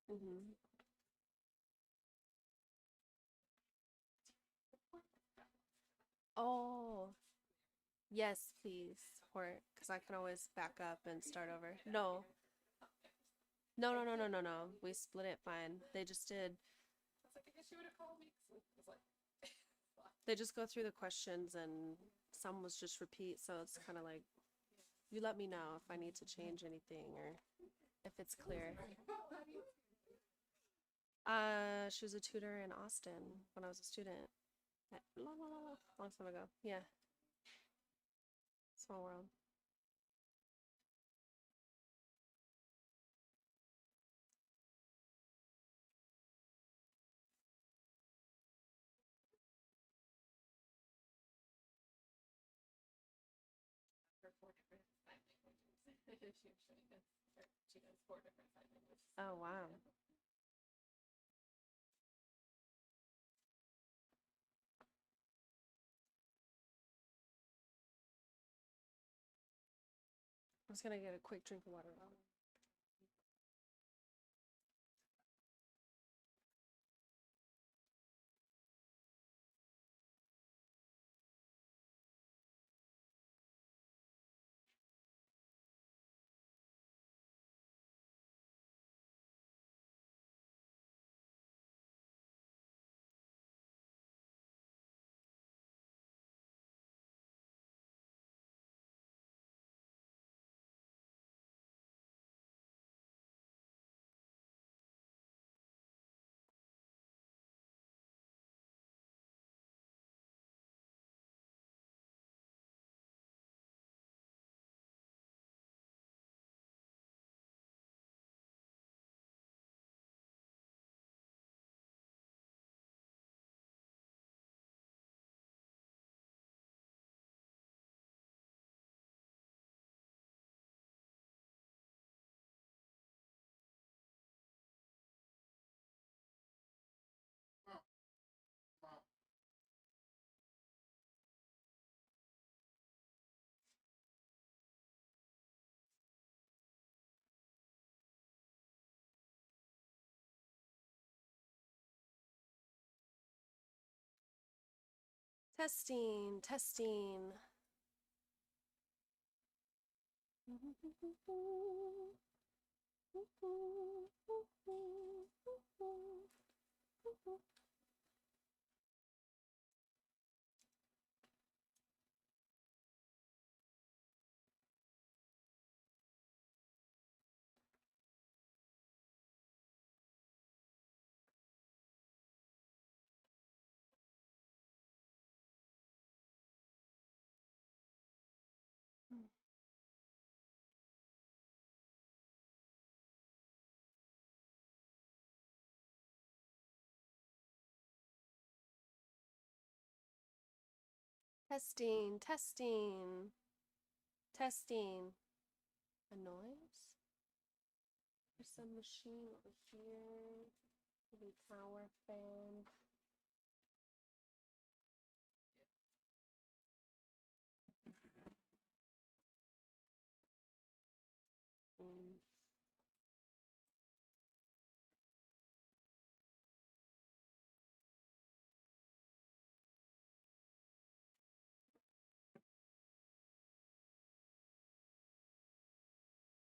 Hmm. Oh, yes, please. Support, because I can always back up and start over. No, no, no, no, no, no, no. We split it fine. They just did. They just go through the questions and some was just repeat. So it's kind of like, you let me know if I need to change anything or if it's clear. She was a tutor in Austin when I was a student. Long time ago. Yeah, small world. Oh wow. I was gonna get a quick drink of water. Testing, testing. Testing, testing, testing. A noise? There's some machine over here. Maybe power fan. Mm.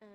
Uh,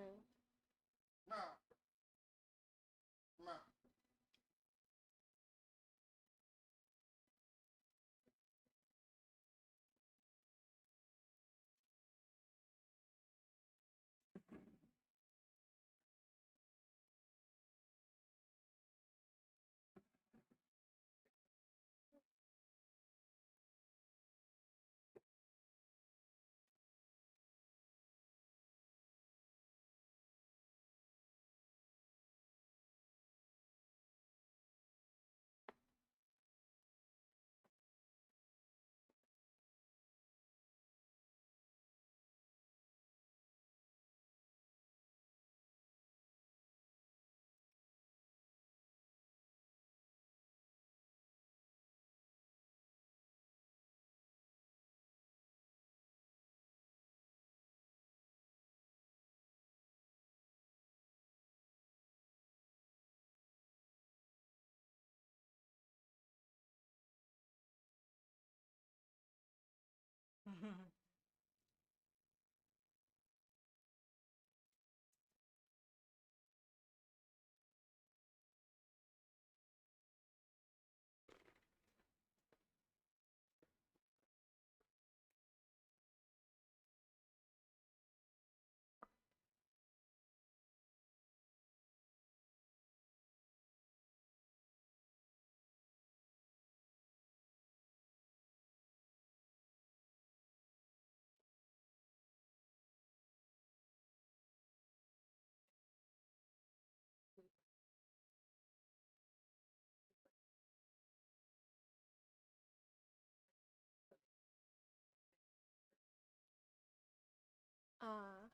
Ah,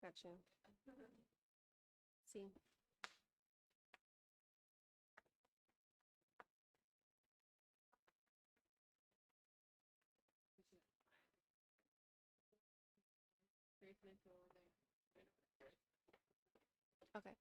got you. See. Okay.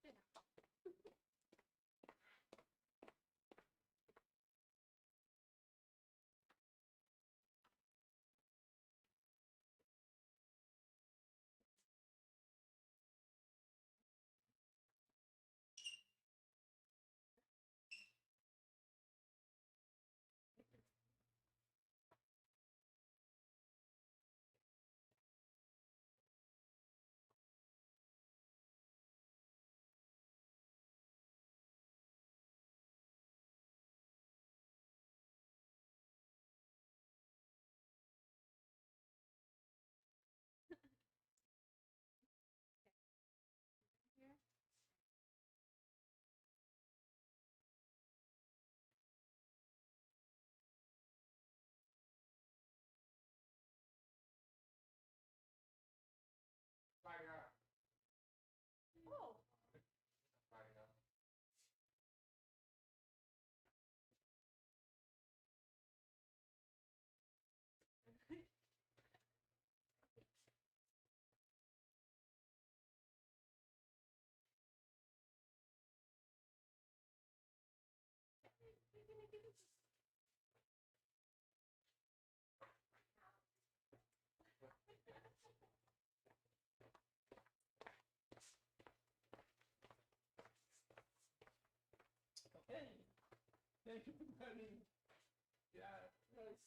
Okay. Thank you for coming. Yeah, nice.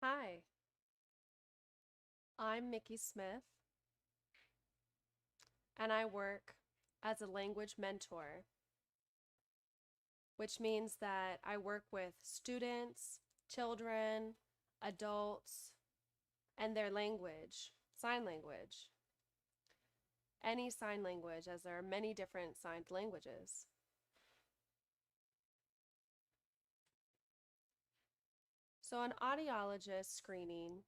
Hi, I'm Mickey Smith, and I work as a language mentor, which means that I work with students, children, adults, and their language, sign language, any sign language, as there are many different signed languages. So, an audiologist screening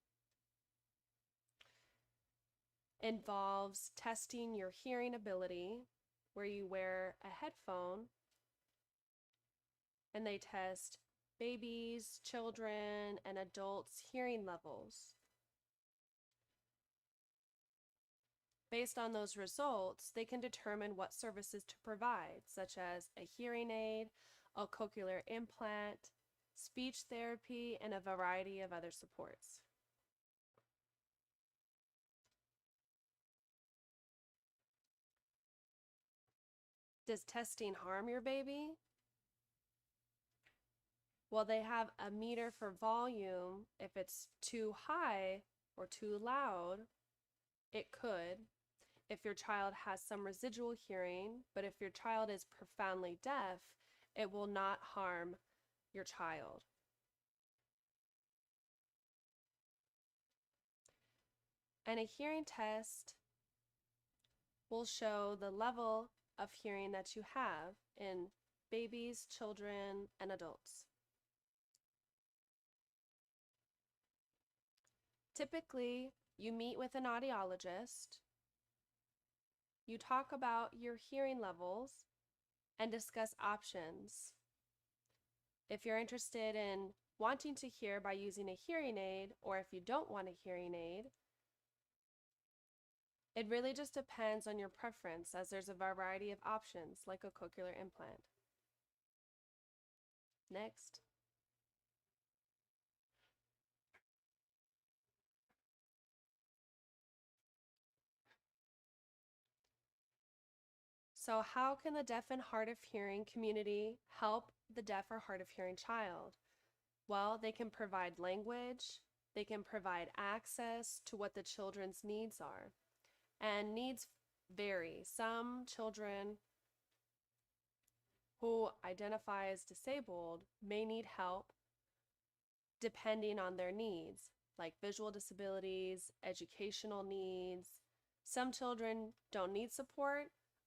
involves testing your hearing ability, where you wear a headphone and they test babies, children, and adults' hearing levels Based on those results, they can determine what services to provide, such as a hearing aid, a cochlear implant, speech therapy, and a variety of other supports. Does testing harm your baby? Well, they have a meter for volume. If it's too high or too loud, it could. If your child has some residual hearing, but if your child is profoundly deaf, it will not harm your child. And a hearing test will show the level of hearing that you have in babies, children, and adults. Typically, you meet with an audiologist, you talk about your hearing levels, and discuss options. If you're interested in wanting to hear by using a hearing aid, or if you don't want a hearing aid, it really just depends on your preference, as there's a variety of options like a cochlear implant. Next. So how can the deaf and hard of hearing community help the deaf or hard of hearing child? Well, they can provide language, they can provide access to what the children's needs are. And needs vary. Some children who identify as disabled may need help depending on their needs, like visual disabilities, educational needs. Some children don't need support,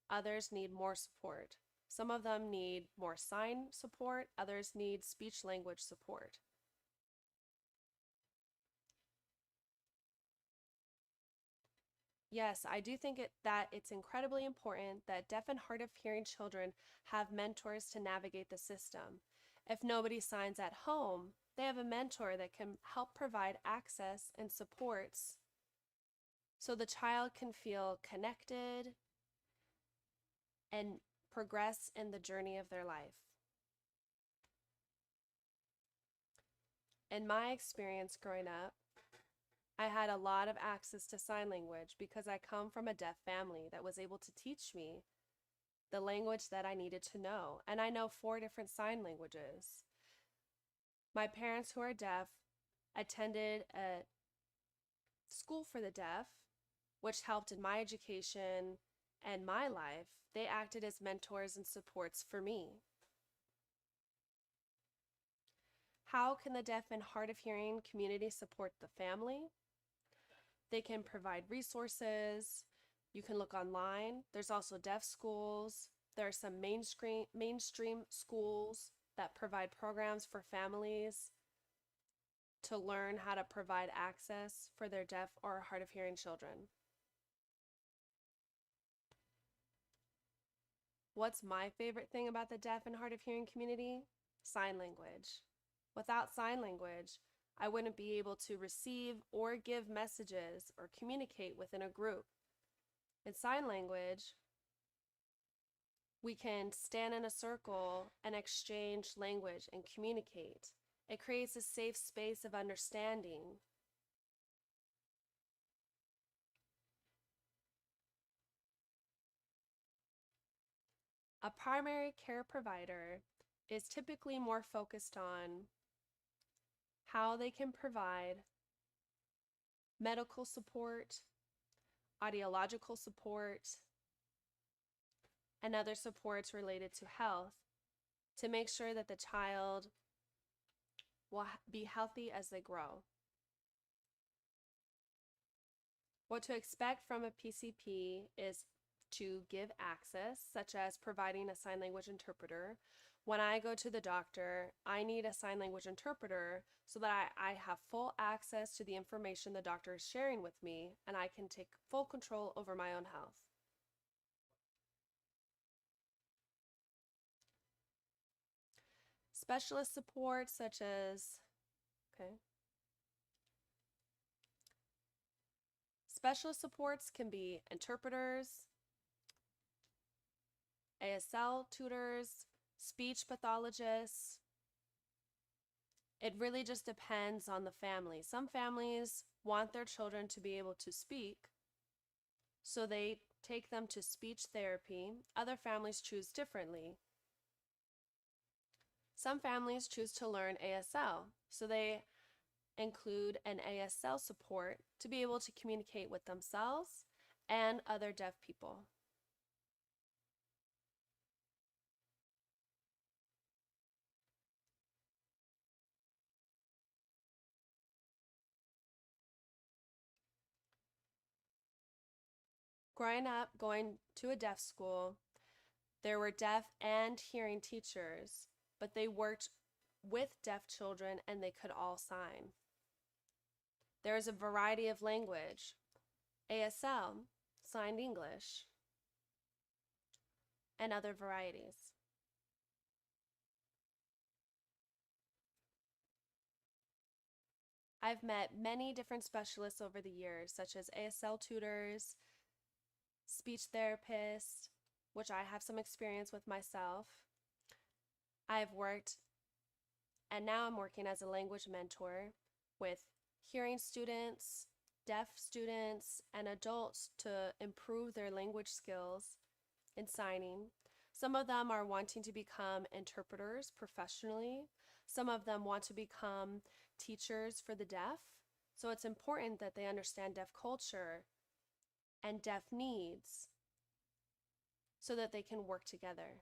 others need more support. Some of them need more sign support, others need speech language support. Yes, I do think that it's incredibly important that deaf and hard of hearing children have mentors to navigate the system. If nobody signs at home, they have a mentor that can help provide access and supports so the child can feel connected and progress in the journey of their life. In my experience growing up, I had a lot of access to sign language because I come from a deaf family that was able to teach me the language that I needed to know. And I know 4 different sign languages. My parents, who are deaf, attended a school for the deaf, which helped in my education and my life. They acted as mentors and supports for me. How can the deaf and hard of hearing community support the family? They can provide resources. You can look online. There's also deaf schools. There are some mainstream schools that provide programs for families to learn how to provide access for their deaf or hard of hearing children. What's my favorite thing about the deaf and hard of hearing community? Sign language. Without sign language, I wouldn't be able to receive or give messages or communicate within a group. In sign language, we can stand in a circle and exchange language and communicate. It creates a safe space of understanding. A primary care provider is typically more focused on how they can provide medical support, audiological support, and other supports related to health to make sure that the child will be healthy as they grow. What to expect from a PCP is to give access, such as providing a sign language interpreter. When I go to the doctor, I need a sign language interpreter so that I have full access to the information the doctor is sharing with me, and I can take full control over my own health. Specialist support such as, Special supports can be interpreters, ASL tutors, speech pathologists. It really just depends on the family. Some families want their children to be able to speak, so they take them to speech therapy. Other families choose differently. Some families choose to learn ASL, so they include an ASL support to be able to communicate with themselves and other deaf people. Growing up, going to a deaf school, there were deaf and hearing teachers, but they worked with deaf children and they could all sign. There is a variety of language. ASL, signed English, and other varieties. I've met many different specialists over the years, such as ASL tutors, speech therapists, which I have some experience with myself. I've worked, and now I'm working as a language mentor with hearing students, deaf students, and adults to improve their language skills in signing. Some of them are wanting to become interpreters professionally. Some of them want to become teachers for the deaf. So it's important that they understand deaf culture and deaf needs so that they can work together.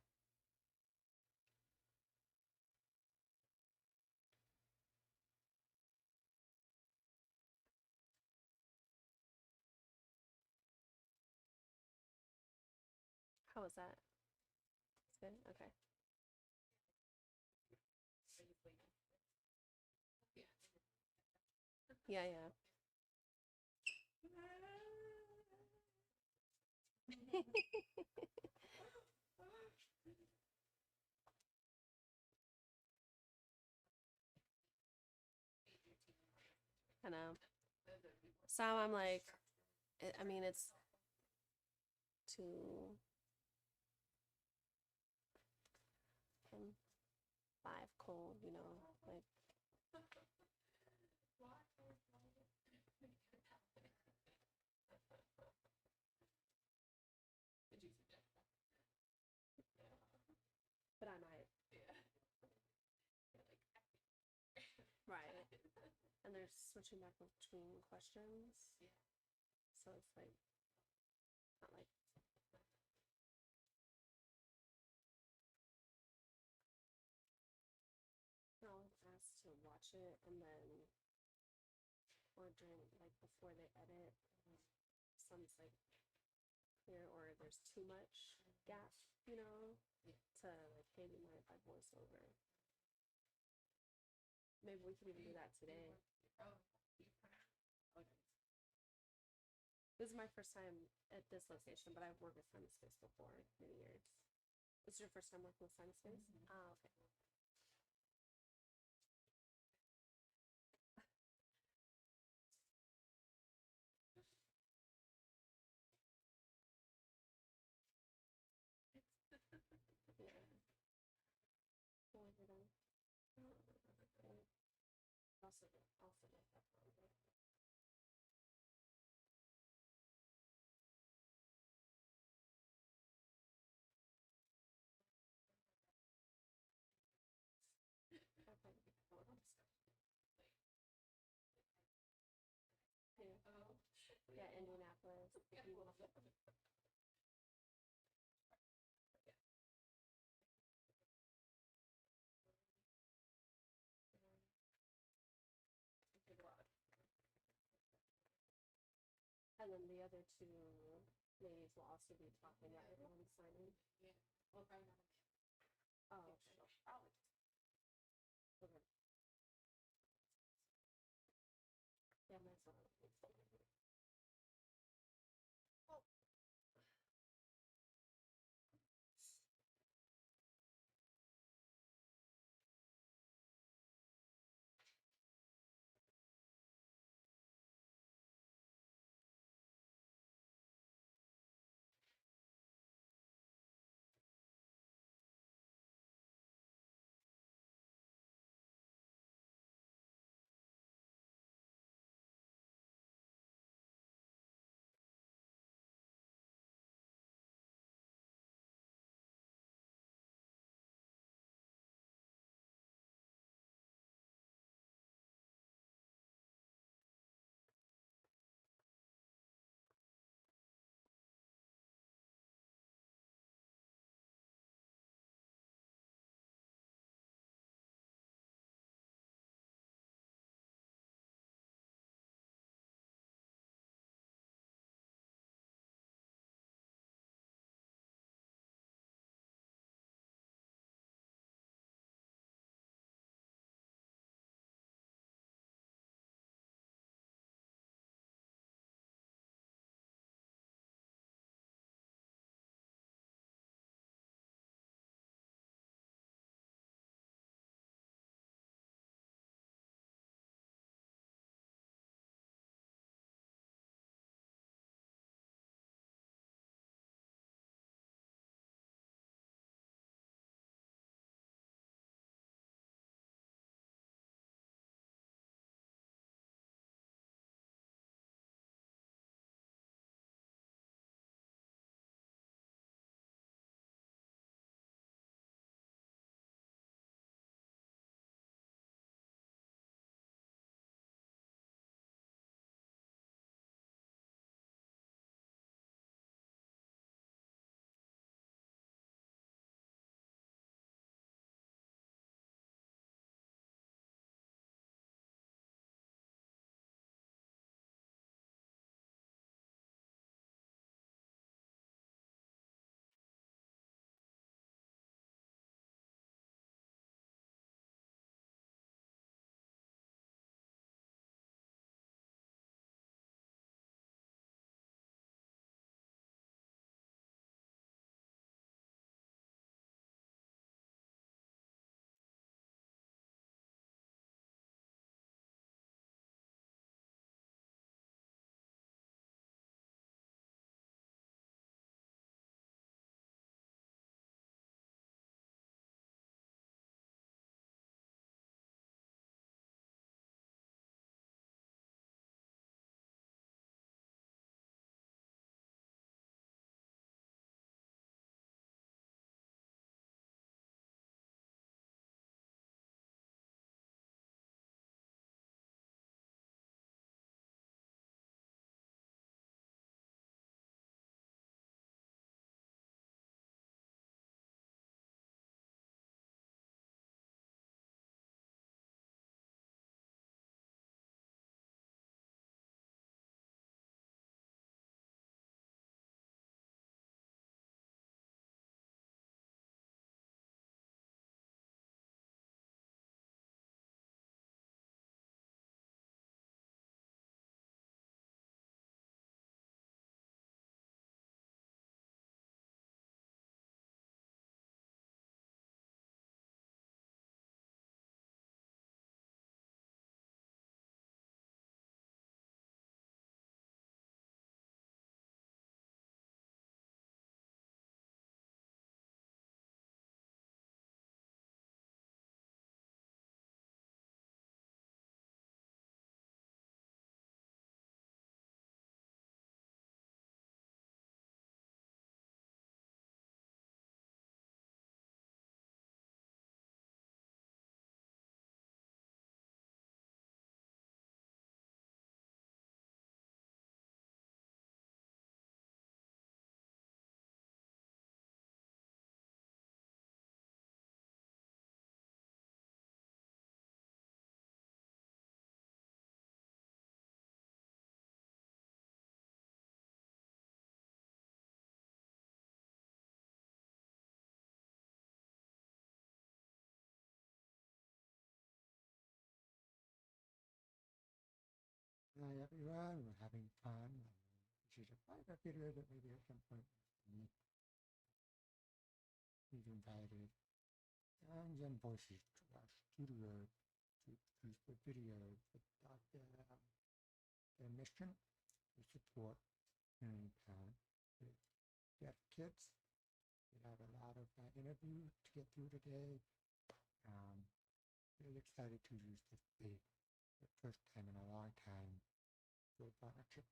How was that? It's good? Okay. Yeah, yeah. I know. Some I'm like, I mean, it's too 5 cold, you know, like. But I might. Right. And they're switching back between questions. So it's like, not like. I'll ask to watch it and then, or during, like before they edit, some's like clear or there's too much gap, you know, to like maybe my voiceover. Maybe we could even do that today. This is my first time at this location, but I've worked with Simon Space before, many years. This is your first time working with Simon Space? Ah, okay. Yeah. Well, we're done. Okay. Also like that one. Okay. Yeah, Indianapolis. And then the other two ladies will also be talking right on signing. Oh, okay. Okay. Yeah, myself. Hi everyone, we're having fun. This is a private video that maybe at some point we've invited sounds and voices to our studio to use the video about their mission to support town with deaf kids. We have a lot of interviews to get through today. Really excited to use this the first time in a long time for a partnership.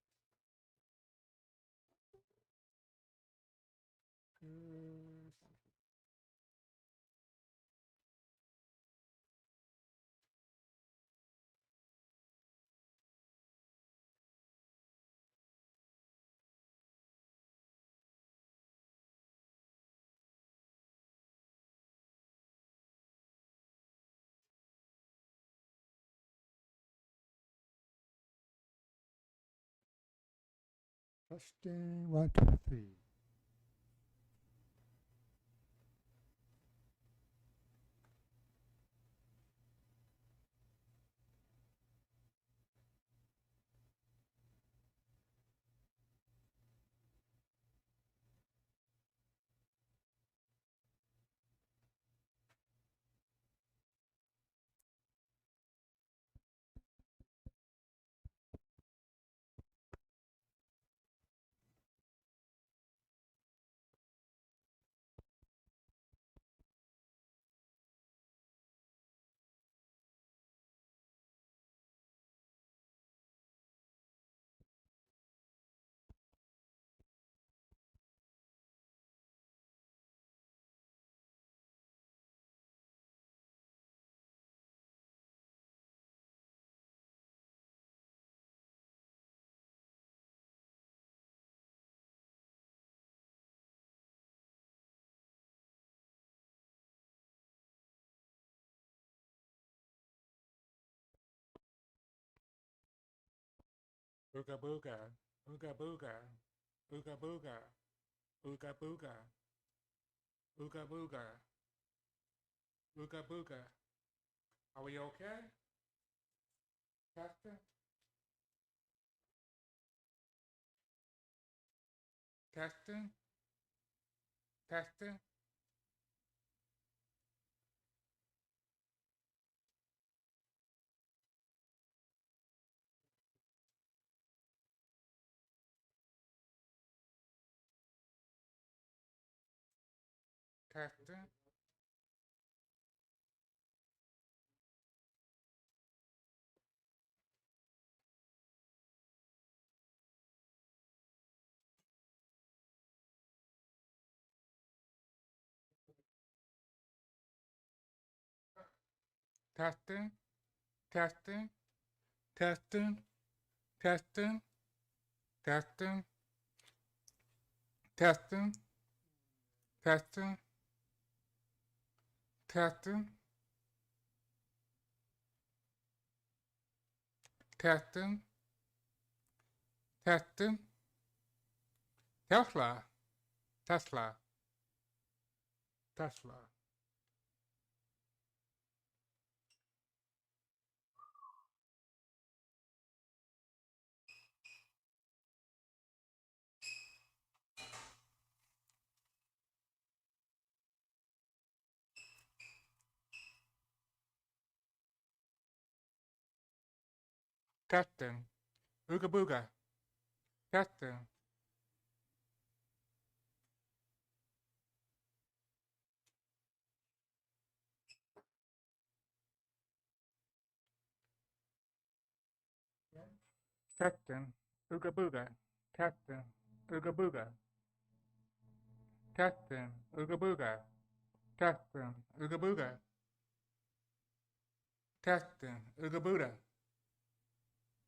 Testing 1, 2, 3. Ooga booga, ooga booga, ooga booga, ooga booga, ooga booga, ooga booga. Are we okay? Testing? Testing? Testing? Testing? Testing? Testing? Testing? Testing? Testing? Testing? Testing? Testing? Testing? Testing? Tesla? Tesla? Tesla? Testing? Ooga booga? Testing? Testing, ooga booga, testing, ooga booga, testing, ooga booga, testing, ooga booga, testing, ooga booga,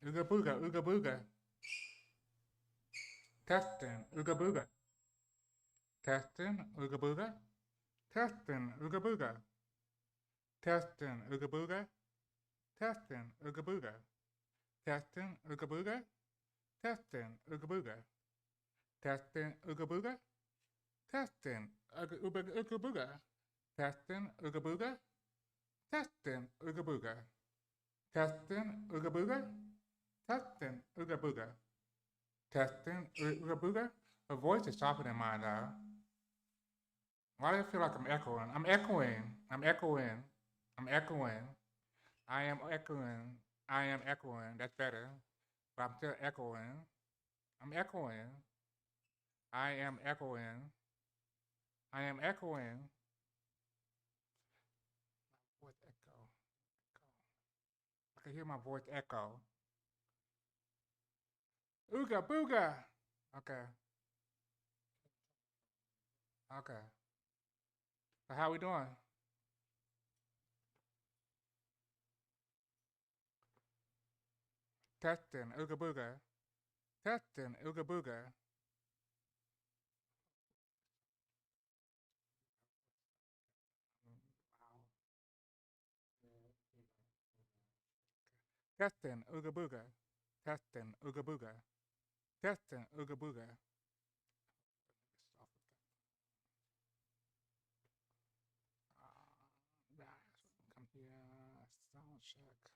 ooga booga, ooga booga, testing, ooga booga, testing, ooga booga, testing, ooga booga, testing, ooga booga, testing, ooga booga, testing, ooga booga, testing, ooga booga, testing, ooga booga, testing, ooga booga, testing, ooga booga, testing, ooga booga, testing, ooga booga, Testing, ooga booga. Testing, ooga booga. Her voice is softer than mine, though. Why do I feel like I'm echoing? I'm echoing. I'm echoing. I'm echoing. I am echoing. I am echoing. That's better. But I'm still echoing. I'm echoing. I am echoing. I am echoing. My voice echo. I can hear my voice echo. Ooga booga. Okay. Okay. So how we doing? Testing, ooga booga. Testing, ooga booga. Testing, ooga booga. Testing, ooga booga. Testing, ooga booga. Come here, sound check.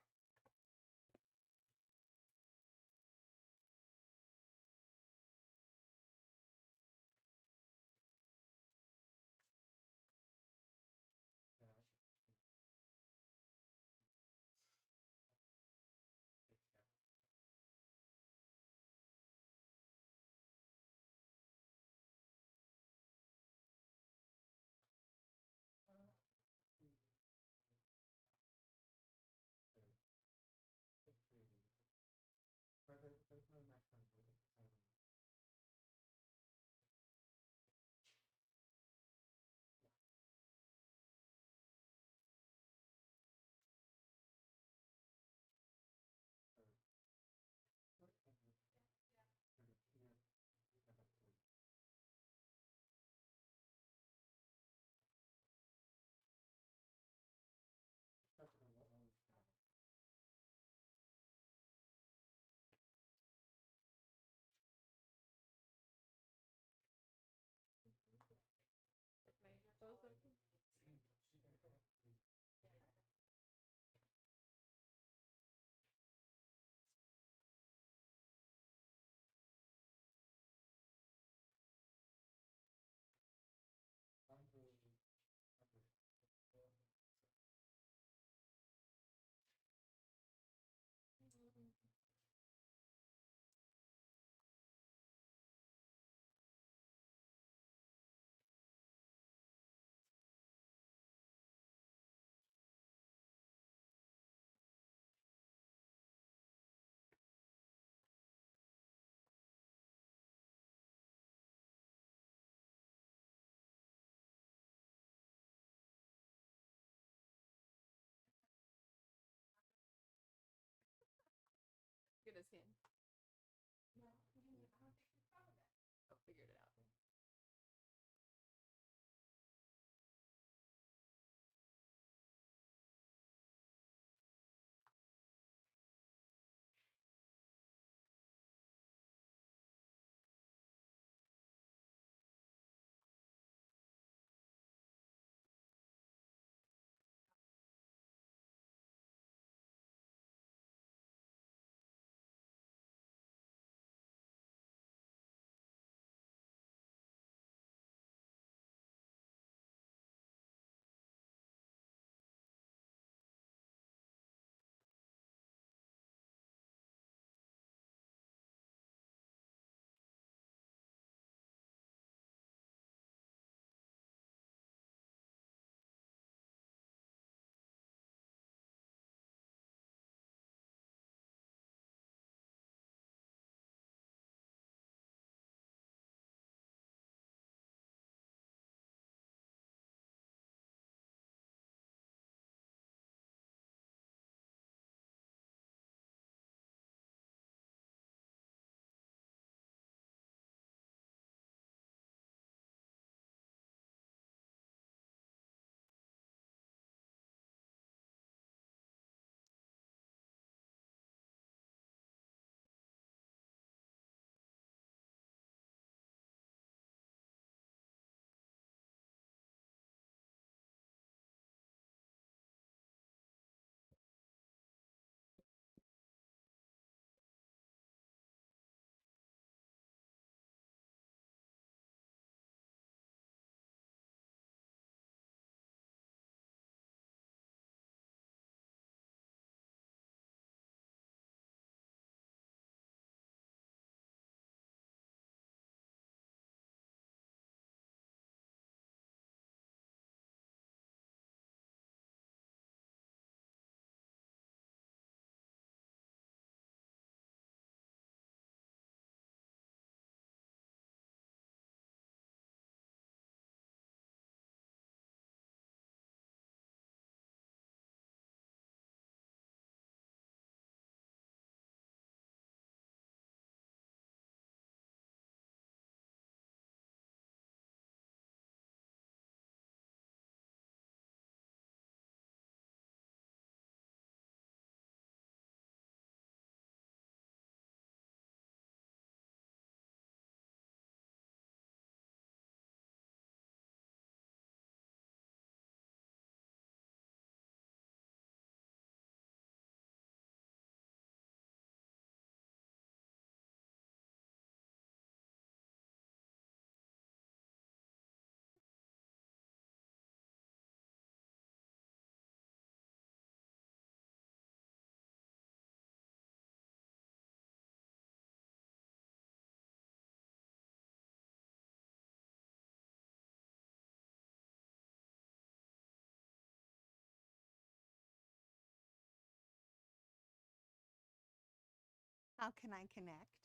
How can I connect?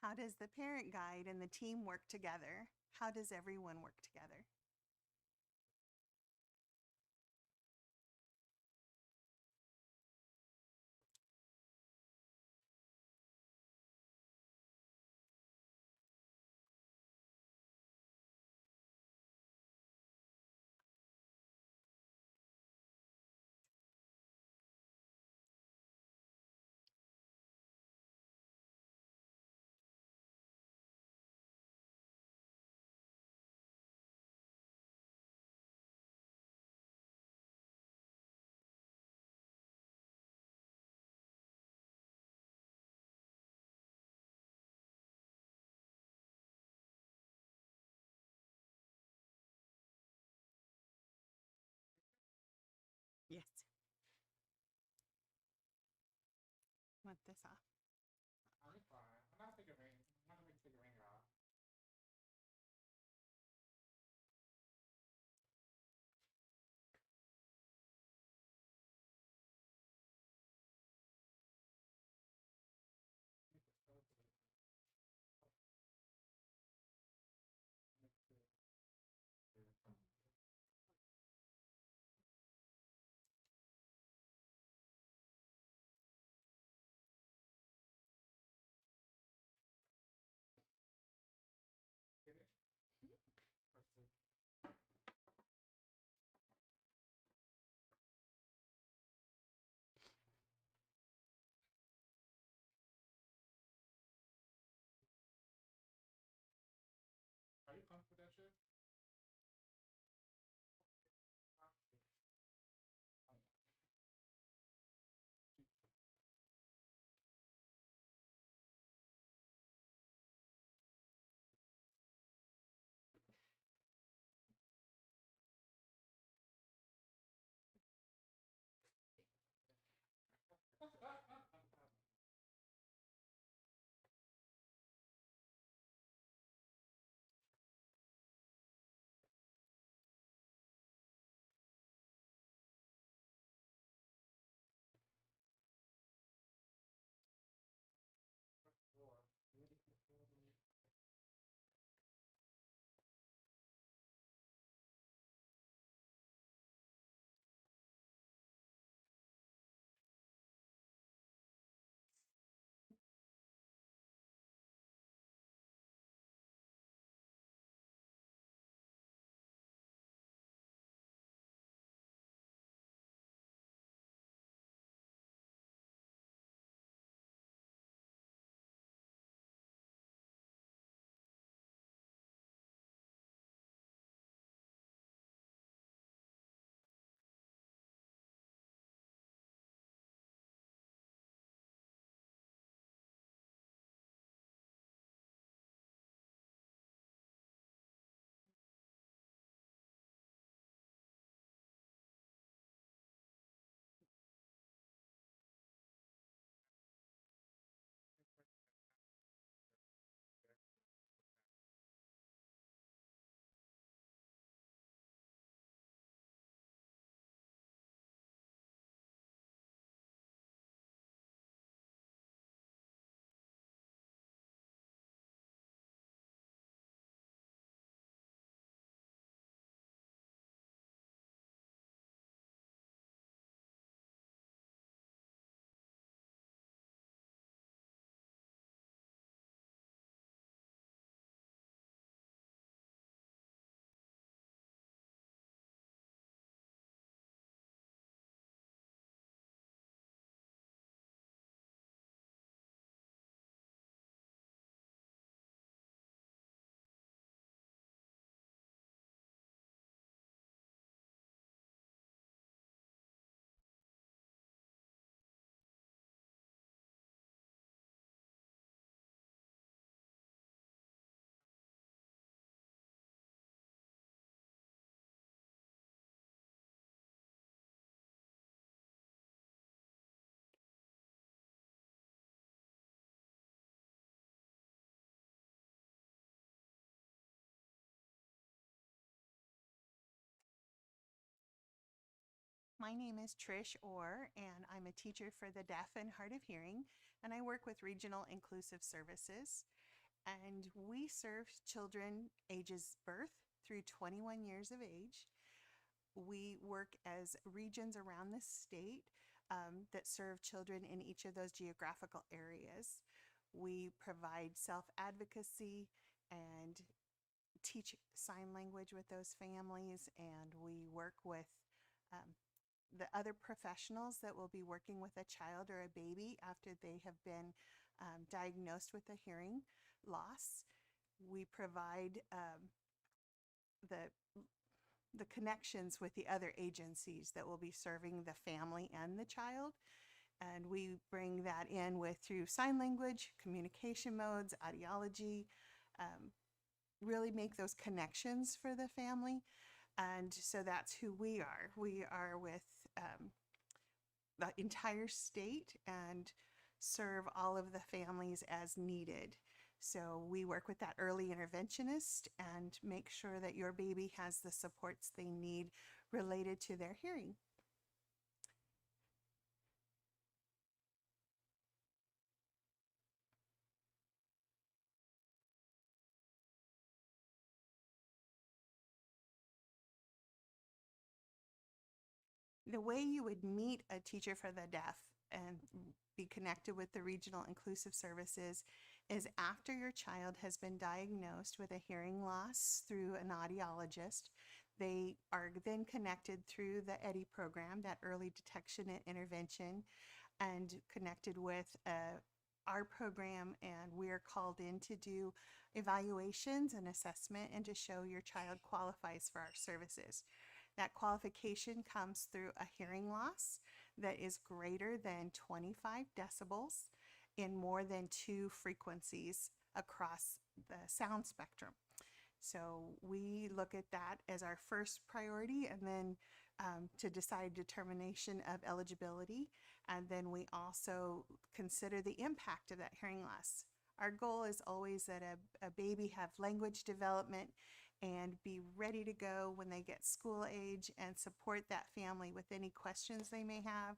How does the parent guide and the team work together? How does everyone work together? Yes. Want this off? I'm fine. I'm not figuring. I'm not gonna be figuring out. My name is Trish Orr, and I'm a teacher for the deaf and hard of hearing, and I work with Regional Inclusive Services. And we serve children ages birth through 21 years of age. We work as regions around the state that serve children in each of those geographical areas. We provide self-advocacy and teach sign language with those families, and we work with the other professionals that will be working with a child or a baby after they have been diagnosed with a hearing loss. We provide the connections with the other agencies that will be serving the family and the child. And we bring that in with through sign language, communication modes, audiology, really make those connections for the family. And so that's who we are. We are with the entire state and serve all of the families as needed. So we work with that early interventionist and make sure that your baby has the supports they need related to their hearing. The way you would meet a teacher for the deaf and be connected with the Regional Inclusive Services is after your child has been diagnosed with a hearing loss through an audiologist. They are then connected through the EDDI program, that early detection and intervention, and connected with our program, and we're called in to do evaluations and assessment and to show your child qualifies for our services. That qualification comes through a hearing loss that is greater than 25 decibels in more than 2 frequencies across the sound spectrum. So we look at that as our first priority, and then to decide determination of eligibility. And then we also consider the impact of that hearing loss. Our goal is always that a baby have language development and be ready to go when they get school age, and support that family with any questions they may have,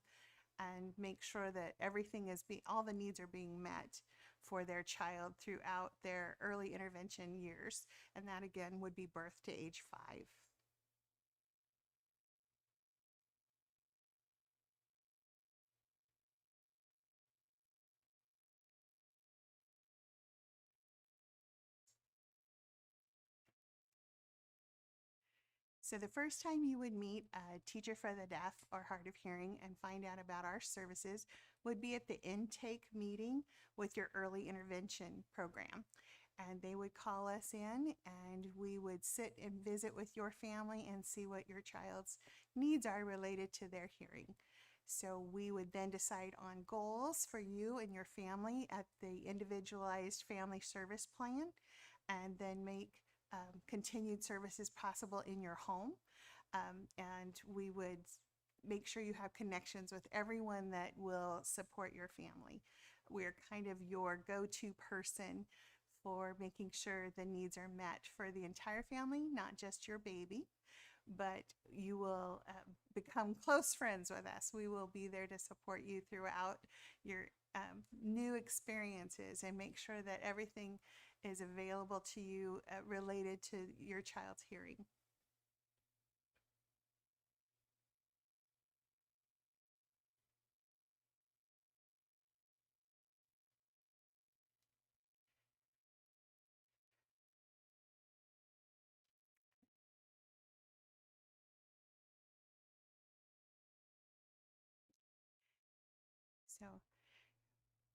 and make sure that everything is all the needs are being met for their child throughout their early intervention years. And that again would be birth to age 5. So the first time you would meet a teacher for the deaf or hard of hearing and find out about our services would be at the intake meeting with your early intervention program. And they would call us in, and we would sit and visit with your family and see what your child's needs are related to their hearing. So we would then decide on goals for you and your family at the individualized family service plan, and then make continued services possible in your home. And we would make sure you have connections with everyone that will support your family. We're kind of your go-to person for making sure the needs are met for the entire family, not just your baby, but you will become close friends with us. We will be there to support you throughout your new experiences and make sure that everything is available to you related to your child's hearing. So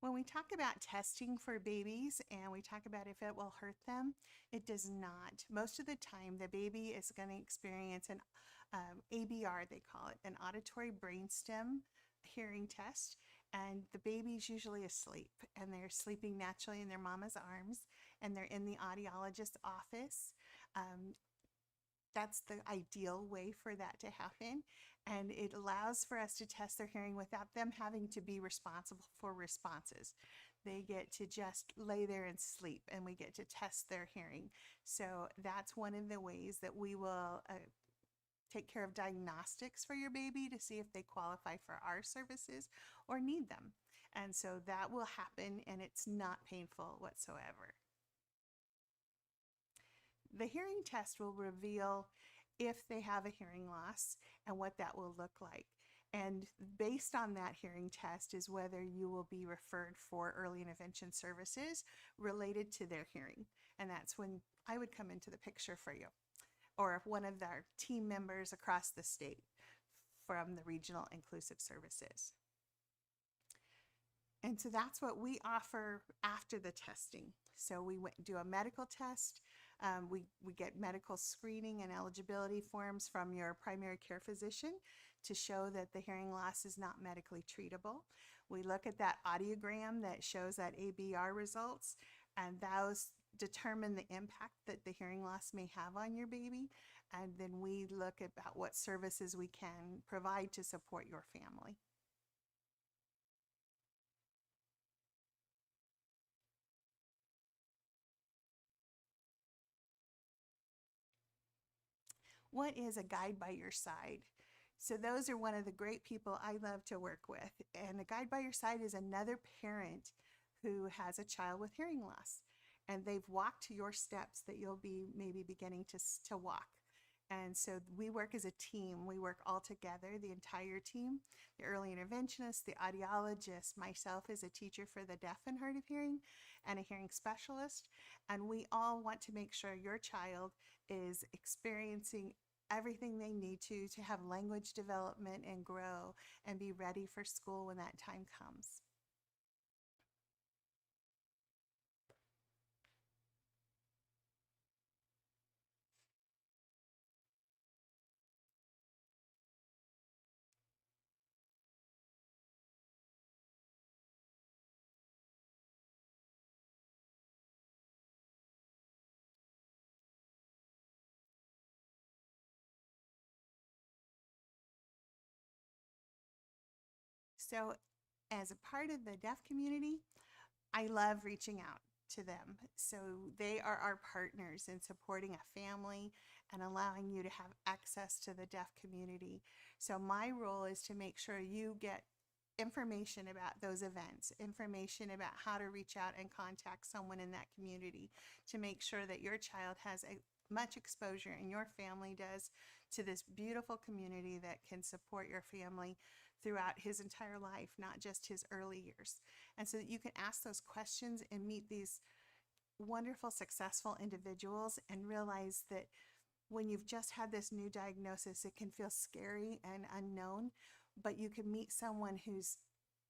when we talk about testing for babies and we talk about if it will hurt them, it does not. Most of the time, the baby is going to experience an ABR, they call it, an auditory brainstem hearing test. And the baby's usually asleep, and they're sleeping naturally in their mama's arms, and they're in the audiologist's office. That's the ideal way for that to happen. And it allows for us to test their hearing without them having to be responsible for responses. They get to just lay there and sleep, and we get to test their hearing. So that's one of the ways that we will take care of diagnostics for your baby to see if they qualify for our services or need them. And so that will happen, and it's not painful whatsoever. The hearing test will reveal if they have a hearing loss and what that will look like. And based on that hearing test is whether you will be referred for early intervention services related to their hearing. And that's when I would come into the picture for you, or one of our team members across the state from the Regional Inclusive Services. And so that's what we offer after the testing. So we do a medical test. We get medical screening and eligibility forms from your primary care physician to show that the hearing loss is not medically treatable. We look at that audiogram that shows that ABR results, and those determine the impact that the hearing loss may have on your baby. And then we look about what services we can provide to support your family. What is a guide by your side? So those are one of the great people I love to work with. And a guide by your side is another parent who has a child with hearing loss. And they've walked your steps that you'll be maybe beginning to walk. And so we work as a team. We work all together, the entire team, the early interventionist, the audiologist, myself as a teacher for the deaf and hard of hearing, and a hearing specialist. And we all want to make sure your child is experiencing everything they need to have language development and grow and be ready for school when that time comes. So as a part of the deaf community, I love reaching out to them. So they are our partners in supporting a family and allowing you to have access to the deaf community. So my role is to make sure you get information about those events, information about how to reach out and contact someone in that community to make sure that your child has much exposure and your family does to this beautiful community that can support your family throughout his entire life, not just his early years. And so that you can ask those questions and meet these wonderful, successful individuals and realize that when you've just had this new diagnosis, it can feel scary and unknown, but you can meet someone who's,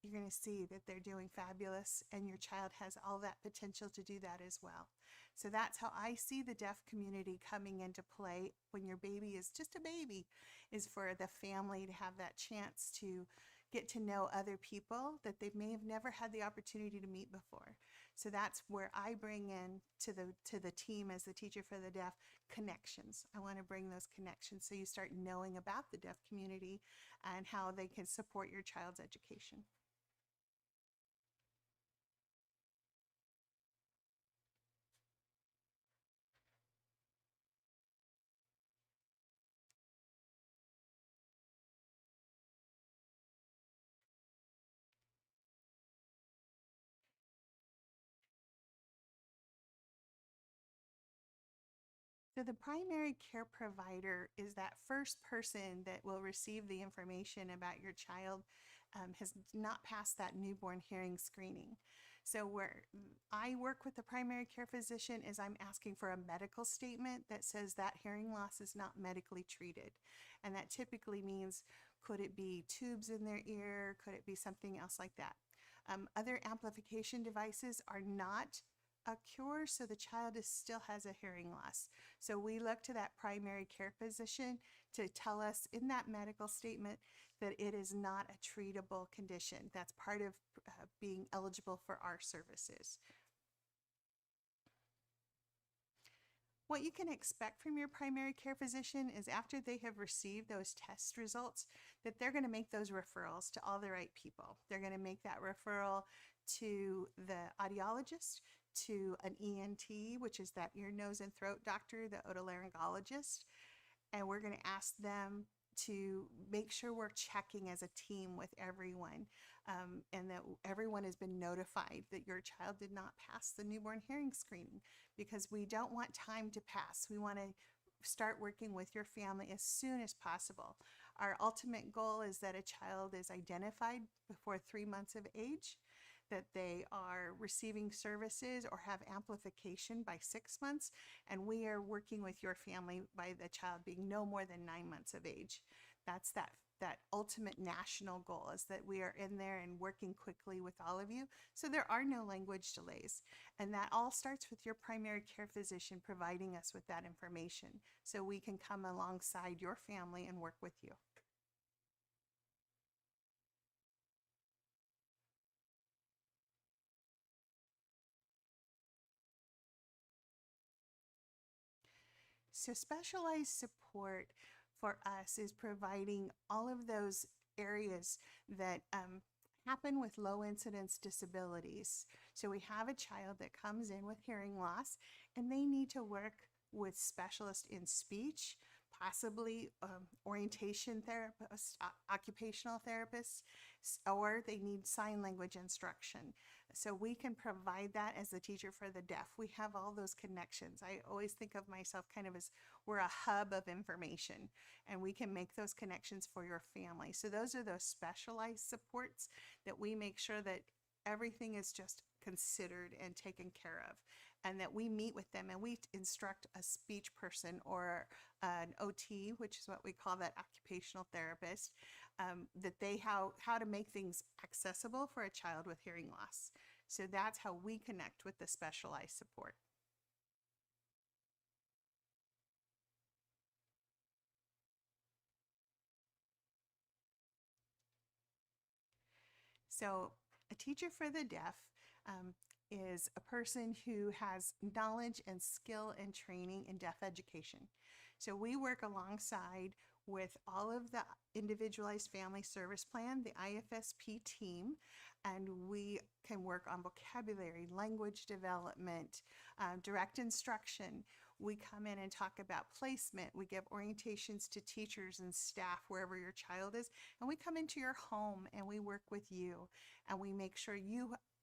you're going to see that they're doing fabulous, and your child has all that potential to do that as well. So that's how I see the deaf community coming into play when your baby is just a baby, is for the family to have that chance to get to know other people that they may have never had the opportunity to meet before. So that's where I bring in to the team as the teacher for the deaf, connections. I want to bring those connections so you start knowing about the deaf community and how they can support your child's education. So the primary care provider is that first person that will receive the information about your child has not passed that newborn hearing screening. So where I work with the primary care physician is I'm asking for a medical statement that says that hearing loss is not medically treated. And that typically means, could it be tubes in their ear? Could it be something else like that? Other amplification devices are not a cure, so the child still has a hearing loss. So we look to that primary care physician to tell us in that medical statement that it is not a treatable condition. That's part of being eligible for our services. What you can expect from your primary care physician is after they have received those test results, that they're going to make those referrals to all the right people. They're going to make that referral to the audiologist, to an ENT, which is that ear, nose, and throat doctor, the otolaryngologist. and we're going to ask them to make sure we're checking as a team with everyone, and that everyone has been notified that your child did not pass the newborn hearing screening, because we don't want time to pass. We want to start working with your family as soon as possible. Our ultimate goal is that a child is identified before 3 months of age, that they are receiving services or have amplification by 6 months, and we are working with your family by the child being no more than 9 months of age. That's that ultimate national goal, is that we are in there and working quickly with all of you, so there are no language delays. And that all starts with your primary care physician providing us with that information, so we can come alongside your family and work with you. So specialized support for us is providing all of those areas that happen with low incidence disabilities. So we have a child that comes in with hearing loss, and they need to work with specialists in speech, possibly orientation therapists, occupational therapists, or they need sign language instruction. So we can provide that as the teacher for the deaf. We have all those connections. I always think of myself kind of as we're a hub of information, and we can make those connections for your family. So those are those specialized supports that we make sure that everything is just considered and taken care of, and that we meet with them and we instruct a speech person or an OT, which is what we call that occupational therapist, that they how to make things accessible for a child with hearing loss. So that's how we connect with the specialized support. So a teacher for the deaf is a person who has knowledge and skill and training in deaf education. So we work alongside with all of the individualized family service plan, the IFSP team, and we can work on vocabulary, language development, direct instruction. We come in and talk about placement. We give orientations to teachers and staff wherever your child is, and we come into your home and we work with you, and we make sure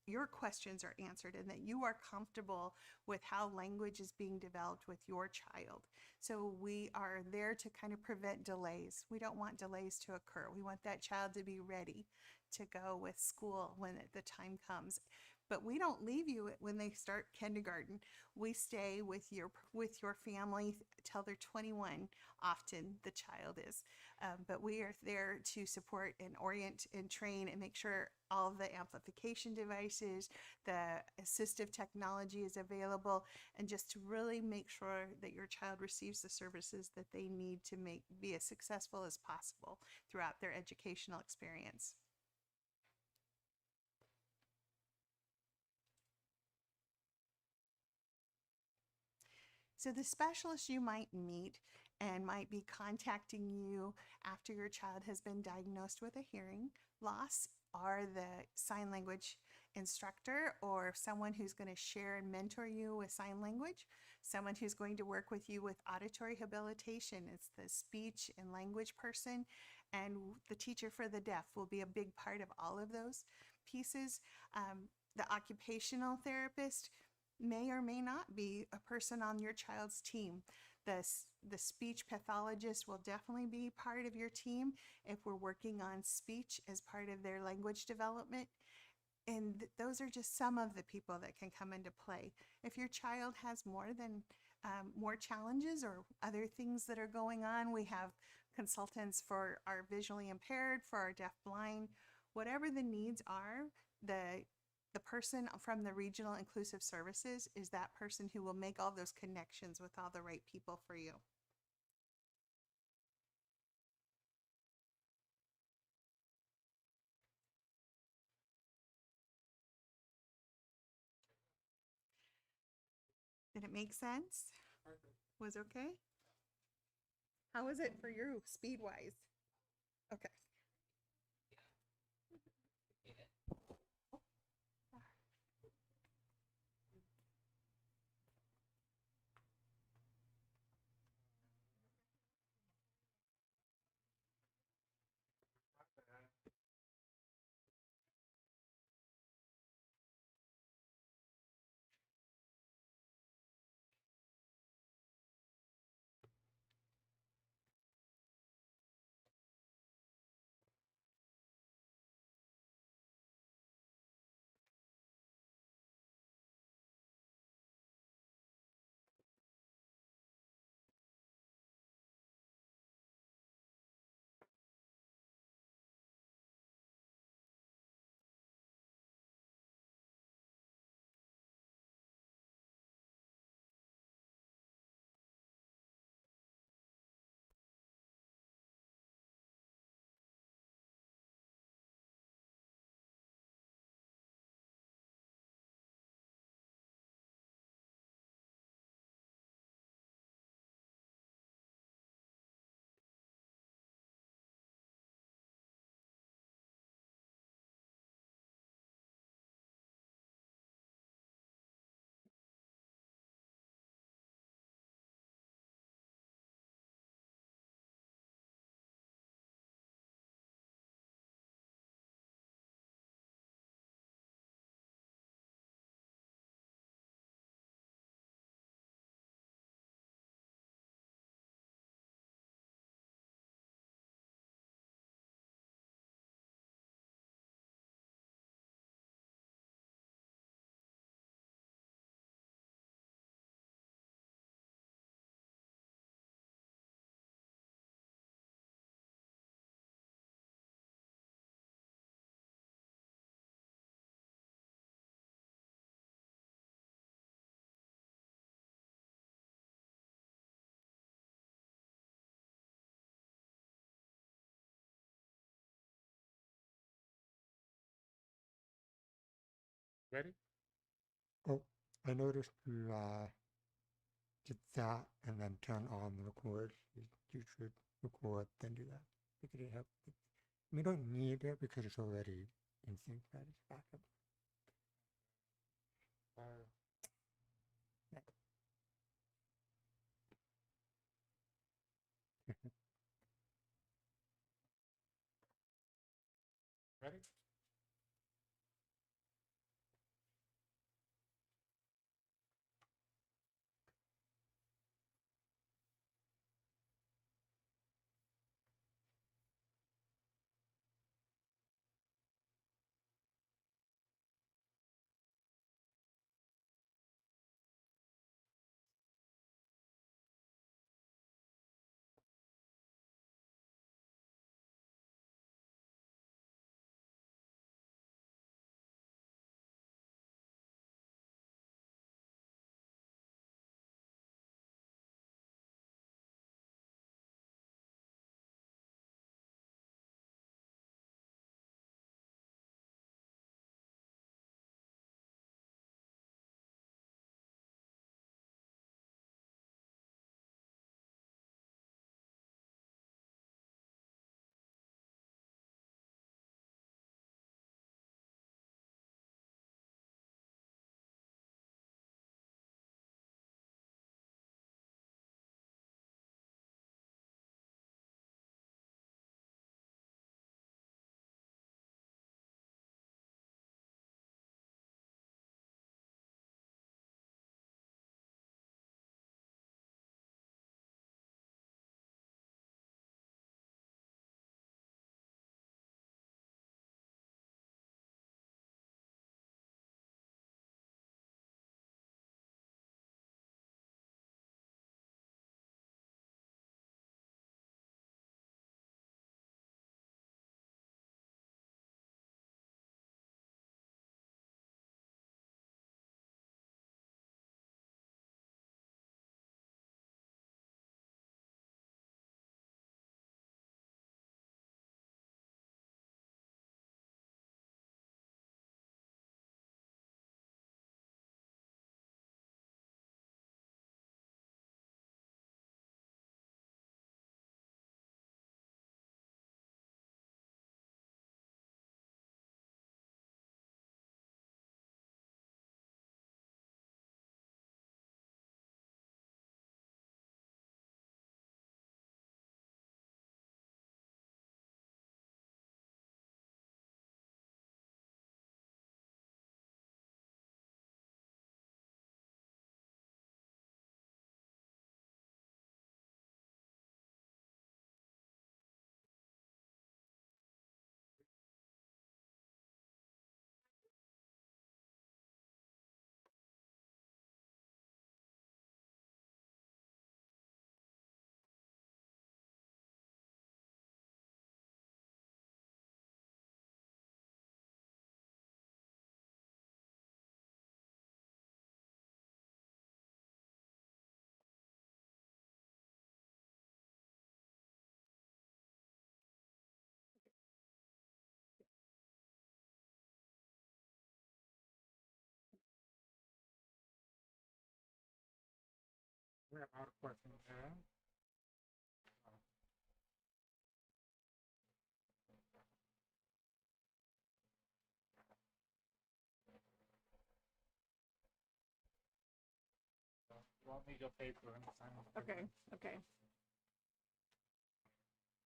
your questions are answered and that you are comfortable with how language is being developed with your child. So we are there to kind of prevent delays. We don't want delays to occur. We want that child to be ready to go with school when the time comes. But we don't leave you when they start kindergarten. We stay with your family till they're 21, often the child is. But we are there to support and orient and train and make sure all the amplification devices, the assistive technology is available, and just to really make sure that your child receives the services that they need to be as successful as possible throughout their educational experience. So the specialist you might meet and might be contacting you after your child has been diagnosed with a hearing loss are the sign language instructor, or someone who's going to share and mentor you with sign language, someone who's going to work with you with auditory habilitation. It's the speech and language person, and the teacher for the deaf will be a big part of all of those pieces. The occupational therapist may or may not be a person on your child's team. The speech pathologist will definitely be part of your team if we're working on speech as part of their language development. And those are just some of the people that can come into play. If your child has more challenges or other things that are going on, we have consultants for our visually impaired, for our deaf blind. Whatever the needs are, the person from the Regional Inclusive Services is that person who will make all those connections with all the right people for you. Did it make sense? Was okay? How was it for you, speed-wise? Okay. Ready? Oh, I noticed you did that and then turn on the record. You should record, then do that. Because it help. We don't need it because it's already in sync. That is backup. Ready? We have all the questions there. Won't need your paper and sign off. Okay, okay.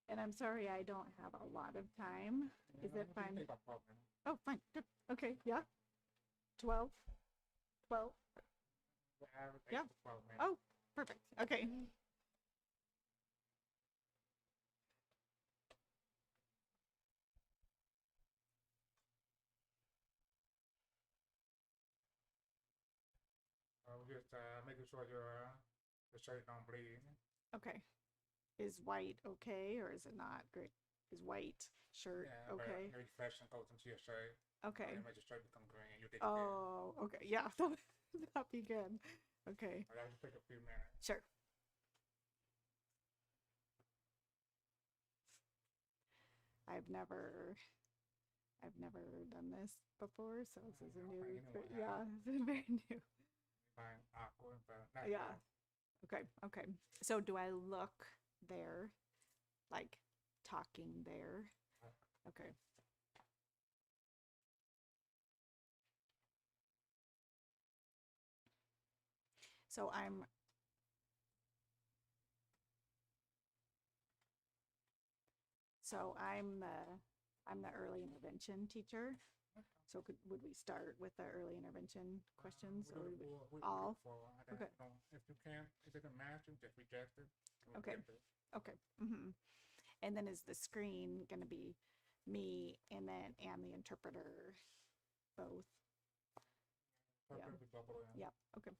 And I'm sorry I don't have a lot of time. Is it fine? Take a problem. Oh, fine, good. Okay, yeah. 12? 12? We have Yeah. 8 to 12 minutes. Oh, perfect. Okay. We're just making sure your shirt don't bleed. Okay. Is white okay or is it not great? Is white shirt Yeah, okay? but reflection goes into your shirt. Okay. And it makes your shirt become green. You take it there. Oh, okay. Yeah, that'd be good. Okay, That will take a few minutes. sure. I've never I've never done this before, so this is a I new, don't think anyone yeah, has. this is very new. Fine, awkward, but not Yeah. bad. Okay, okay. So do I look there, like talking there? Okay. So I'm the early intervention teacher. So would we start with the early intervention questions or would we all? Okay. If you can't, it doesn't matter, just reject it. We'll Okay. reject it. Okay. And then is the screen gonna be me and the interpreter both? Yeah. Perfectly double in. Yep. Okay.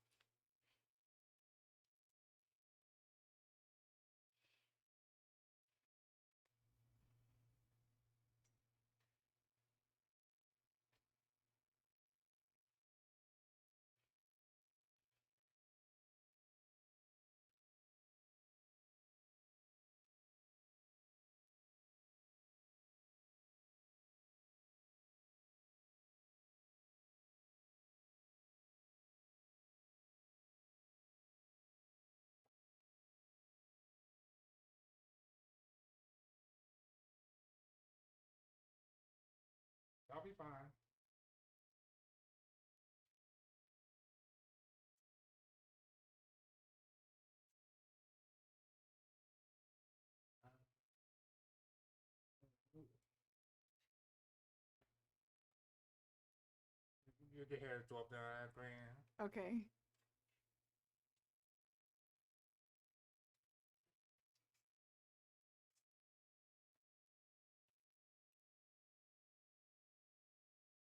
I'll be fine. You get here, drop the green. Okay.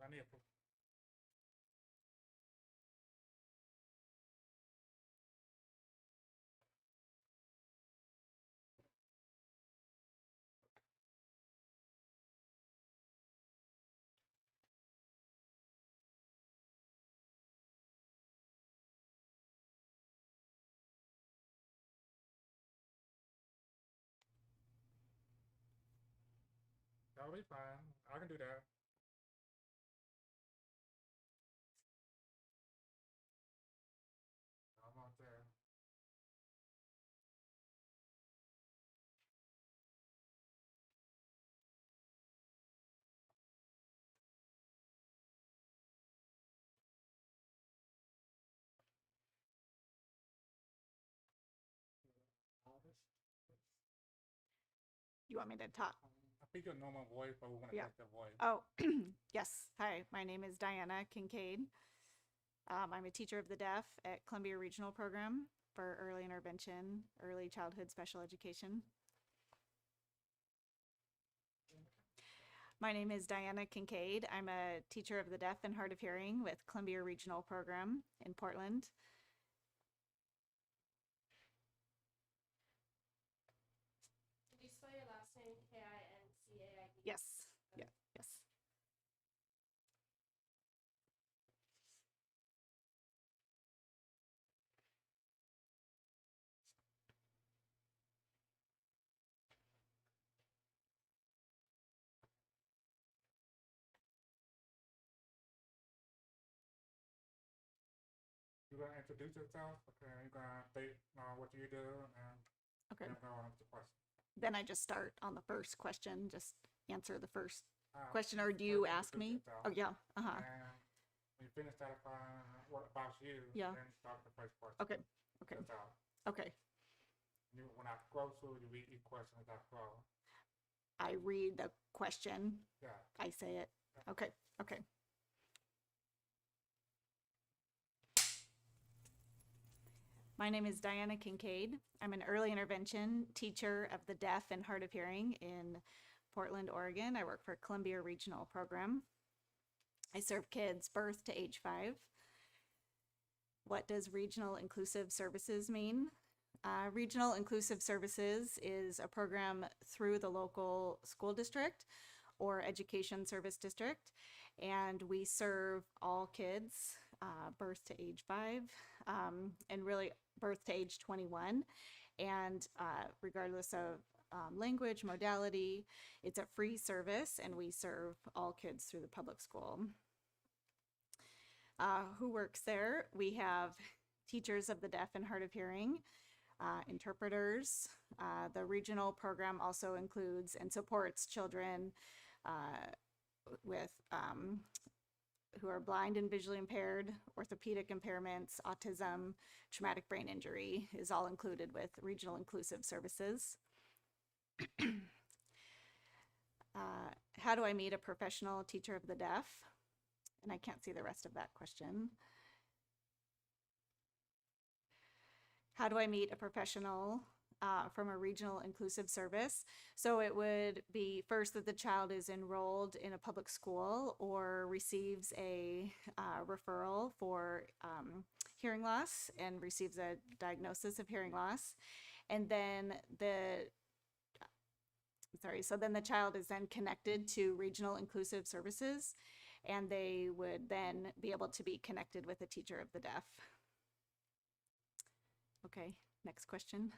I need to. I'll be fine. I can do that. I'm out there. You want me to talk? I think your normal voice, but we want to Yeah. test your voice. Oh, yes. Hi, my name is Diana Kincaid. I'm a teacher of the deaf at Columbia Regional Program for early intervention, early childhood special education. My name is Diana Kincaid. I'm a teacher of the deaf and hard of hearing with Columbia Regional Program in Portland. Did you spell your last name Kincaid? Yes. Yeah. Yes. You're gonna introduce yourself. Okay. You're gonna state what you do, and Okay. then go on to the question. Then I just start on the first question, just answer the first Uh, question, or do you first ask me? introduce yourself, Oh, yeah. Uh-huh. And when you finish satisfying what about you, Yeah. then start the first question. Okay. Okay. That's all. Okay. When I scroll through, you read each question as I scroll. I read the question. Yeah. I say it. Okay. Okay. My name is Diana Kincaid. I'm an early intervention teacher of the deaf and hard of hearing in Portland, Oregon. I work for Columbia Regional Program. I serve kids birth to age 5. What does regional inclusive services mean? Regional inclusive services is a program through the local school district or education service district, and we serve all kids birth to age 5 and really birth to age 21, and regardless language, modality. It's a free service, and we serve all kids through the public school. Who works there? We have teachers of the deaf and hard of hearing, interpreters. The regional program also includes and supports children with who are blind and visually impaired, orthopedic impairments, autism, traumatic brain injury is all included with regional inclusive services. How do I meet a professional teacher of the deaf? And I can't see the rest of that question. How do I meet a professional from a regional inclusive service? So it would be first that the child is enrolled in a public school or receives a referral for hearing loss and receives a diagnosis of hearing loss. And then so then the child is then connected to regional inclusive services, and they would then be able to be connected with a teacher of the deaf. Okay, next question.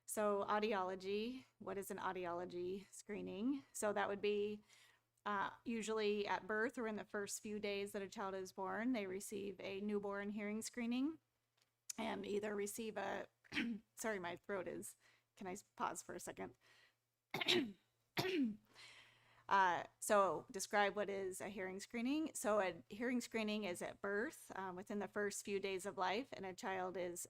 So audiology, what is an audiology screening? So that would be usually at birth or in the first few days that a child is born, they receive a newborn hearing screening and either receive a, sorry, my throat is, can I pause for a second? So describe what is a hearing screening. So a hearing screening is at birth, within the first few days of life, and a child is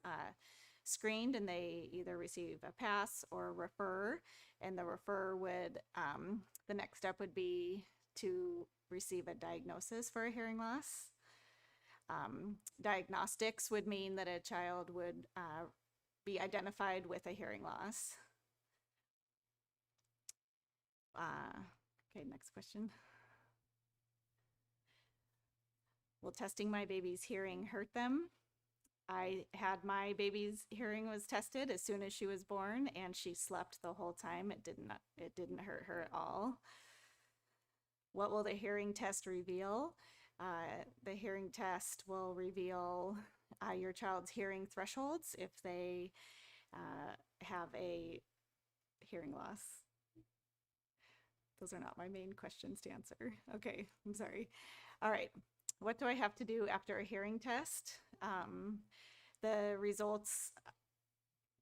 screened and they either receive a pass or a refer, and the refer would, the next step would be to receive a diagnosis for a hearing loss. Diagnostics would mean that a child would be identified with a hearing loss. Okay, next question. Will testing my baby's hearing hurt them? I had my baby's hearing was tested as soon as she was born, and she slept the whole time. It didn't hurt her at all. What will the hearing test reveal? The hearing test will reveal your child's hearing thresholds if they have a hearing loss. Those are not my main questions to answer. Okay, I'm sorry. All right, what do I have to do after a hearing test? The results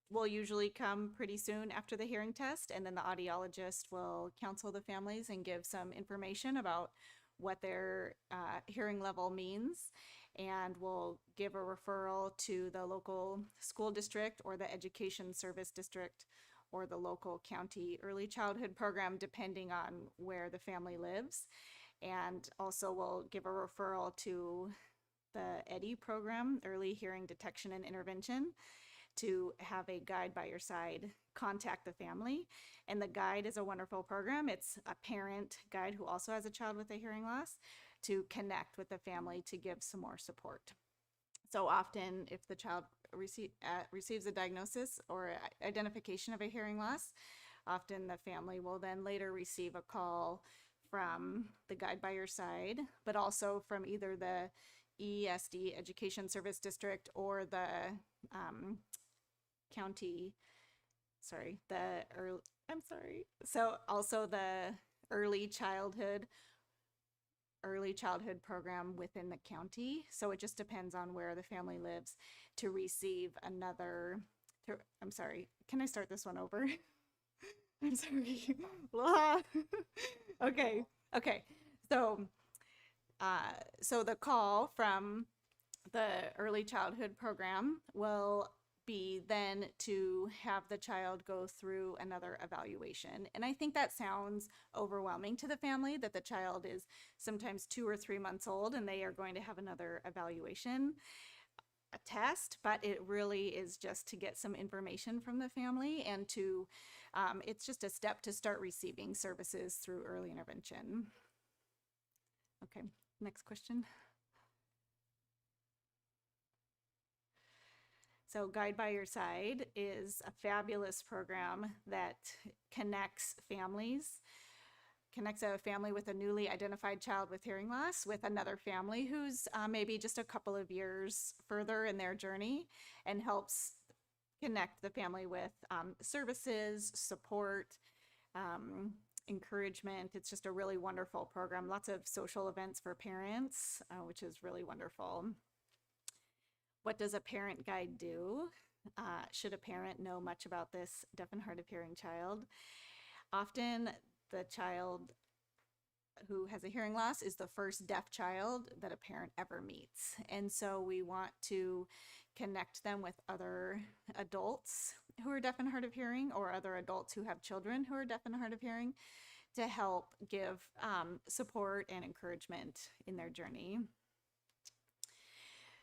will usually come pretty soon after the hearing test, and then the audiologist will counsel the families and give some information about what their hearing level means, and will give a referral to the local school district or the education service district or the local county early childhood program, depending on where the family lives. And also will give a referral to the EDI program, Early Hearing Detection and Intervention, to have a guide by your side contact the family. And the guide is a wonderful program. It's a parent guide who also has a child with a hearing loss to connect with the family to give some more support. So often if the child receives a diagnosis or identification of a hearing loss, often the family will then later receive a call from the guide by your side, but also from either the ESD Education Service District or the county, so also the early childhood program within the county. So it just depends on where the family lives to receive another, I'm sorry, can I start this one over? I'm sorry. Okay. So the call from the early childhood program will be then to have the child go through another evaluation. And I think that sounds overwhelming to the family, that the child is sometimes 2 or 3 months old and they are going to have another evaluation, a test, but it really is just to get some information from the family and to, it's just a step to start receiving services through early intervention. Okay, next question. So Guide by Your Side is a fabulous program that connects families, connects a family with a newly identified child with hearing loss with another family who's maybe just a couple of years further in their journey, and helps connect the family with services, support, encouragement. It's just a really wonderful program. Lots of social events for parents, which is really wonderful. What does a parent guide do? Should a parent know much about this deaf and hard of hearing child? Often the child who has a hearing loss is the first deaf child that a parent ever meets. And so we want to connect them with other adults who are deaf and hard of hearing, or other adults who have children who are deaf and hard of hearing, to help give support and encouragement in their journey.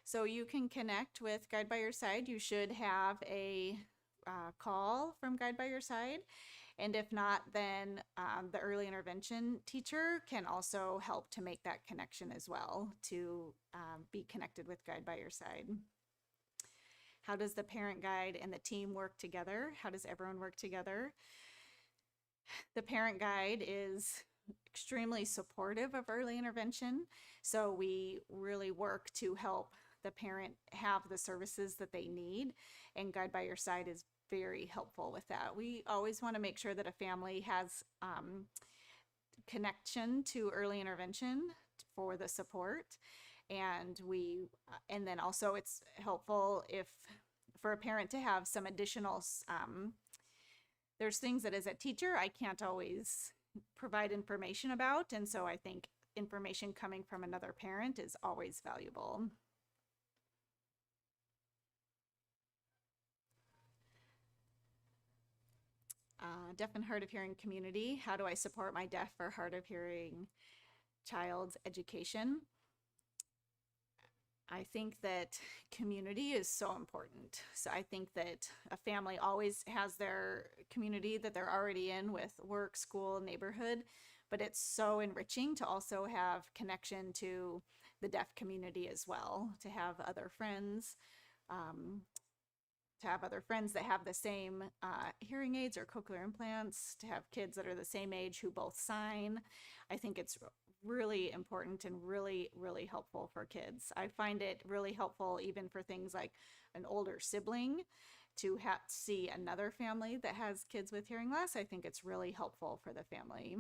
So you can connect with Guide by Your Side. You should have a call from Guide by Your Side. And if not, then the early intervention teacher can also help to make that connection as well, to be connected with Guide by Your Side. How does the parent guide and the team work together? How does everyone work together? The parent guide is extremely supportive of early intervention. So we really work to help the parent have the services that they need, and Guide by Your Side is very helpful with that. We always want to make sure that a family has connection to early intervention for the support. And then also it's helpful for a parent to have some additional, there's things that as a teacher, I can't always provide information about. And so I think information coming from another parent is always valuable. Deaf and hard of hearing community. How do I support my deaf or hard of hearing child's education? I think that community is so important. So I think that a family always has their community that they're already in with work, school, neighborhood, but it's so enriching to also have connection to the deaf community as well, to have other friends, that have the same hearing aids or cochlear implants, to have kids that are the same age who both sign. I think it's really important and really, really helpful for kids. I find it really helpful even for things like an older sibling to see another family that has kids with hearing loss. I think it's really helpful for the family.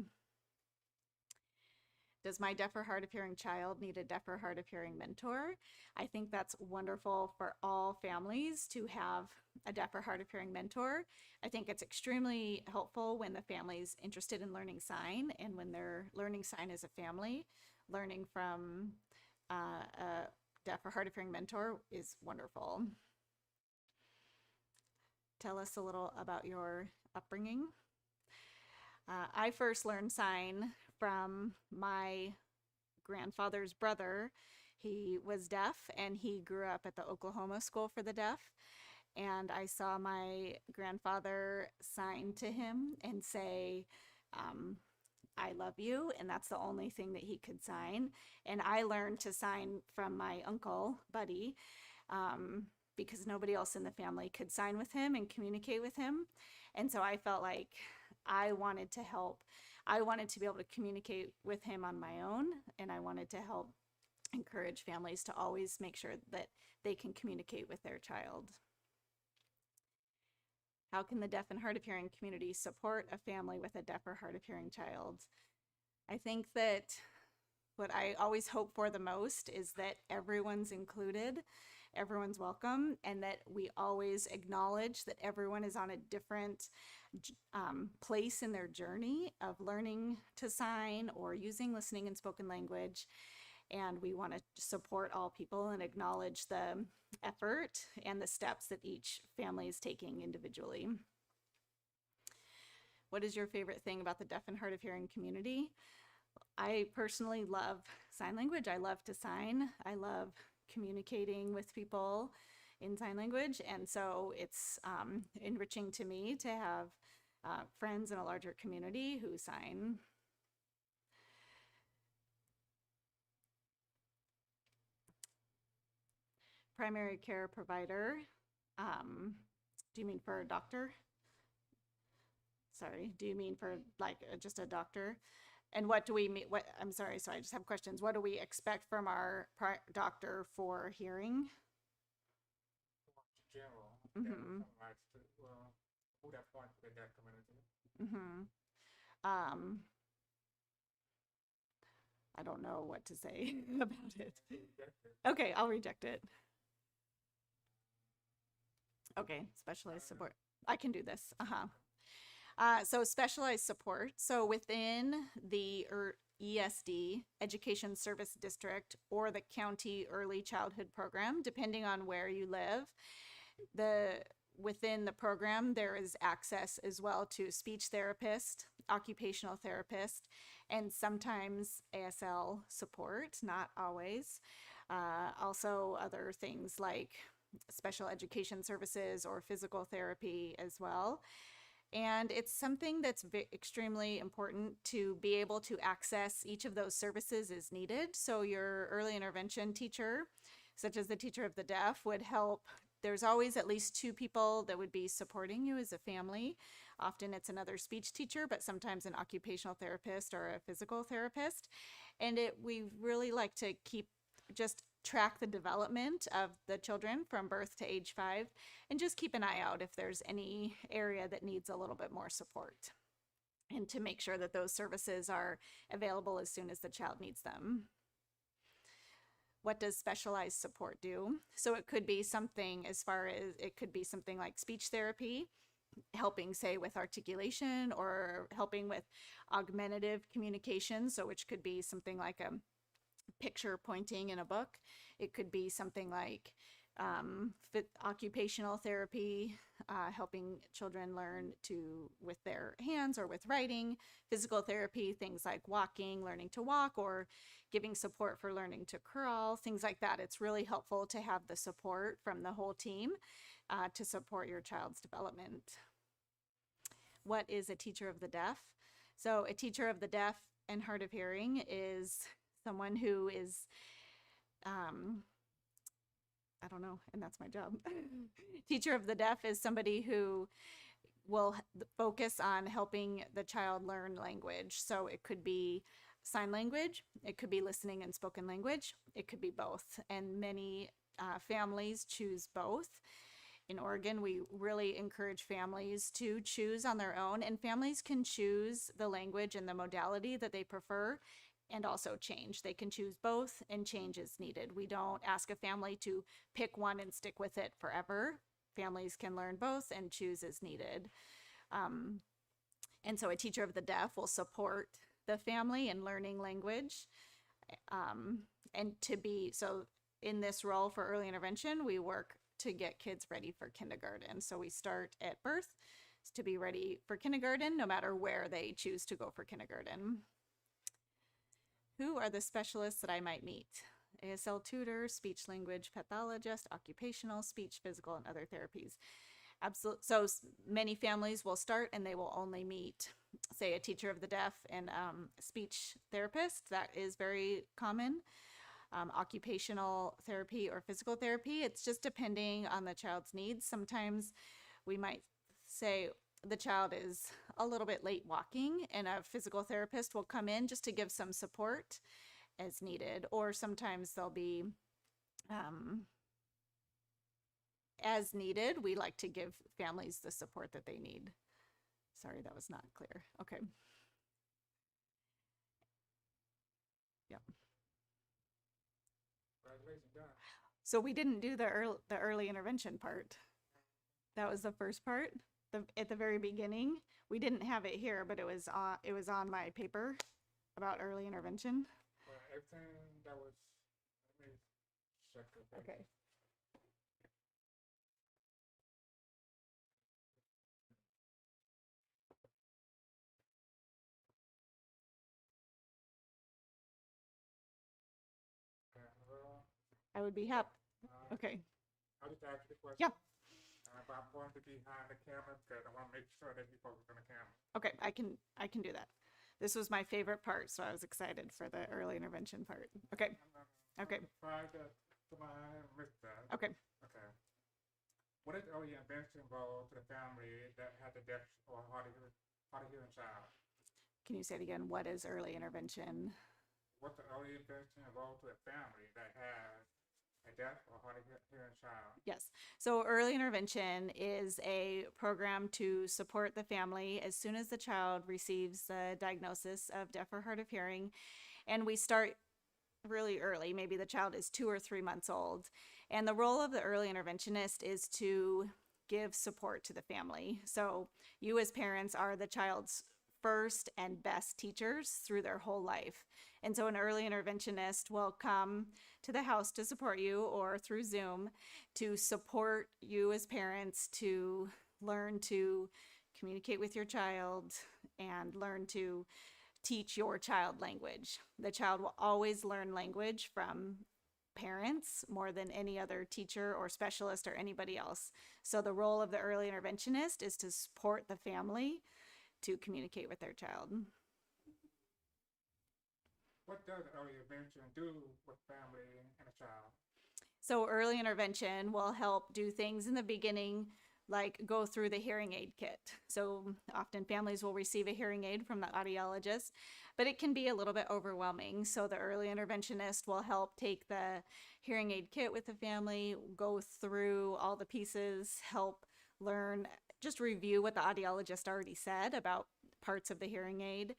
Does my deaf or hard of hearing child need a deaf or hard of hearing mentor? I think that's wonderful for all families to have a deaf or hard of hearing mentor. I think it's extremely helpful when the family's interested in learning sign, and when they're learning sign as a family, learning from a deaf or hard of hearing mentor is wonderful. Tell us a little about your upbringing. I first learned sign from my grandfather's brother. He was deaf and he grew up at the Oklahoma School for the Deaf. And I saw my grandfather sign to him and say, I love you. And that's the only thing that he could sign. And I learned to sign from my uncle, Buddy, because nobody else in the family could sign with him and communicate with him. And so I felt like I wanted to help. I wanted to be able to communicate with him on my own, and I wanted to help encourage families to always make sure that they can communicate with their child. How can the deaf and hard of hearing community support a family with a deaf or hard of hearing child? I think that what I always hope for the most is that everyone's included, everyone's welcome, and that we always acknowledge that everyone is on a different place in their journey of learning to sign or using listening and spoken language. And we want to support all people and acknowledge the effort and the steps that each family is taking individually. What is your favorite thing about the deaf and hard of hearing community? I personally love sign language. I love to sign. I love communicating with people in sign language. And so it's enriching to me to have friends in a larger community who sign. Primary care provider. Do you mean for a doctor? Sorry, do you mean for like just a doctor? And what do we mean? What, I'm sorry, so I just have questions. What do we expect from our doctor for hearing? General. Mhm. Well, who that point to the deaf community. Mm-hmm. I don't know what to say about it. Okay, I'll reject it. Okay, specialized support. I can do this. So specialized support. So within the ESD, Education Service District, or the county early childhood program, depending on where you live, within the program, there is access as well to speech therapist, occupational therapist, and sometimes ASL support, not always. Also other things like special education services or physical therapy as well. And it's something that's extremely important to be able to access each of those services as needed. So your early intervention teacher, such as the teacher of the deaf, would help. There's always at least 2 people that would be supporting you as a family. Often it's another speech teacher, but sometimes an occupational therapist or a physical therapist. And we really like to just track the development of the children from birth to age 5 and just keep an eye out if there's any area that needs a little bit more support, and to make sure that those services are available as soon as the child needs them. What does specialized support do? So it could be something it could be something like speech therapy, helping say with articulation, or helping with augmentative communication. So which could be something like a picture pointing in a book. It could be something like occupational therapy, helping children learn with their hands or with writing. Physical therapy, things like walking, learning to walk, or giving support for learning to crawl, things like that. It's really helpful to have the support from the whole team to support your child's development. What is a teacher of the deaf? So a teacher of the deaf and hard of hearing is someone who is, I don't know, and that's my job. Teacher of the deaf is somebody who will focus on helping the child learn language. So it could be sign language, it could be listening and spoken language, it could be both. And many families choose both. In Oregon, we really encourage families to choose on their own, and families can choose the language and the modality that they prefer, and also change. They can choose both and change as needed. We don't ask a family to pick one and stick with it forever. Families can learn both and choose as needed. And so a teacher of the deaf will support the family in learning language. So in this role for early intervention, we work to get kids ready for kindergarten. So we start at birth to be ready for kindergarten, no matter where they choose to go for kindergarten. Who are the specialists that I might meet? ASL tutor, speech language pathologist, occupational, speech, physical, and other therapies. Absolutely. So many families will start and they will only meet, say, a teacher of the deaf and speech therapist. That is very common. Occupational therapy or physical therapy. It's just depending on the child's needs. Sometimes we might say the child is a little bit late walking and a physical therapist will come in just to give some support as needed. Or sometimes they'll be as needed. We like to give families the support that they need. Sorry, that was not clear. Okay. Yep. So we didn't do the early intervention part. That was the first part. At the very beginning, we didn't have it here, but it was on my paper about early intervention. Well, everything that was, let me check it. Okay. I would be happy. Okay. I'll just ask you the question. Yeah. But I'm going to be behind the camera because I want to make sure that you focus on the camera. Okay, I can do that. This was my favorite part, so I was excited for the early intervention part. Okay. Okay. Try to miss that. Okay. Okay. What is early intervention role to the family that has a deaf or hard of hearing child? Can you say it again? What is early intervention? What's the early intervention role to a family that has a deaf or hard of hearing child? Yes. So early intervention is a program to support the family as soon as the child receives the diagnosis of deaf or hard of hearing. And we start really early. Maybe the child is 2 or 3 months old. And the role of the early interventionist is to give support to the family. So you as parents are the child's first and best teachers through their whole life. And so an early interventionist will come to the house to support you or through Zoom to support you as parents to learn to communicate with your child and learn to teach your child language. The child will always learn language from parents more than any other teacher or specialist or anybody else. So the role of the early interventionist is to support the family to communicate with their child. What does early intervention do with family and a child? So early intervention will help do things in the beginning, like go through the hearing aid kit. So often families will receive a hearing aid from the audiologist, but it can be a little bit overwhelming. So the early interventionist will help take the hearing aid kit with the family, go through all the pieces, help learn, just review what the audiologist already said about parts of the hearing aid,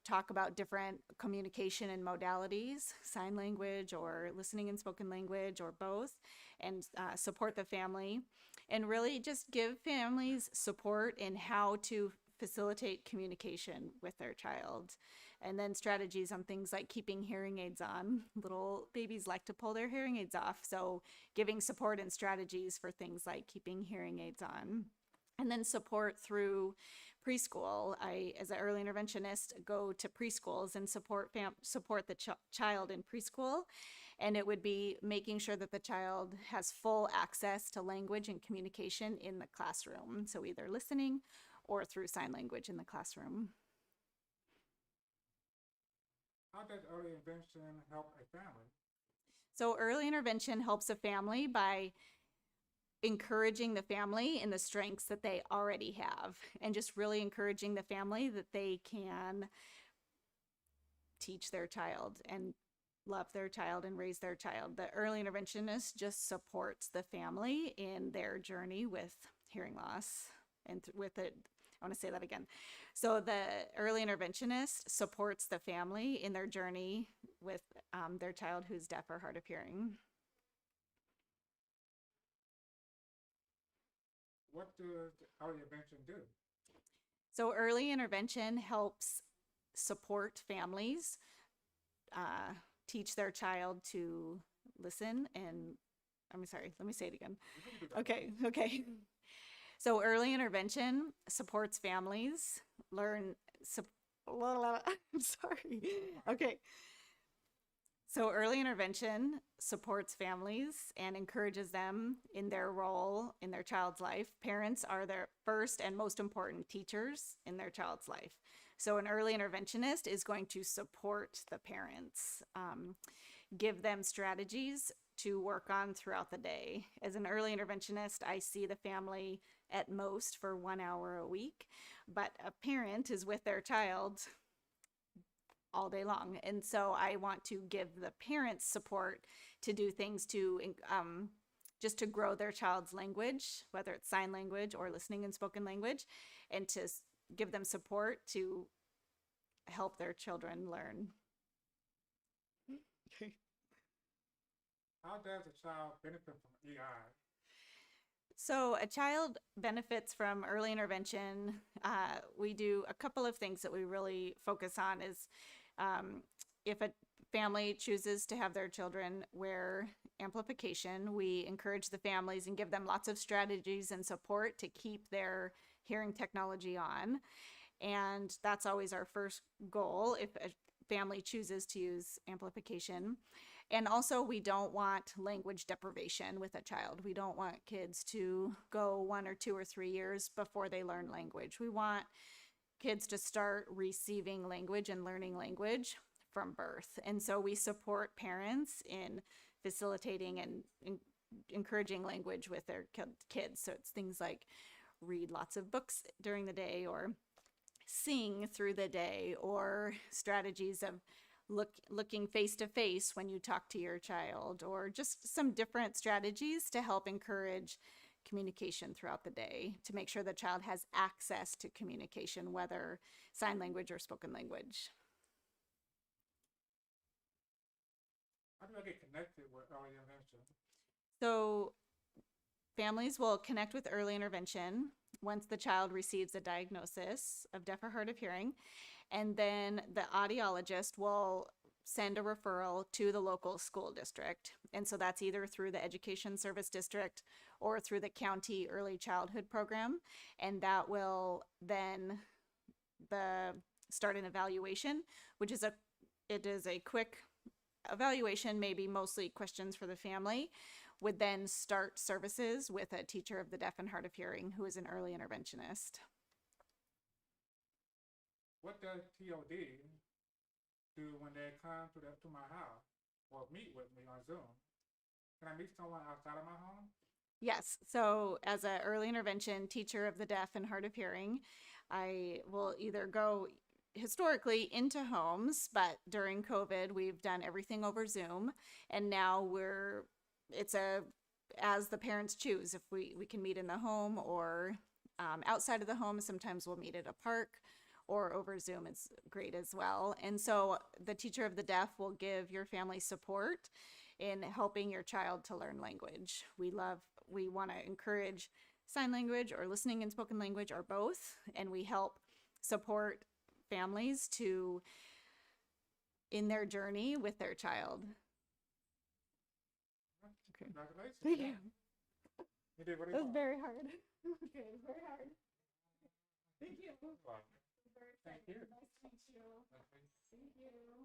talk about different communication and modalities, sign language or listening and spoken language or both, and support the family, and really just give families support in how to facilitate communication with their child. And then strategies on things like keeping hearing aids on. Little babies like to pull their hearing aids off, so giving support and strategies for things like keeping hearing aids on. And then support through preschool. I, as an early interventionist, go to preschools and support the child in preschool. And it would be making sure that the child has full access to language and communication in the classroom. So either listening or through sign language in the classroom. How does early intervention help a family? So early intervention helps a family by encouraging the family in the strengths that they already have, and just really encouraging the family that they can teach their child and love their child and raise their child. The early interventionist just supports the family in their journey with hearing loss and with it. I want to say that again. So the early interventionist supports the family in their journey with their child who's deaf or hard of hearing. What does early intervention do? So early intervention helps support families, teach their child to listen and, I'm sorry, let me say it again. Okay. So early intervention supports families, I'm sorry. Okay. So early intervention supports families and encourages them in their role in their child's life. Parents are their first and most important teachers in their child's life. So an early interventionist is going to support the parents, give them strategies to work on throughout the day. As an early interventionist, I see the family at most for 1 hour a week, but a parent is with their child all day long. And so I want to give the parents support to do things to just to grow their child's language, whether it's sign language or listening and spoken language, and to give them support to help their children learn. Okay. How does a child benefit from EI? So a child benefits from early intervention. We do a couple of things that we really focus on is if a family chooses to have their children wear amplification, we encourage the families and give them lots of strategies and support to keep their hearing technology on. And that's always our first goal if a family chooses to use amplification. And also, we don't want language deprivation with a child. We don't want kids to go 1 or 2 or 3 years before they learn language. We want kids to start receiving language and learning language from birth. And so we support parents in facilitating and encouraging language with their kids. So it's things like read lots of books during the day or sing through the day, or strategies of looking face to face when you talk to your child, or just some different strategies to help encourage communication throughout the day to make sure the child has access to communication, whether sign language or spoken language. How do I get connected with early intervention? So families will connect with early intervention once the child receives a diagnosis of deaf or hard of hearing, and then the audiologist will send a referral to the local school district. And so that's either through the Education Service District or through the county early childhood program. And that will then start an evaluation, which is it is a quick evaluation, maybe mostly questions for the family, would then start services with a teacher of the deaf and hard of hearing who is an early interventionist. What does TOD do when they come to my house or meet with me on Zoom? Can I meet someone outside of my home? Yes, so as an early intervention teacher of the deaf and hard of hearing, I will either go historically into homes, but during COVID, we've done everything over Zoom, and now as the parents choose, if we can meet in the home or outside of the home. Sometimes we'll meet at a park, or over Zoom is great as well. And so the teacher of the deaf will give your family support in helping your child to learn language. We want to encourage sign language or listening and spoken language, or both, and we help support families in their journey with their child. Okay. Congratulations. Thank Yeah. you. You did really That was well. very hard. Okay, very hard. Thank you. Well, Thank you. Nice to meet you. Thank you. Thank you.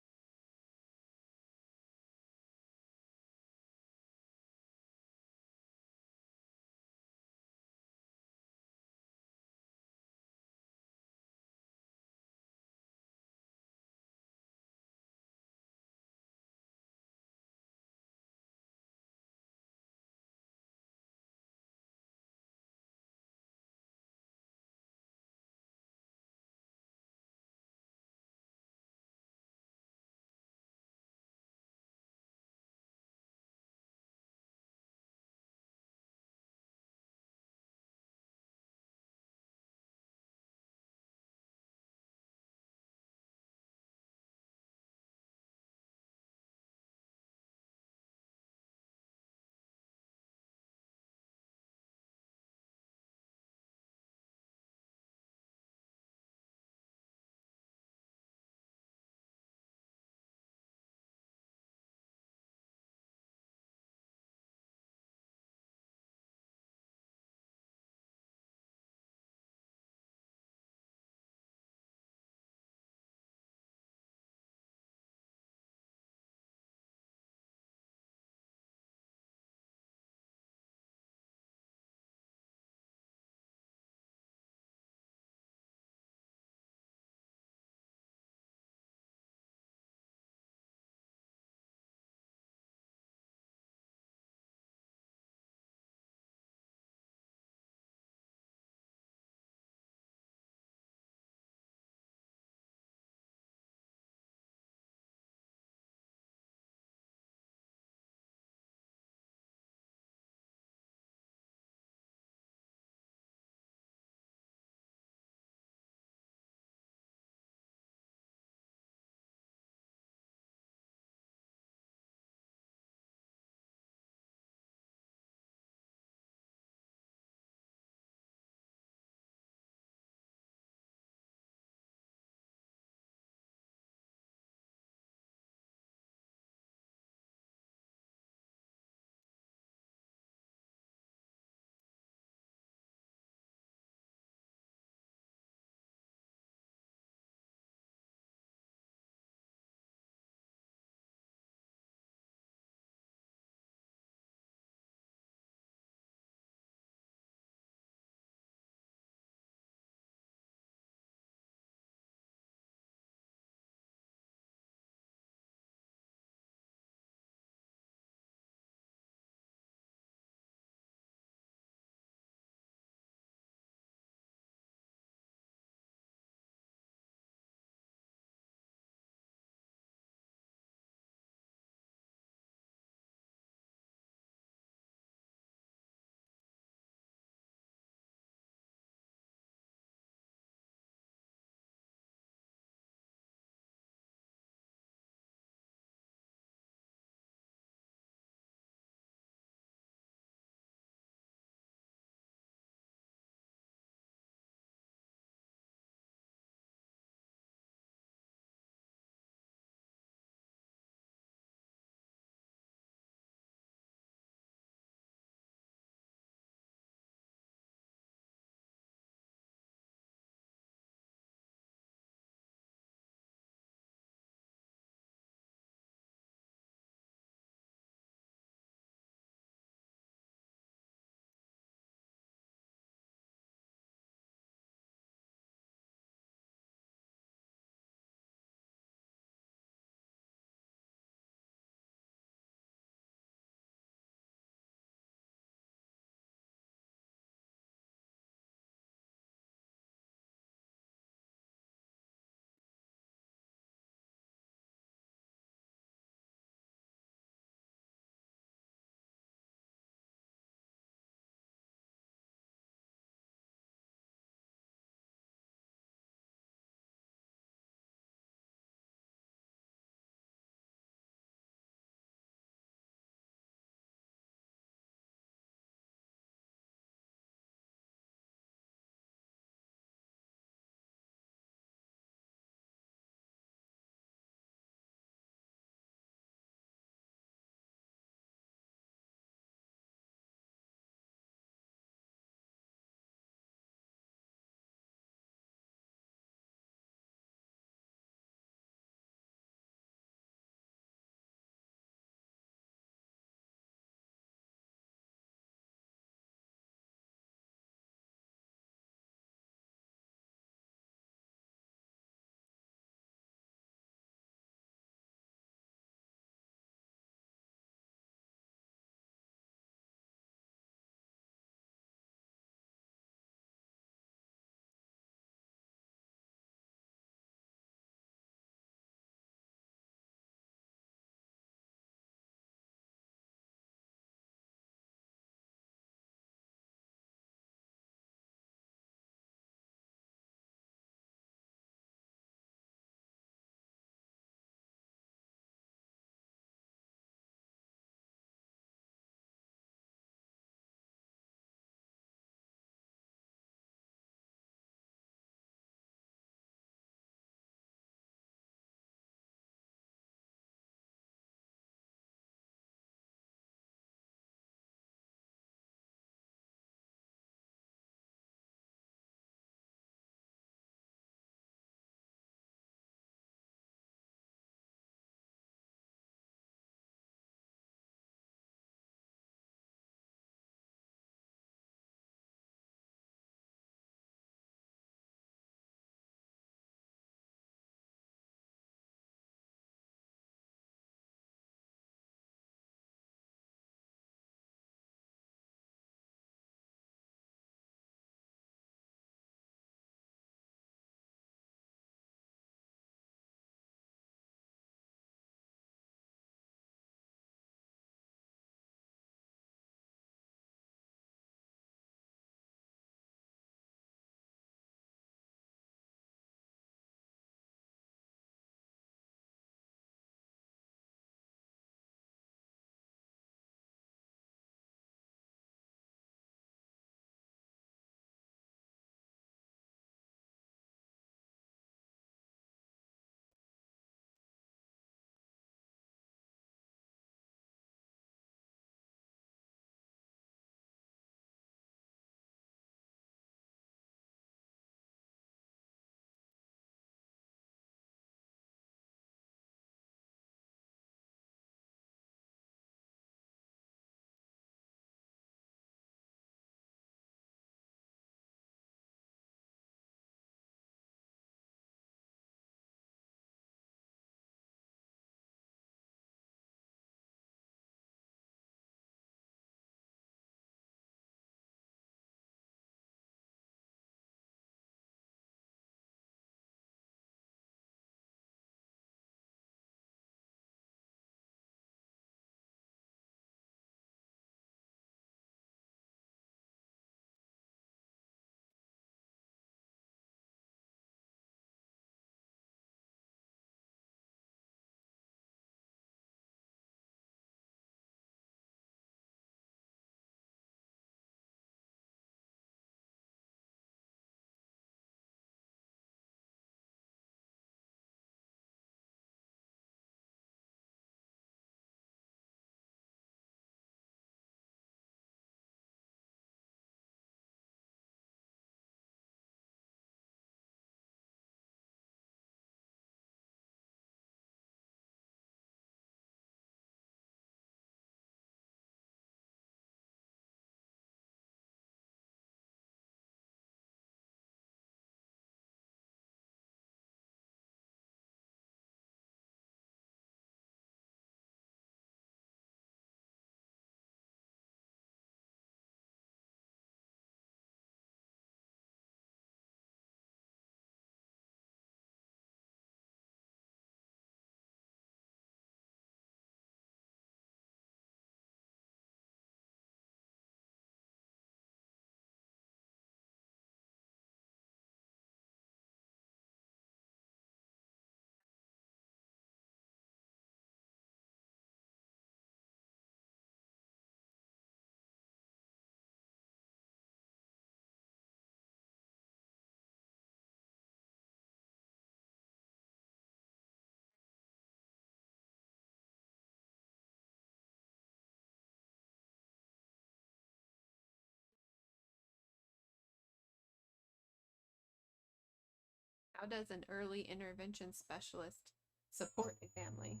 How does an early intervention specialist support a family?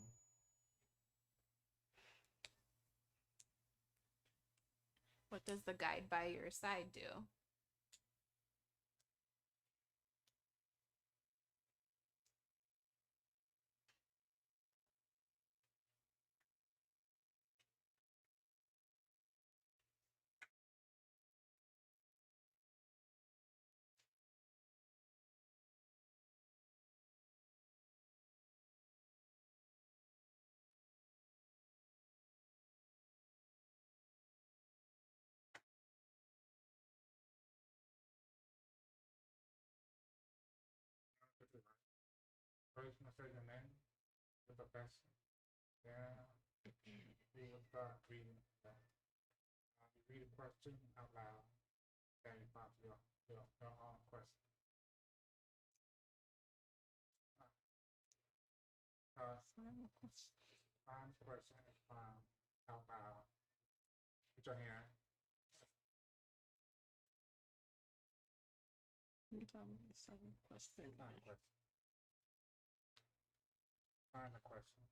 What does the guide by your side do? First, you say your name with the best. Then we will start reading. You read a question out loud. Then you pop your own question. Find question is out loud. Put your hand. Question. Find the question.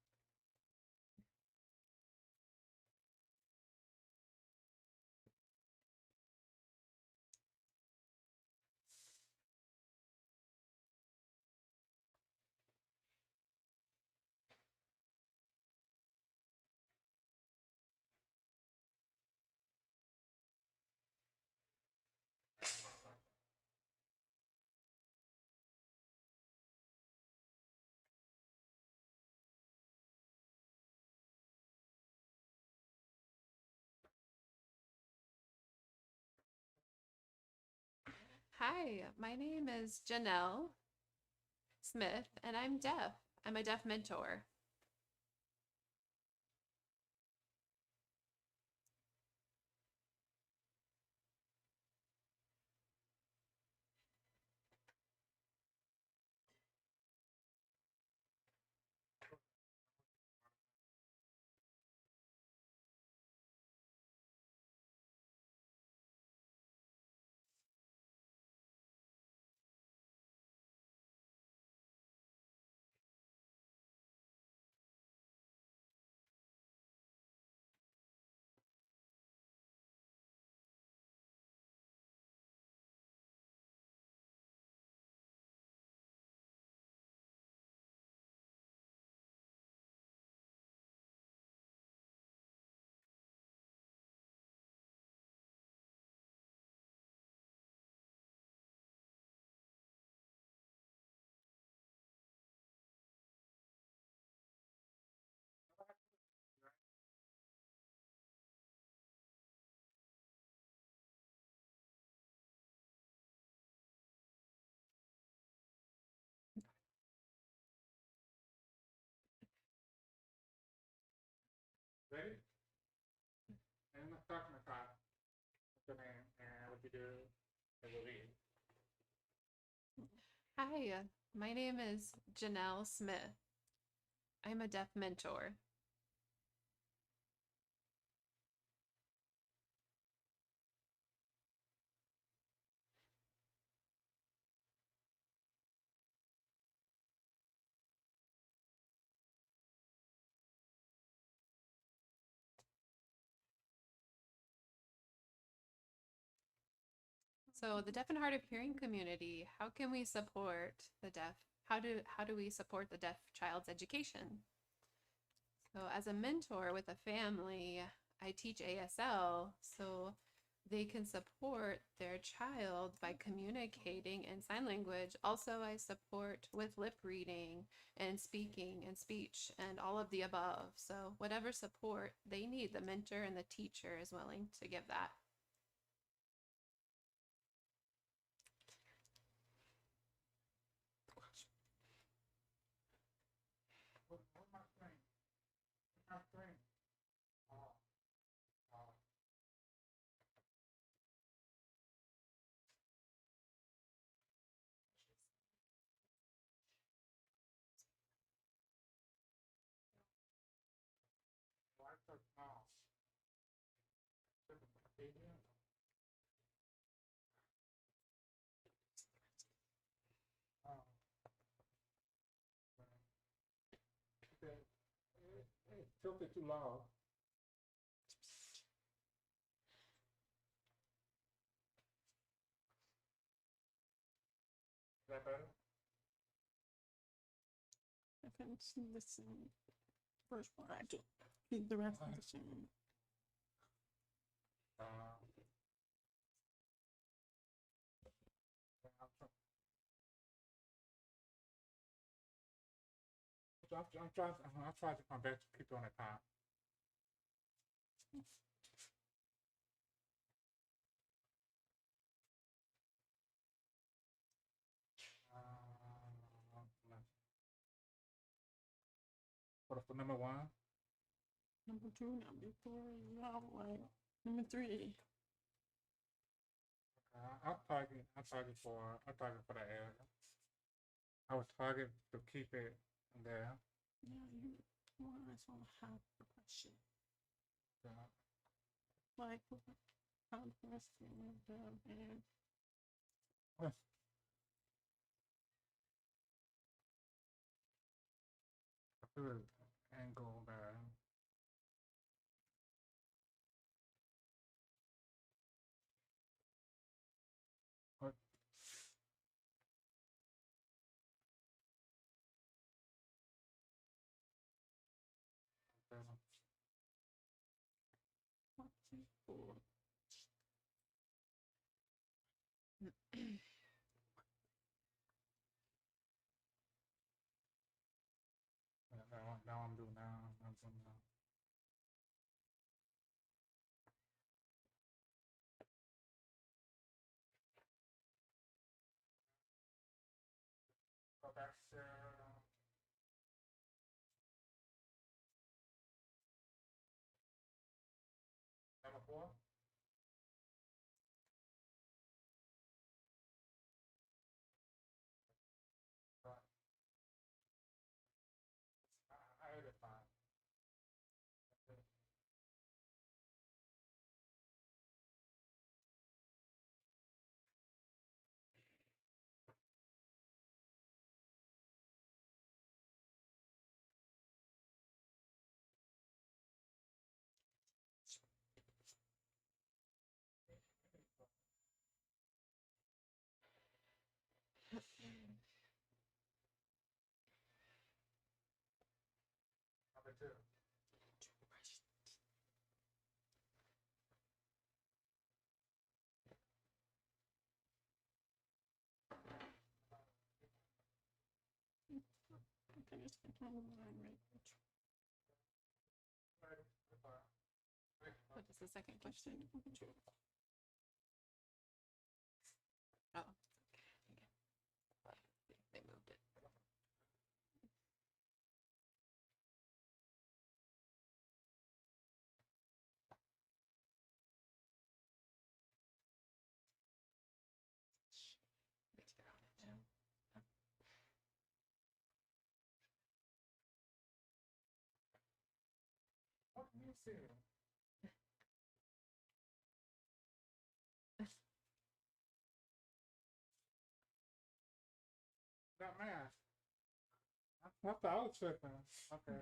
Hi, my name is Janelle Smith, and I'm deaf. I'm a deaf mentor. Ready? And let's start from the top. What's your name and what you do? And we'll read. Hi, my name is Janelle Smith. I'm a deaf mentor. So the deaf and hard of hearing community, how can we support the deaf? How do we support the deaf child's education? So as a mentor with a family, I teach ASL so they can support their child by communicating in sign language. Also, I support with lip reading and speaking and speech and all of the above. So whatever support they need, the mentor and the teacher is willing to give that. What's my screen? What's my screen? Oh, oh. Why so small? Bigger? Oh. filter too loud. Is that better? If it's the same first one, I do keep the rest of the same. Uh, I'm I'll try my best to keep it on the top. For number one, Number 2, number 3, all the way. Number 3. I'll target for that area. I would target to keep it there. Yeah, you want us on how the question. So, Like, how the question and I feel an angle there. What? four. Now I'm doing now. I'm doing now. Go back to number 4. Right. I had it fine. That's it. Number 2. Okay, just get on the line, right? What is the second question? Number 2. Oh, okay. They moved it. Maybe they're on it now. What do you see? That math. I thought I was tripping. Okay.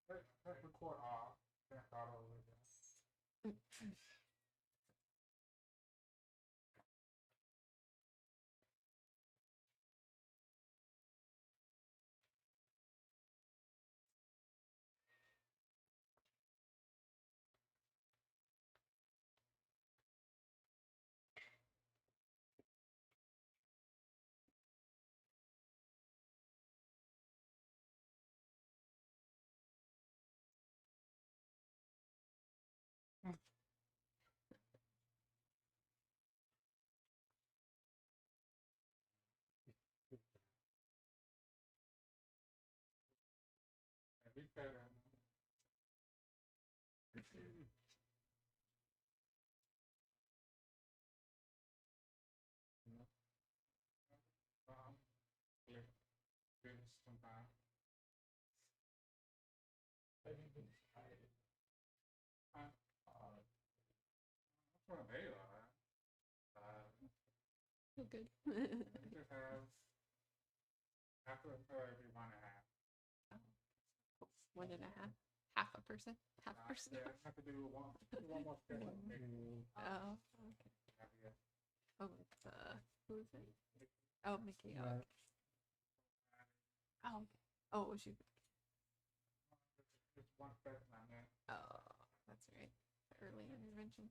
Let's record all. Then start over again. Be better. Click this sometime. That's what they are. Oh, good. You just have after every 1.5. half a person, half a person. Yeah, I have to do one more step. Oh, okay. Oh, it's who is it? Oh, Mickey. Oh, Right. okay. Oh, okay. Oh, was you? Just one step, man. Oh, that's right. The early intervention.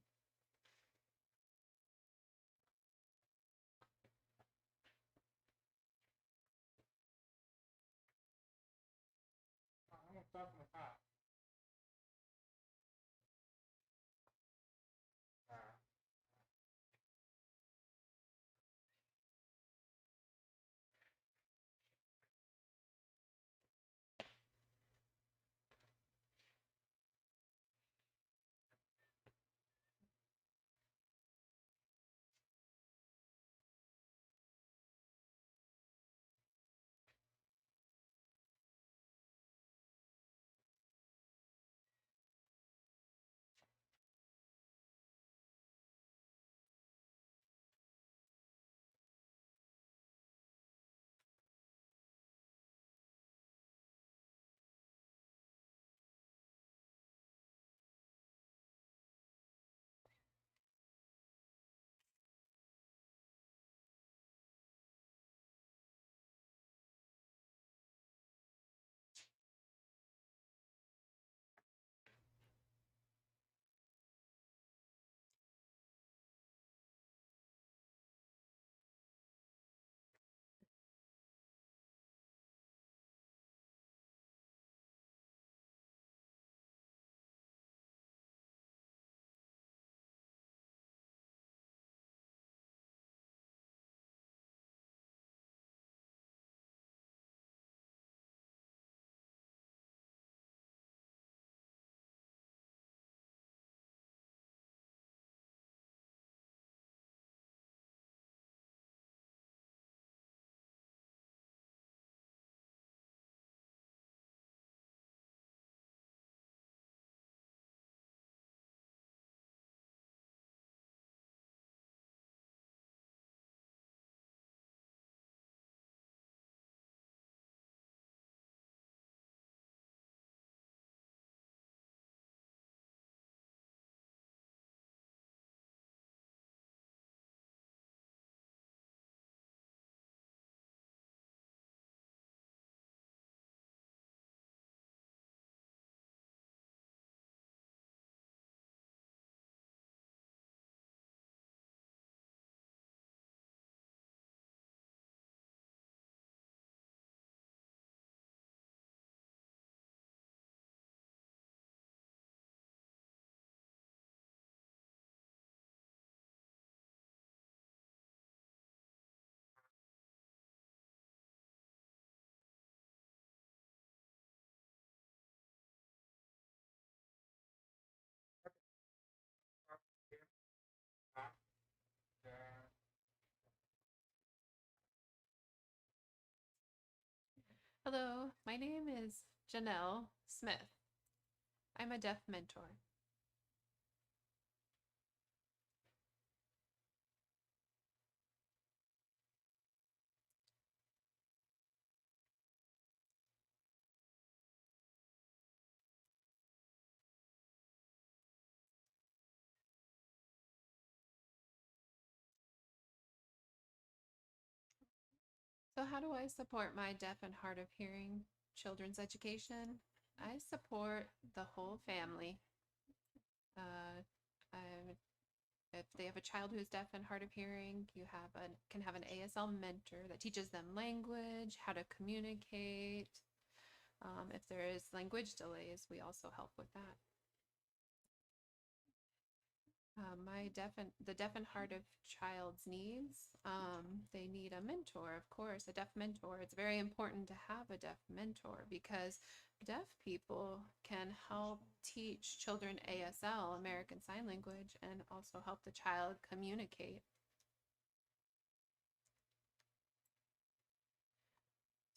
I'm gonna start from the top. Hello, my name is Janelle Smith. I'm a deaf mentor. So, how do I support my deaf and hard of hearing children's education? I support the whole family. I, if they have a child who's deaf and hard of hearing, you can have an ASL mentor that teaches them language, how to communicate. If there is language delays, we also help with that. The deaf and hard of child's needs. They need a mentor, of course, a deaf mentor. It's very important to have a deaf mentor because deaf people can help teach children ASL, American Sign Language, and also help the child communicate.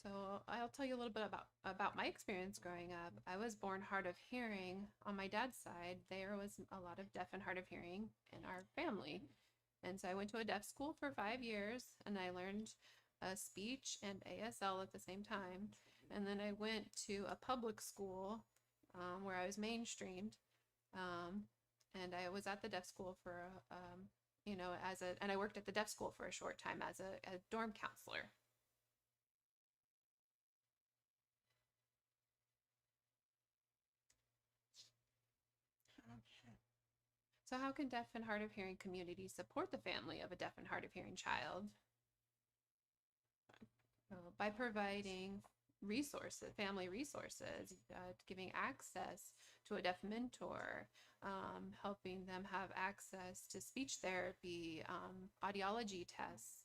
So I'll tell you a little bit about my experience growing up. I was born hard of hearing. On my dad's side, there was a lot of deaf and hard of hearing in our family. And so I went to a deaf school for 5 years and I learned speech and ASL at the same time. and then I went to a public school where I was mainstreamed, and I was at the deaf school for and I worked at the deaf school for a short time as a dorm counselor. Okay. So how can deaf and hard of hearing communities support the family of a deaf and hard of hearing child? By providing resources, family resources, giving access to a deaf mentor, helping them have access to speech therapy, audiology tests,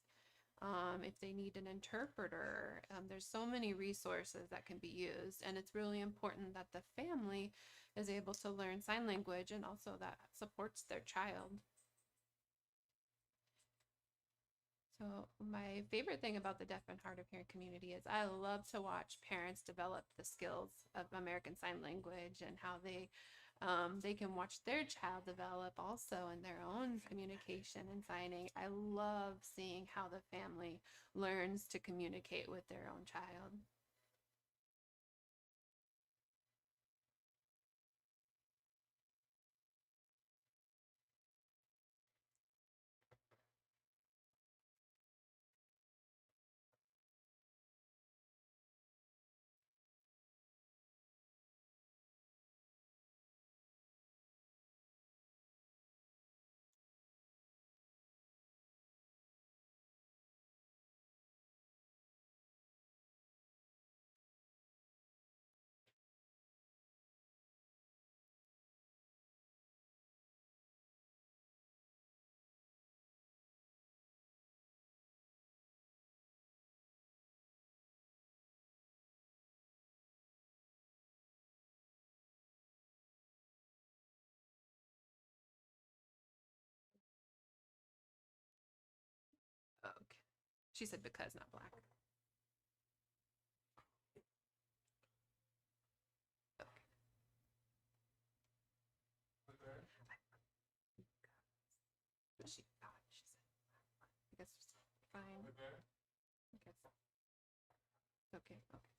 if they need an interpreter. There's so many resources that can be used, and it's really important that the family is able to learn sign language and also that supports their child. So my favorite thing about the deaf and hard of hearing community is I love to watch parents develop the skills of American Sign Language and how they can watch their child develop also in their own communication and signing. I love seeing how the family learns to communicate with their own child. Okay. She said because, not black. Okay. But she thought she said black. I guess it's fine. I guess. Okay. Okay.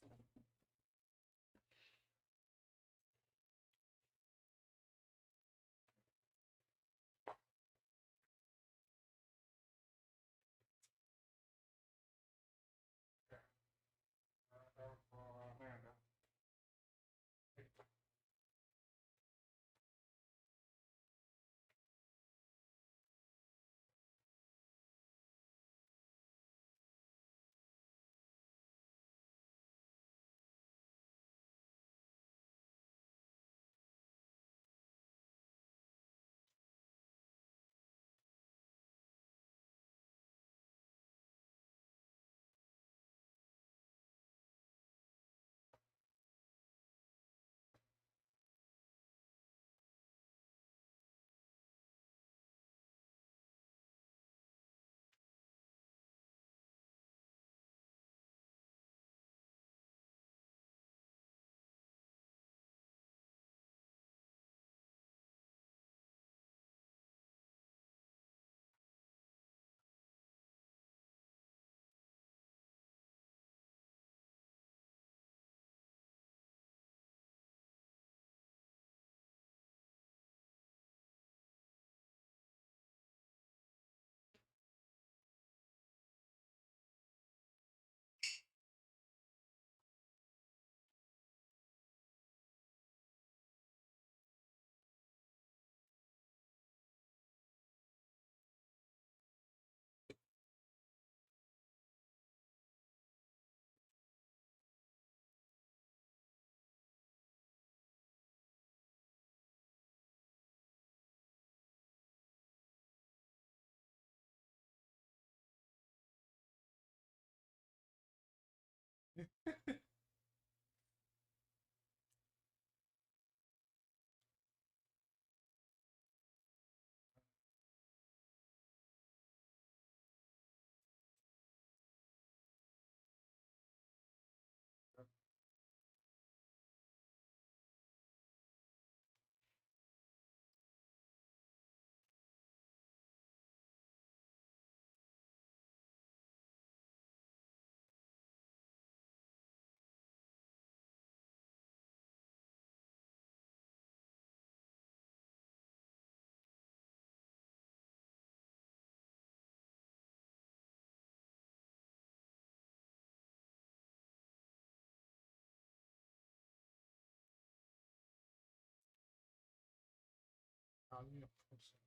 value a person.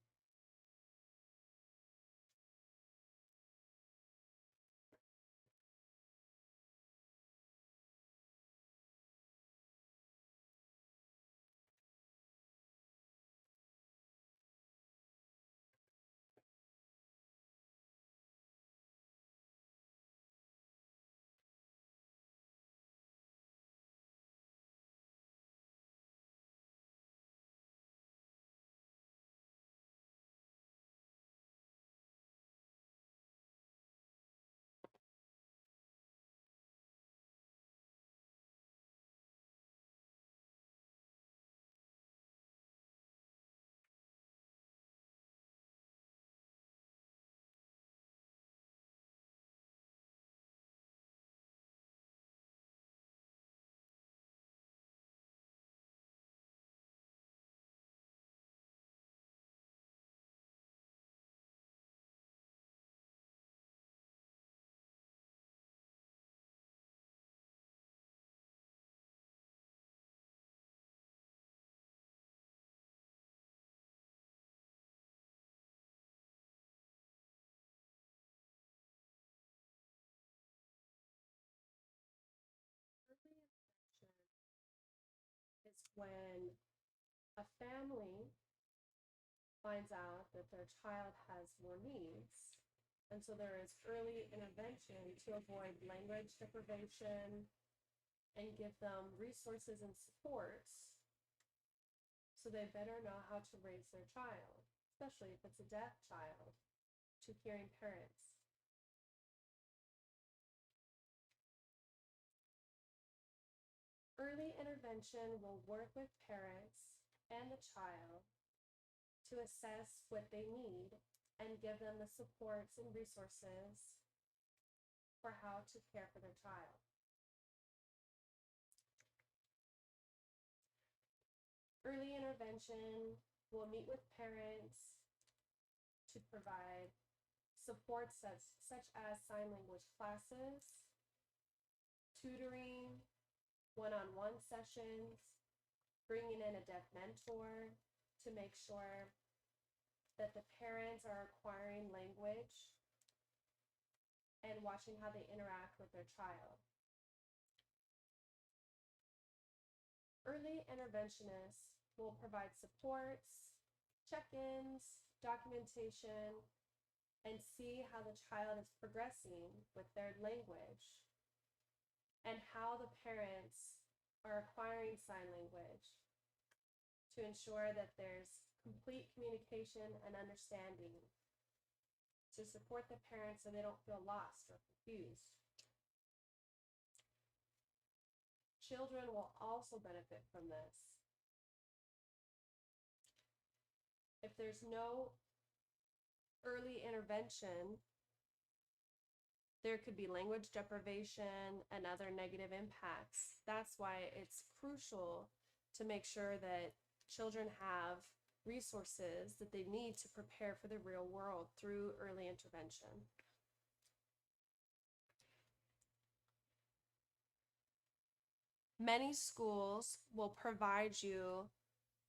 Early intervention is when a family finds out that their child has more needs. And so there is early intervention to avoid language deprivation and give them resources and supports so they better know how to raise their child, especially if it's a deaf child, to hearing parents. Early intervention will work with parents and the child to assess what they need and give them the supports and resources for how to care for their child. Early intervention will meet with parents to provide supports such as sign language classes, tutoring, one-on-one sessions, bringing in a deaf mentor to make sure that the parents are acquiring language and watching how they interact with their child. Early interventionists will provide supports, check-ins, documentation, and see how the child is progressing with their language and how the parents are acquiring sign language to ensure that there's complete communication and understanding to support the parents so they don't feel lost or confused. Children will also benefit from this. If there's no early intervention, there could be language deprivation and other negative impacts. That's why it's crucial to make sure that children have resources that they need to prepare for the real world through early intervention. Many schools will provide you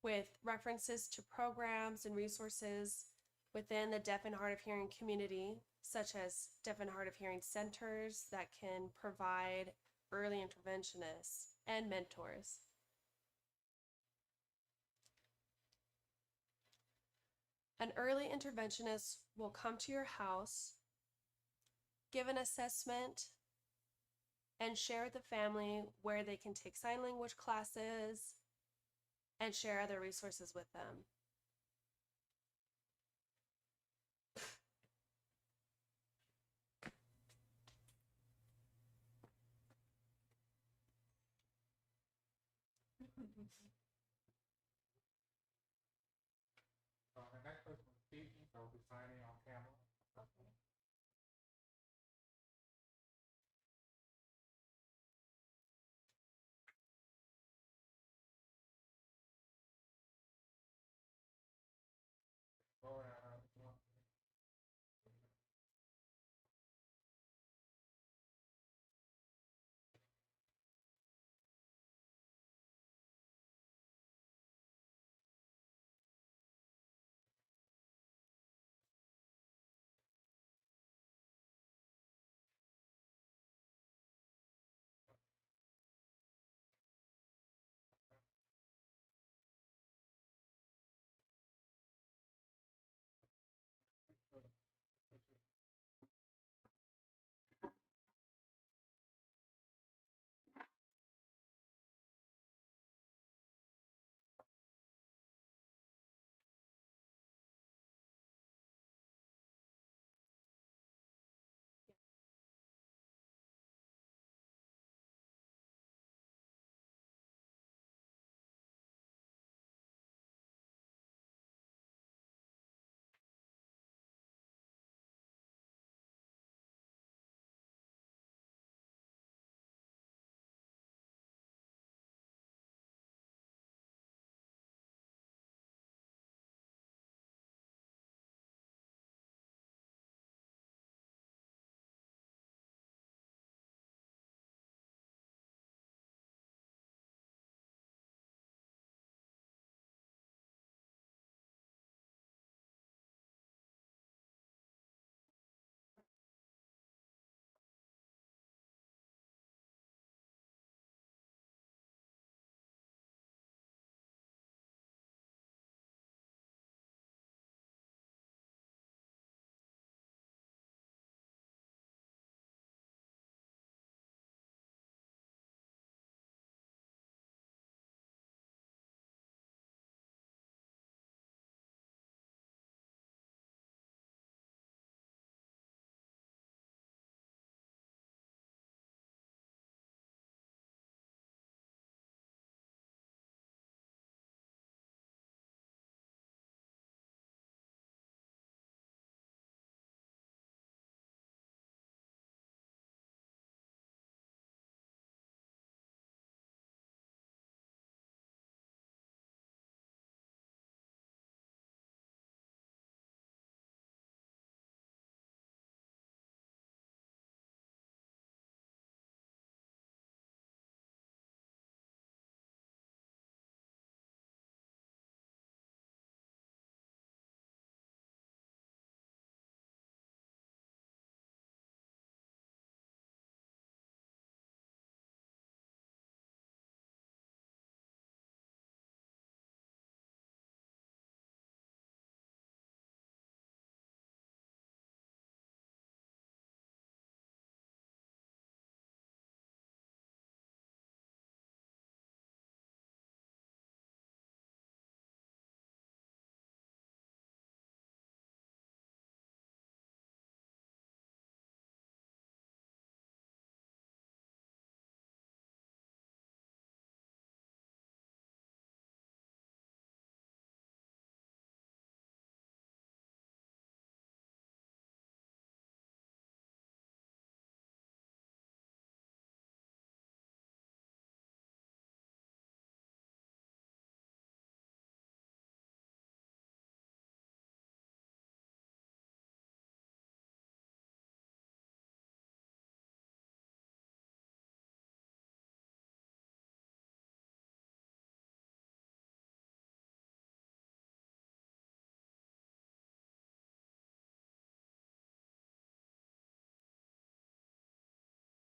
with references to programs and resources within the deaf and hard of hearing community, such as deaf and hard of hearing centers that can provide early interventionists and mentors. An early interventionist will come to your house, give an assessment, and share with the family where they can take sign language classes and share other resources with them. The next person speaking, so we'll be signing on camera. Go ahead.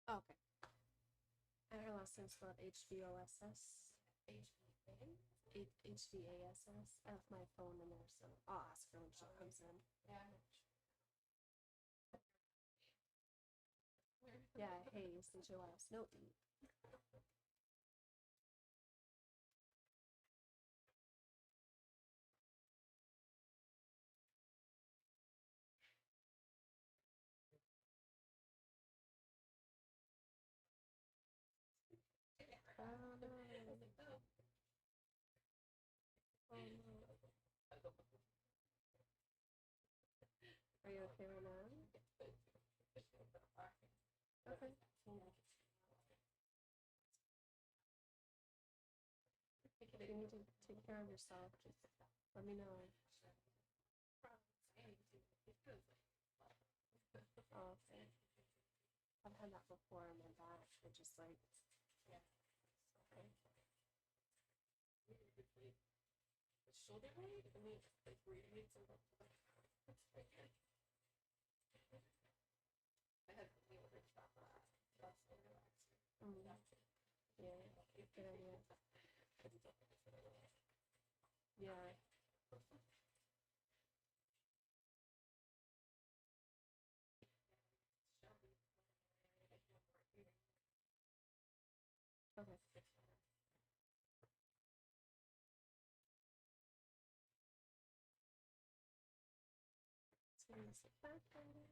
Okay. And her last name's spelled H-V-O-S-S. H-V-A-S-S. I left my phone in there, so I'll ask her when she comes in. Yeah, Hayes, H-O-S. No E. Are you okay right now? Okay. If you need to take care of yourself, just let me know. Oh, okay. I've had that before in my back. It just like, yeah. Okay. Shoulder blade? I mean, like radiates and I had the order stop yeah, good idea. Yeah. Okay. So you sit back there.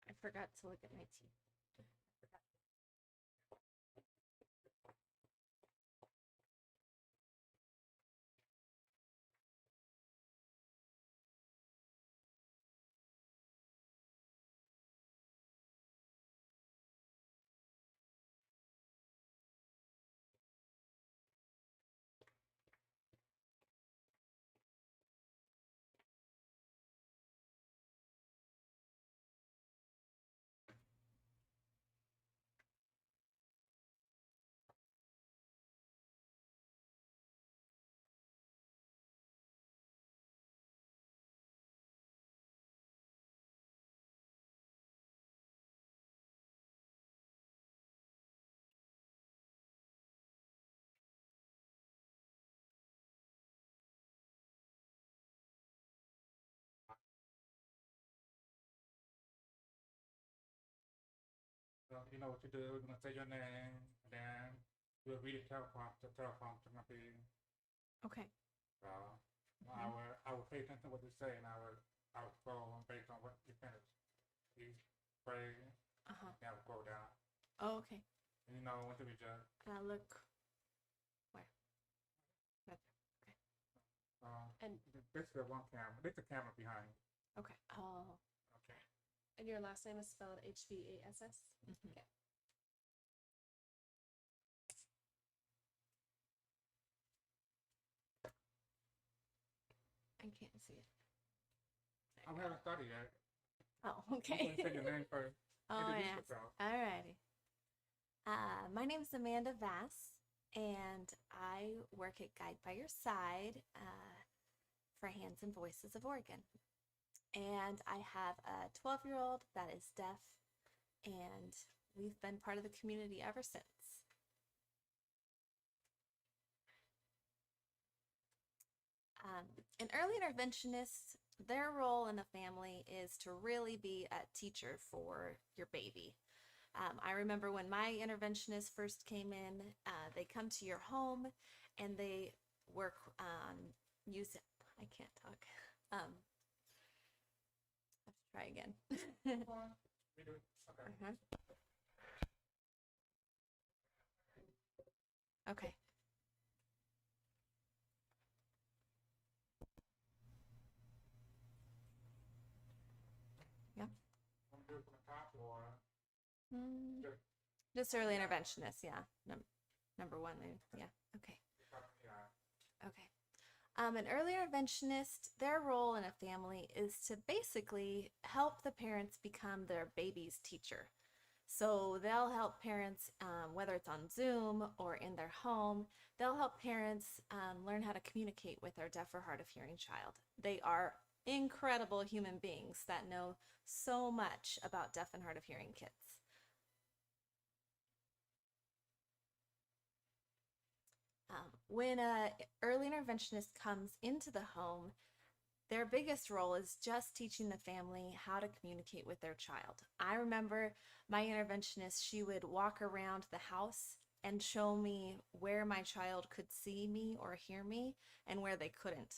I forgot to look at my teeth. So you know what you do, you're gonna say your name, and then you'll read the teleprompter gonna be, Okay. I will pay attention to what you say, and I will go based on what you finish. You pray, Uh-huh. then I will go down. Oh, okay. And you know when to be judged. And I look where? Right there. And- basically one camera. There's a camera behind. Okay. Oh. Okay. And your last name is spelled H-V-A-S-S? Mhm. Okay. I can't see it. I haven't started yet. Oh, I'm okay. gonna say your name first. Oh, Introduce yeah. yourself. Alrighty. My name is Amanda Vass, and I work at Guide by Your Side for Hands and Voices of Oregon. And I have a 12-year-old that is deaf, and we've been part of the community ever since. An early interventionist, their role in the family is to really be a teacher for your baby. I remember when my interventionist first came in, they come to your home and they work on using, I can't talk. I have to try again. We do. Okay. Okay. Just early interventionists, yeah. Number one, yeah. Okay. Okay. An early interventionist, their role in a family is to basically help the parents become their baby's teacher. So they'll help parents, whether it's on Zoom or in their home, they'll help parents learn how to communicate with their deaf or hard of hearing child. They are incredible human beings that know so much about deaf and hard of hearing kids. When a early interventionist comes into the home, their biggest role is just teaching the family how to communicate with their child. I remember my interventionist, she would walk around the house and show me where my child could see me or hear me and where they couldn't.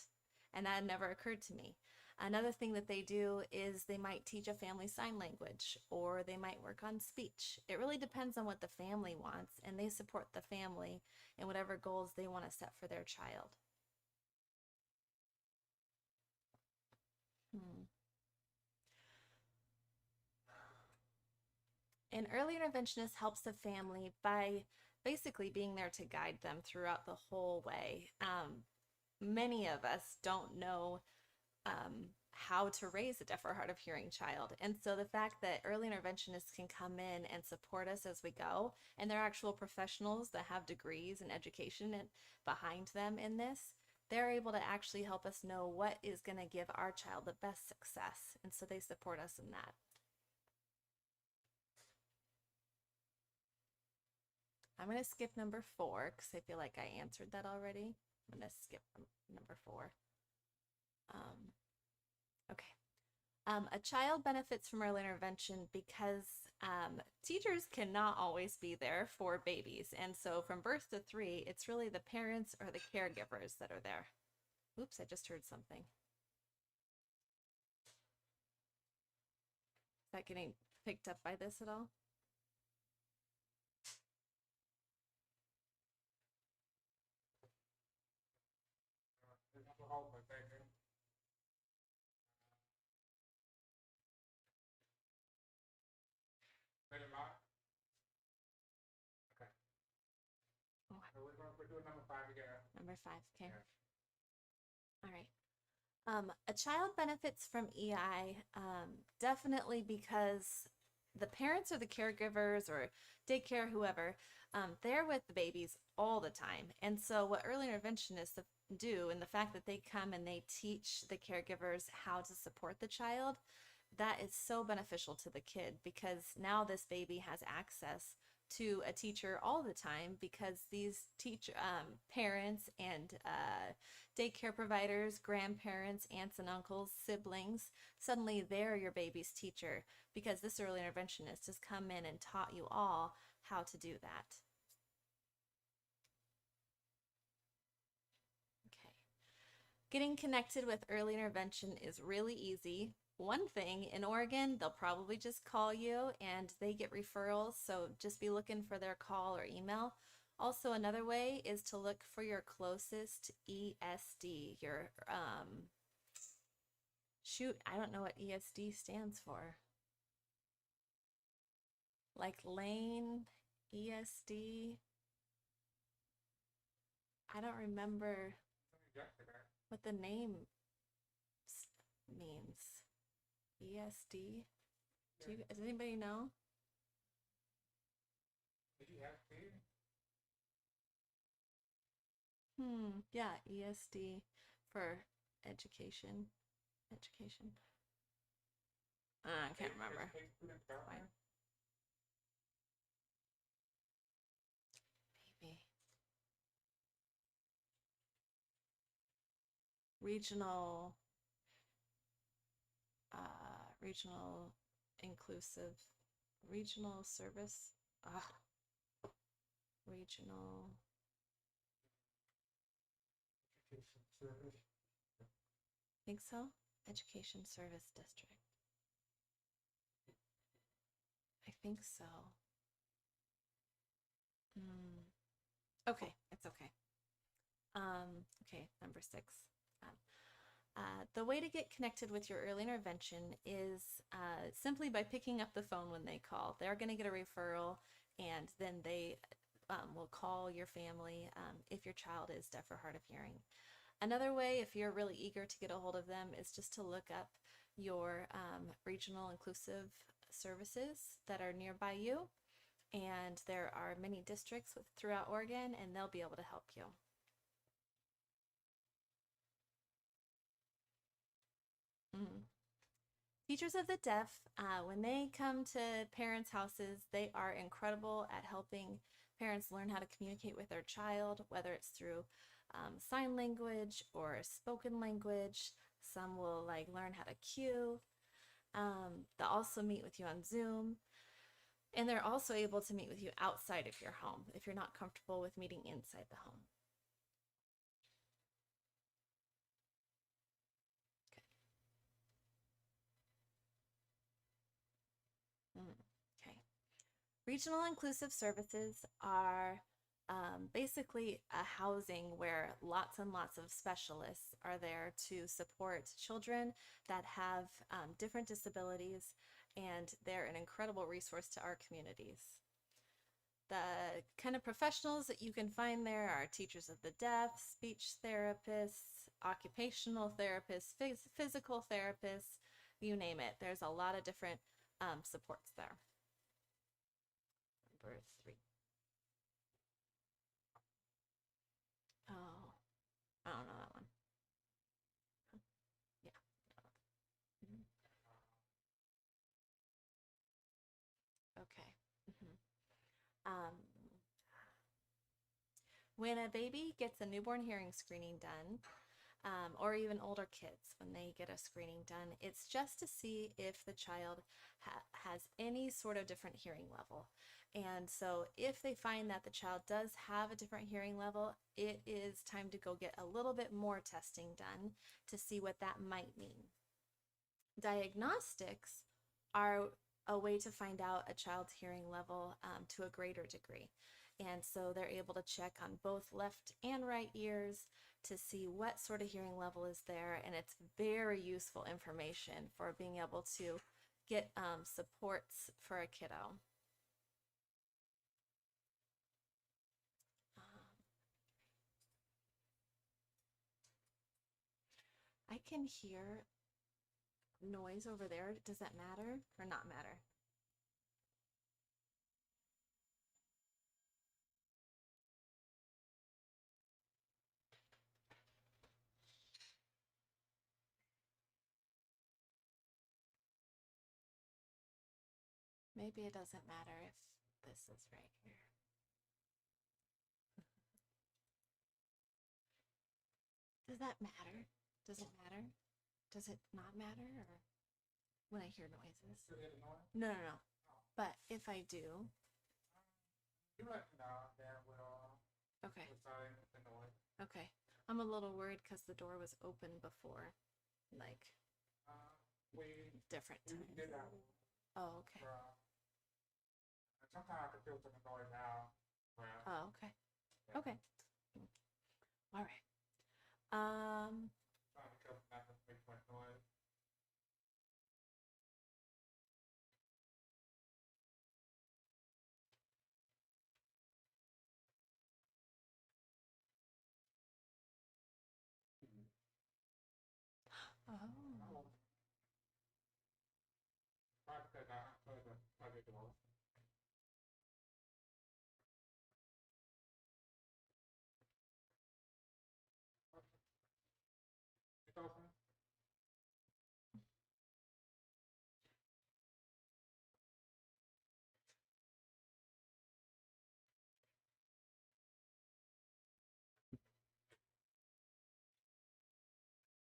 And that had never occurred to me. Another thing that they do is they might teach a family sign language, or they might work on speech. It really depends on what the family wants, and they support the family in whatever goals they want to set for their child. An early interventionist helps the family by basically being there to guide them throughout the whole way. Many of us don't know how to raise a deaf or hard of hearing child. And so the fact that early interventionists can come in and support us as we go, and they're actual professionals that have degrees and education behind them in this, they're able to actually help us know what is going to give our child the best success. And so they support us in that. I'm going to skip number 4 because I feel like I answered that already. I'm going to skip number 4. Okay. A child benefits from early intervention because teachers cannot always be there for babies. And so from birth to 3, it's really the parents or the caregivers that are there. Oops, I just heard something. Is that getting picked up by this at all? We're doing number 5 again. Number 5, okay. Yeah. All right. A child benefits from EI definitely because the parents or the caregivers or daycare, whoever, they're with the babies all the time. And so what early interventionists do, and the fact that they come and they teach the caregivers how to support the child, that is so beneficial to the kid because now this baby has access to a teacher all the time because these parents and daycare providers, grandparents, aunts and uncles, siblings, suddenly they're your baby's teacher because this early interventionist has come in and taught you all how to do that. Okay. Getting connected with early intervention is really easy. One thing, in Oregon, they'll probably just call you and they get referrals, so just be looking for their call or email. Also, another way is to look for your closest ESD, your, shoot, I don't know what ESD stands for. Like Lane, ESD. I don't remember what the name means. ESD? Does anybody know? Yeah, ESD for education. I can't remember. Fine. Maybe. Regional inclusive, regional service, regional. Think so? Education Service District. I think so. Okay, it's okay. Okay, number 6. The way to get connected with your early intervention is simply by picking up the phone when they call. They're going to get a referral. and then they will call your family if your child is deaf or hard of hearing. Another way, if you're really eager to get a hold of them, is just to look up your regional inclusive services that are nearby you. And there are many districts throughout Oregon, and they'll be able to help you. Teachers of the deaf, when they come to parents' houses, they are incredible at helping parents learn how to communicate with their child, whether it's through sign language or spoken language. Some will like learn how to cue. They'll also meet with you on Zoom. And they're also able to meet with you outside of your home if you're not comfortable with meeting inside the home. Okay. Regional inclusive services are basically a housing where lots and lots of specialists are there to support children that have different disabilities, and they're an incredible resource to our communities. The kind of professionals that you can find there are teachers of the deaf, speech therapists, occupational therapists, physical therapists, you name it. There's a lot of different supports there. Number 3. Oh, I don't know that one. Yeah. Okay. When a baby gets a newborn hearing screening done, or even older kids, when they get a screening done, it's just to see if the child has any sort of different hearing level. And so if they find that the child does have a different hearing level, it is time to go get a little bit more testing done to see what that might mean. Diagnostics are a way to find out a child's hearing level to a greater degree. And so they're able to check on both left and right ears to see what sort of hearing level is there. And it's very useful information for being able to get supports for a kiddo. I can hear noise over there. Does that matter or not matter? Maybe it doesn't matter if this is right here. Does that matter? Does it matter? Does it not matter? Or when I hear noises? No, no, no. But if I do. You let me know, then we'll Okay. decide the noise. Okay. I'm a little worried because the door was open before, like We different did times. that. Oh, okay. Sometimes I can feel some noise now. Well, Oh, okay. yeah. Okay. All right. Trying to kill not to make much noise. Oh. Probably because I closed the other door. It's open.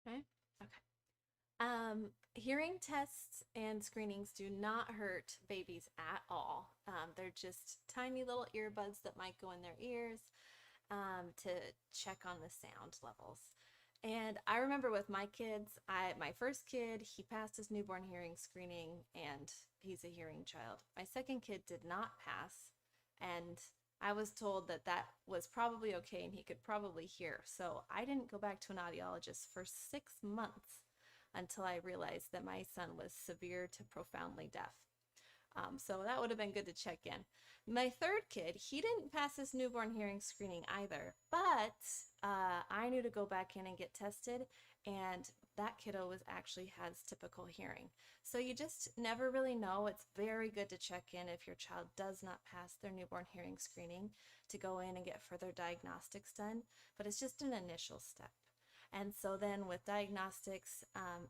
Okay. Okay. Hearing tests and screenings do not hurt babies at all. They're just tiny little earbuds that might go in their ears to check on the sound levels. And I remember with my kids, my first kid, he passed his newborn hearing screening and he's a hearing child. My second kid did not pass, and I was told that that was probably okay and he could probably hear. So I didn't go back to an audiologist for 6 months until I realized that my son was severe to profoundly deaf. So that would have been good to check in. My third kid, he didn't pass his newborn hearing screening either, but I knew to go back in and get tested, and that kiddo actually has typical hearing. So you just never really know. It's very good to check in if your child does not pass their newborn hearing screening, to go in and get further diagnostics done, but it's just an initial step. And so then with diagnostics,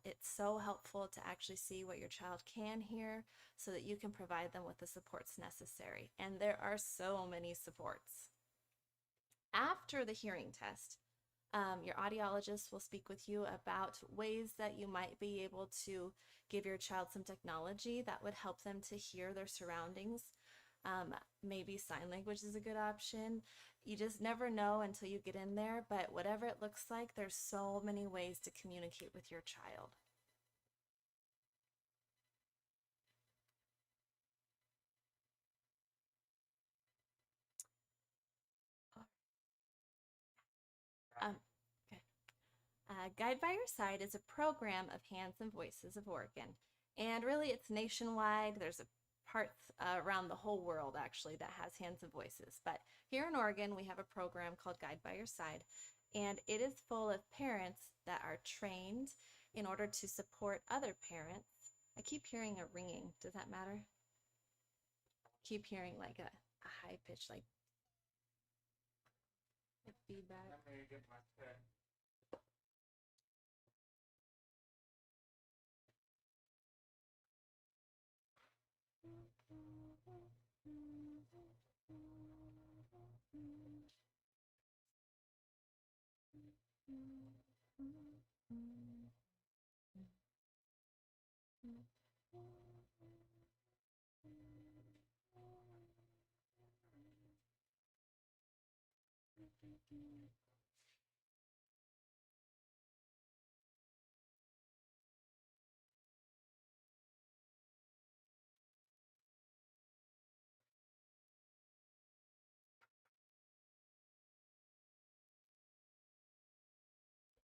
it's so helpful to actually see what your child can hear so that you can provide them with the supports necessary. And there are so many supports. After the hearing test, your audiologist will speak with you about ways that you might be able to give your child some technology that would help them to hear their surroundings. Maybe sign language is a good option. You just never know until you get in there, but whatever it looks like, there's so many ways to communicate with your child. Okay. Guide by Your Side is a program of Hands and Voices of Oregon. And really, it's nationwide. There's a parts around the whole world, actually, that has Hands and Voices. But here in Oregon, we have a program called Guide by Your Side. And it is full of parents that are trained in order to support other parents. I keep hearing a ringing. Does that matter? Keep hearing like a high pitch, like feedback. Let me get my pen.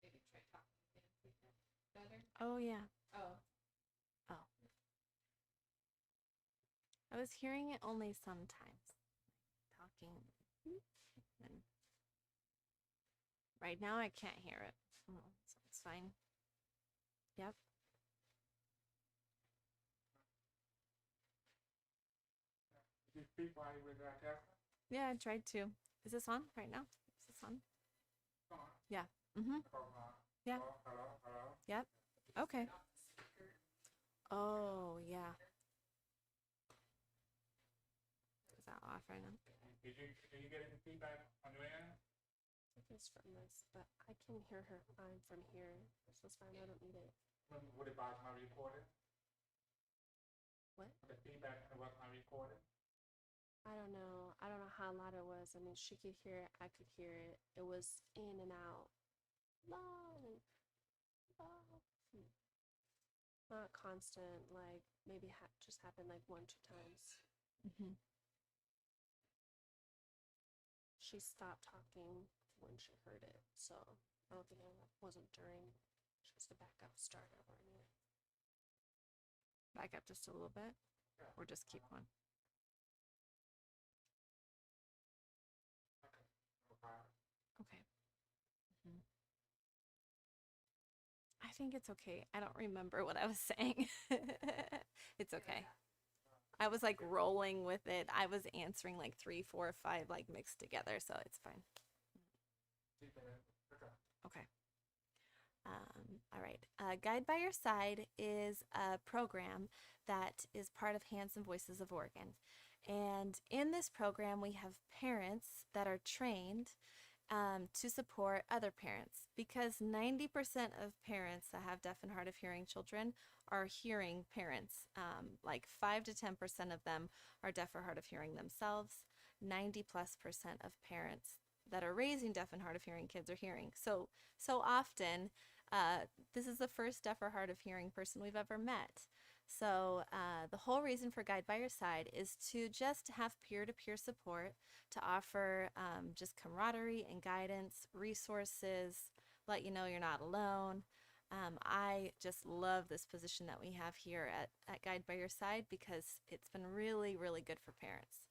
Maybe try talking again. Better? Oh, yeah. Oh. Oh. I was hearing it only sometimes. Talking. And right now I can't hear it. So it's fine. Yep. Did you speak while you were there, Catherine? Yeah, I tried to. Is this on right now? Is this on? Come on. Yeah. Mm-hmm. Yeah. Hello, hello, hello. Yep. Okay. Oh, yeah. Is that off right now? Did you get any feedback on your end? It's from this, but I can hear her fine from here. So it's fine. I don't need it. Would it bother my recording? What? The feedback about my recording? I don't know. I don't know how loud it was. I mean, she could hear it. I could hear it. It was in and out. Loud. Not constant. Like maybe just happened like 1-2 times. Mm-hmm. She stopped talking when she heard it. So I don't think it wasn't during. She was the backup starter or anything. Back up just a little bit, or just keep going. Okay. Mhm. I think it's okay. I don't remember what I was saying. It's okay. I was like rolling with it. I was answering like 3, 4, 5 like mixed together, so it's fine. Okay. All right. Guide by Your Side is a program that is part of Hands and Voices of Oregon. And in this program, we have parents that are trained to support other parents, because 90% of parents that have deaf and hard of hearing children are hearing parents. Like 5 to 10% of them are deaf or hard of hearing themselves. 90+% of parents that are raising deaf and hard of hearing kids are hearing. So often, this is the first deaf or hard of hearing person we've ever met. So the whole reason for Guide by Your Side is to just have peer-to-peer support, to offer just camaraderie and guidance, resources, let you know you're not alone. I just love this position that we have here at Guide by Your Side because it's been really, really good for parents.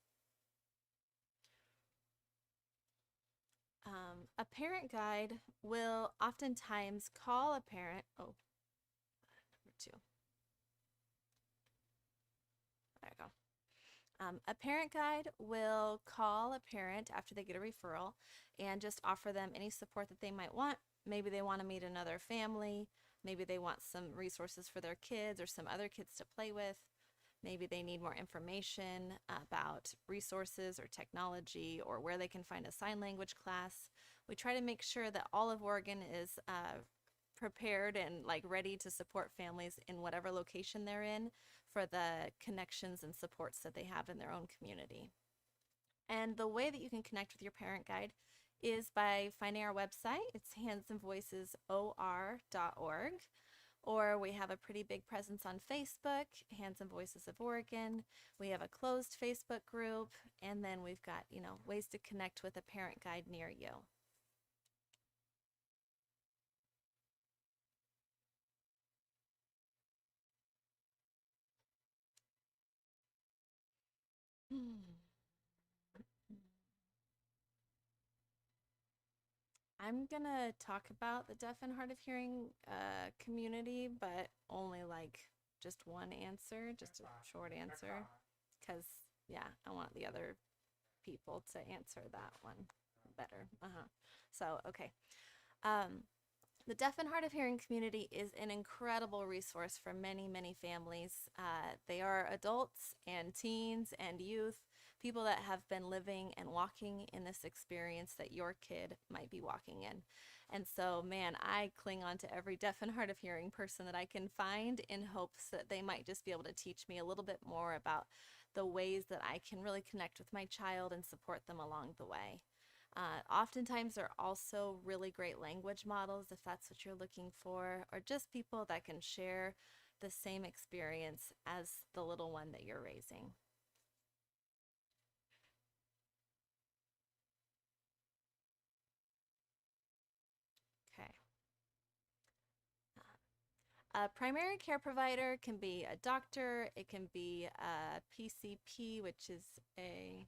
A parent guide will oftentimes call a parent. Oh, number 2. There you go. A parent guide will call a parent after they get a referral and just offer them any support that they might want. Maybe they want to meet another family. Maybe they want some resources for their kids or some other kids to play with. Maybe they need more information about resources or technology or where they can find a sign language class. We try to make sure that all of Oregon is prepared and like ready to support families in whatever location they're in for the connections and supports that they have in their own community. And the way that you can connect with your parent guide is by finding our website. It's handsandvoicesor.org. Or we have a pretty big presence on Facebook, Hands and Voices of Oregon. We have a closed Facebook group, and then we've got, ways to connect with a parent guide near you. I'm gonna talk about the deaf and hard of hearing community, but only like just one answer, just a short answer, because I want the other people to answer that one better. So, okay. The deaf and hard of hearing community is an incredible resource for many, many families. They are adults and teens and youth, people that have been living and walking in this experience that your kid might be walking in. And so, man, I cling on to every deaf and hard of hearing person that I can find in hopes that they might just be able to teach me a little bit more about the ways that I can really connect with my child and support them along the way. Oftentimes, they're also really great language models if that's what you're looking for, or just people that can share the same experience as the little one that you're raising. Okay. A primary care provider can be a doctor, it can be a PCP, which is a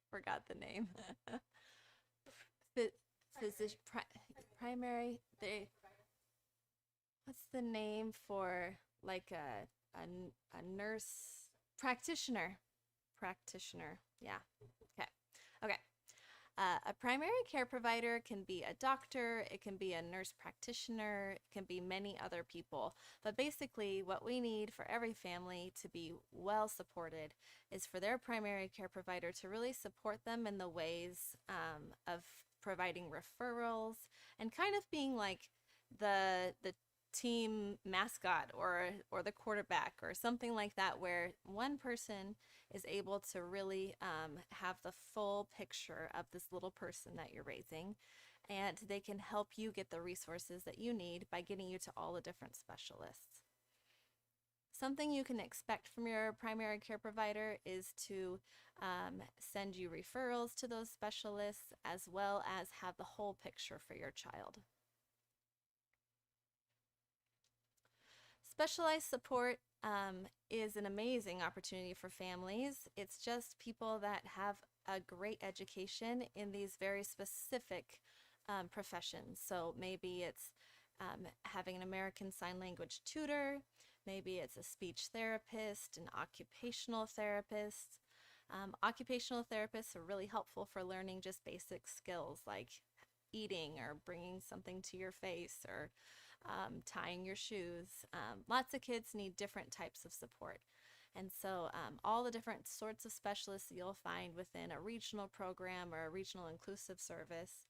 forgot the name. Physician, primary. What's the name for like a nurse practitioner? Practitioner. Yeah. Okay. A primary care provider can be a doctor, it can be a nurse practitioner, it can be many other people. But basically, what we need for every family to be well supported is for their primary care provider to really support them in the ways of providing referrals and kind of being like the team mascot or the quarterback or something like that, where one person is able to really have the full picture of this little person that you're raising, and they can help you get the resources that you need by getting you to all the different specialists. Something you can expect from your primary care provider is to send you referrals to those specialists, as well as have the whole picture for your child. Specialized support is an amazing opportunity for families. It's just people that have a great education in these very specific professions. So maybe it's having an American Sign Language tutor, maybe it's a speech therapist, an occupational therapist. Occupational therapists are really helpful for learning just basic skills like eating or bringing something to your face or tying your shoes. Lots of kids need different types of support. And so all the different sorts of specialists that you'll find within a regional program or a regional inclusive service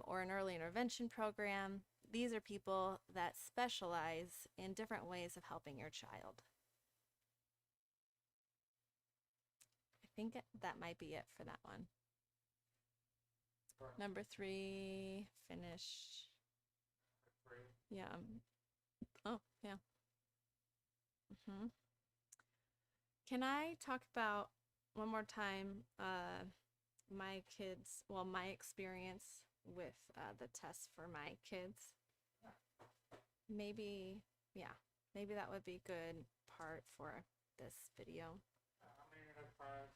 or an early intervention program, these are people that specialize in different ways of helping your child. I think that might be it for that one. Number 3, finish. Yeah. Oh, yeah. Can I talk about one more time my experience with the tests for my kids? maybe, yeah, maybe that would be good part for this video. I mean, as far as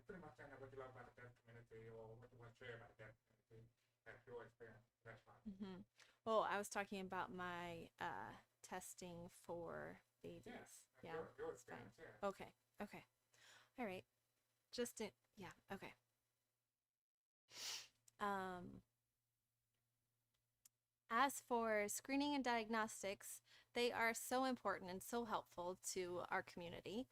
pretty much saying what you love about the deaf community or what you want to share about the deaf community, that's your experience. That's fine. Well, I was talking about my testing for babies. Yeah, Your it's fine. experience. Yeah. Okay, okay. All right. Just in, yeah, okay. As for screening and diagnostics, they are so important and so helpful to our community.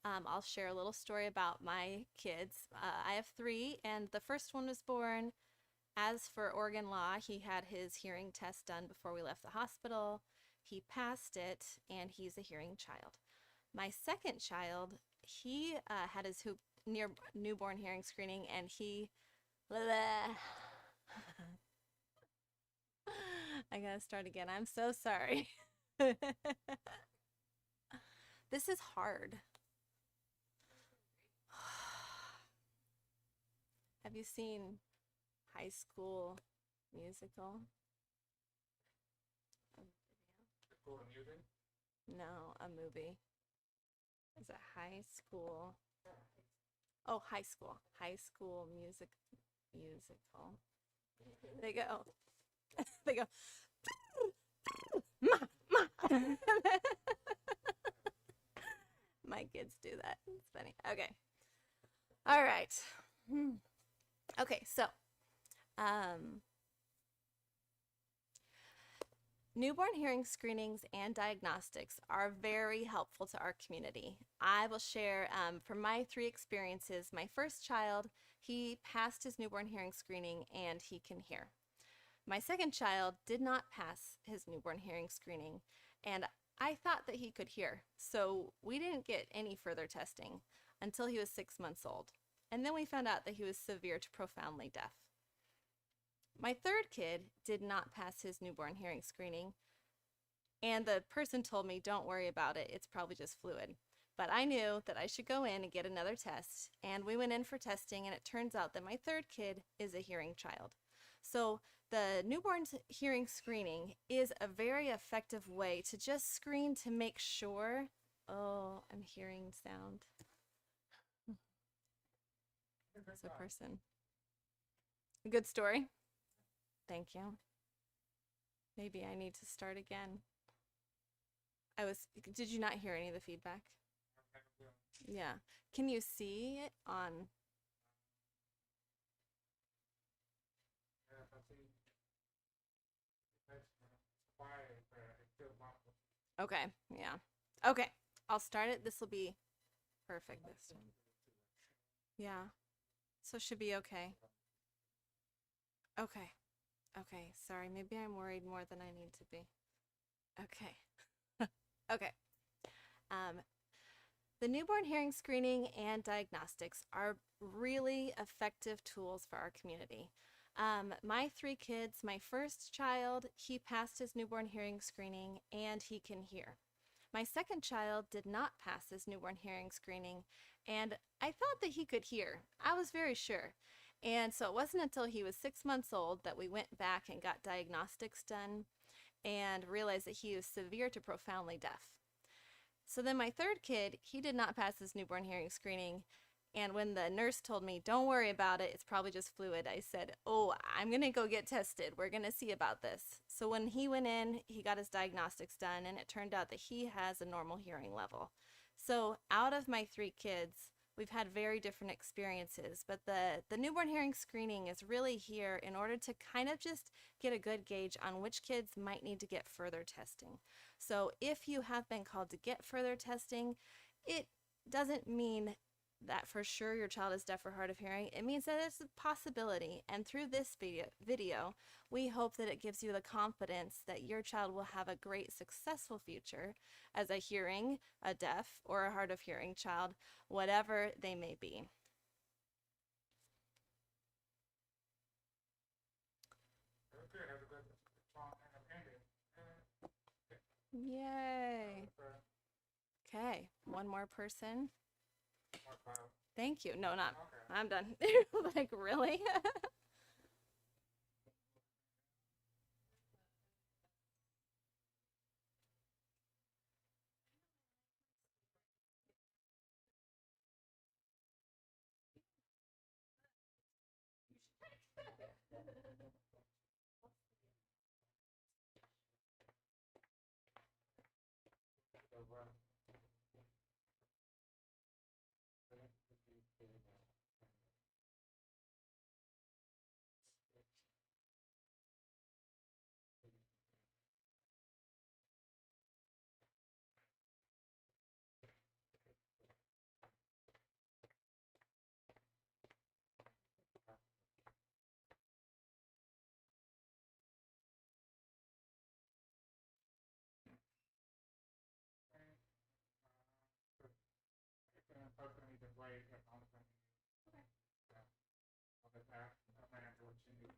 I'll share a little story about my kids. I have 3, and the first one was born. As for Oregon law, he had his hearing test done before we left the hospital. He passed it, and he's a hearing child. My second child, he had his newborn hearing screening, and he... I gotta start again. I'm so sorry. This is hard. Have you seen High School Musical? Cool music. No, a movie. Is it High School? Oh, High School. High School musical. They go. They go. Ma, ma. My kids do that. It's funny. Okay. All right. Okay, so newborn hearing screenings and diagnostics are very helpful to our community. I will share from my 3 experiences. My first child, he passed his newborn hearing screening and he can hear. My second child did not pass his newborn hearing screening, and I thought that he could hear, so we didn't get any further testing until he was 6 months old. And then we found out that he was severe to profoundly deaf. My third kid did not pass his newborn hearing screening, and the person told me, don't worry about it, it's probably just fluid. But I knew that I should go in and get another test, and we went in for testing, and it turns out that my third kid is a hearing child. So the newborn hearing screening is a very effective way to just screen to make sure. Oh, I'm hearing sound. It's a person. A good story. Thank you. Maybe I need to start again. Did you not hear any of the feedback? Yeah. Can you see it on? Okay, yeah. Okay, I'll start it. This will be perfect this time. Yeah. So it should be okay. Okay. Okay, sorry. Maybe I'm worried more than I need to be. Okay. Okay. The newborn hearing screening and diagnostics are really effective tools for our community. My 3 kids, my first child, he passed his newborn hearing screening and he can hear. My second child did not pass his newborn hearing screening, and I thought that he could hear. I was very sure. And so it wasn't until he was 6 months old that we went back and got diagnostics done and realized that he was severe to profoundly deaf. So then my third kid, he did not pass his newborn hearing screening. And when the nurse told me, don't worry about it, it's probably just fluid, I said, oh, I'm going to go get tested. We're going to see about this. So when he went in, he got his diagnostics done, and it turned out that he has a normal hearing level. So out of my 3 kids, we've had very different experiences, but the newborn hearing screening is really here in order to kind of just get a good gauge on which kids might need to get further testing. So if you have been called to get further testing, it doesn't mean that for sure your child is deaf or hard of hearing. It means that it's a possibility, and through this video, we hope that it gives you the confidence that your child will have a great, successful future as a hearing, a deaf, or a hard of hearing child, whatever they may be. Yay. Okay, one more person. Thank you. No, not. Okay. I'm done. Like, really? way that's the only thing you need. Okay. I'll just ask Amanda what she needs.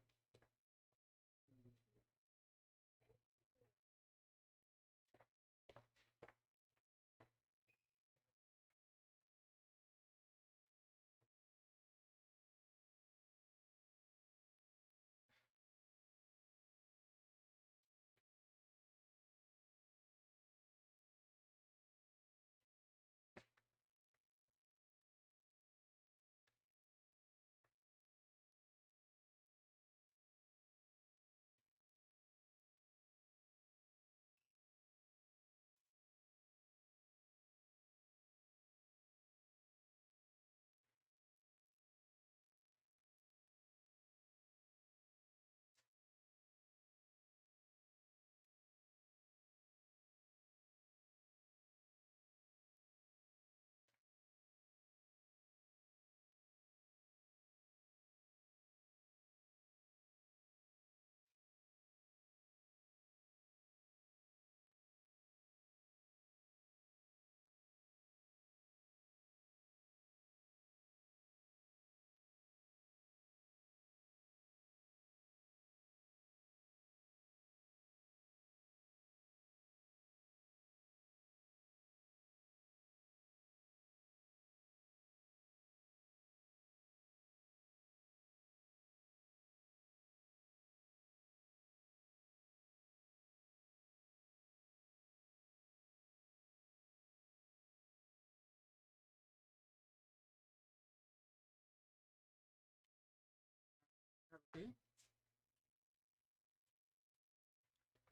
Okay.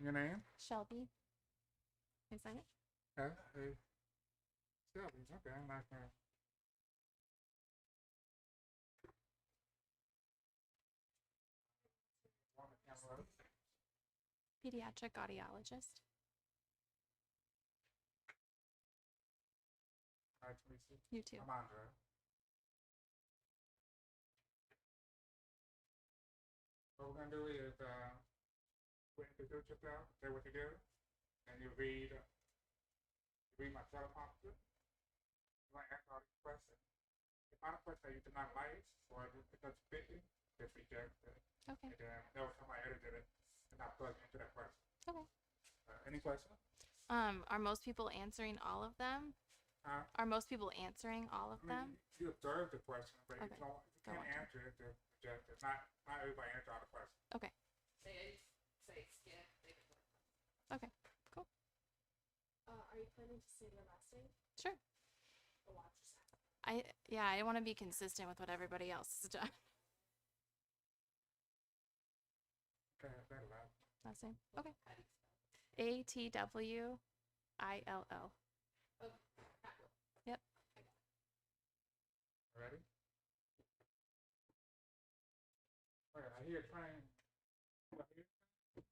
Your name? Shelby. Can I sign it? Shelby. Okay, I'm not gonna. Pediatric audiologist. Nice to meet you. You too. I'm Andre. What we're gonna do is you introduce yourself, say what you do, and you read my teleprompter. You might ask all these questions. If I have a question you did not like or it doesn't fit you, just reject it. Okay. And then there was somebody edited it and I plug into that question. Okay. Any questions? Are most people answering all of them? Are most people answering all of them? You observe the question, but Okay. you can't Go on. answer it, just reject it. Not everybody answer all the questions. Okay. Okay. Cool. Are you planning to say the last name? Sure. I want to be consistent with what everybody else has done. Okay, that's loud. Last name. Okay. ATWILL. Yep. Ready? Okay, I hear a train. Do I hear it?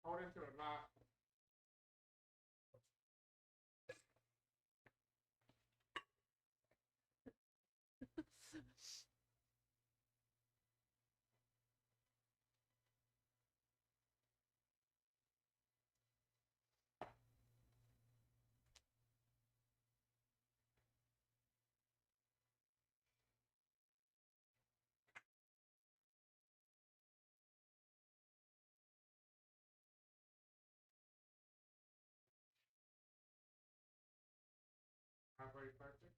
Hold into the lock. Everybody perfect?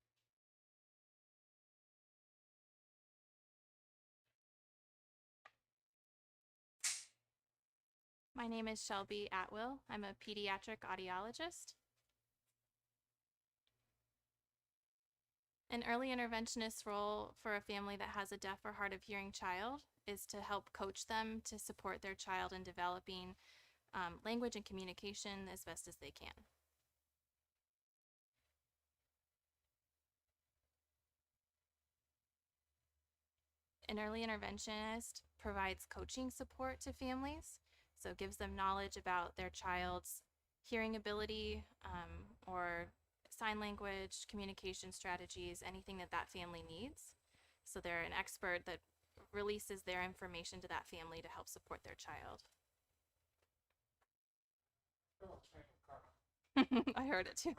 My name is Shelby Atwill. I'm a pediatric audiologist. An early interventionist role for a family that has a deaf or hard of hearing child is to help coach them to support their child in developing language and communication as best as they can. An early interventionist provides coaching support to families, so gives them knowledge about their child's hearing ability or sign language, communication strategies, anything that that family needs. So they're an expert that releases their information to that family to help support their child. I heard it too.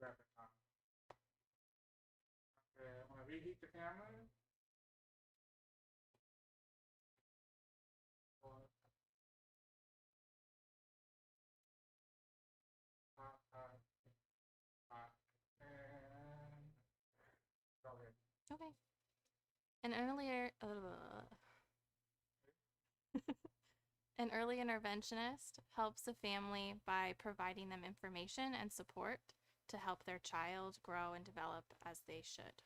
Grab the tongue. Okay, I'm gonna reheat the camera. Hot, hot, hot, and go ahead. Okay. An early interventionist helps a family by providing them information and support to help their child grow and develop as they should.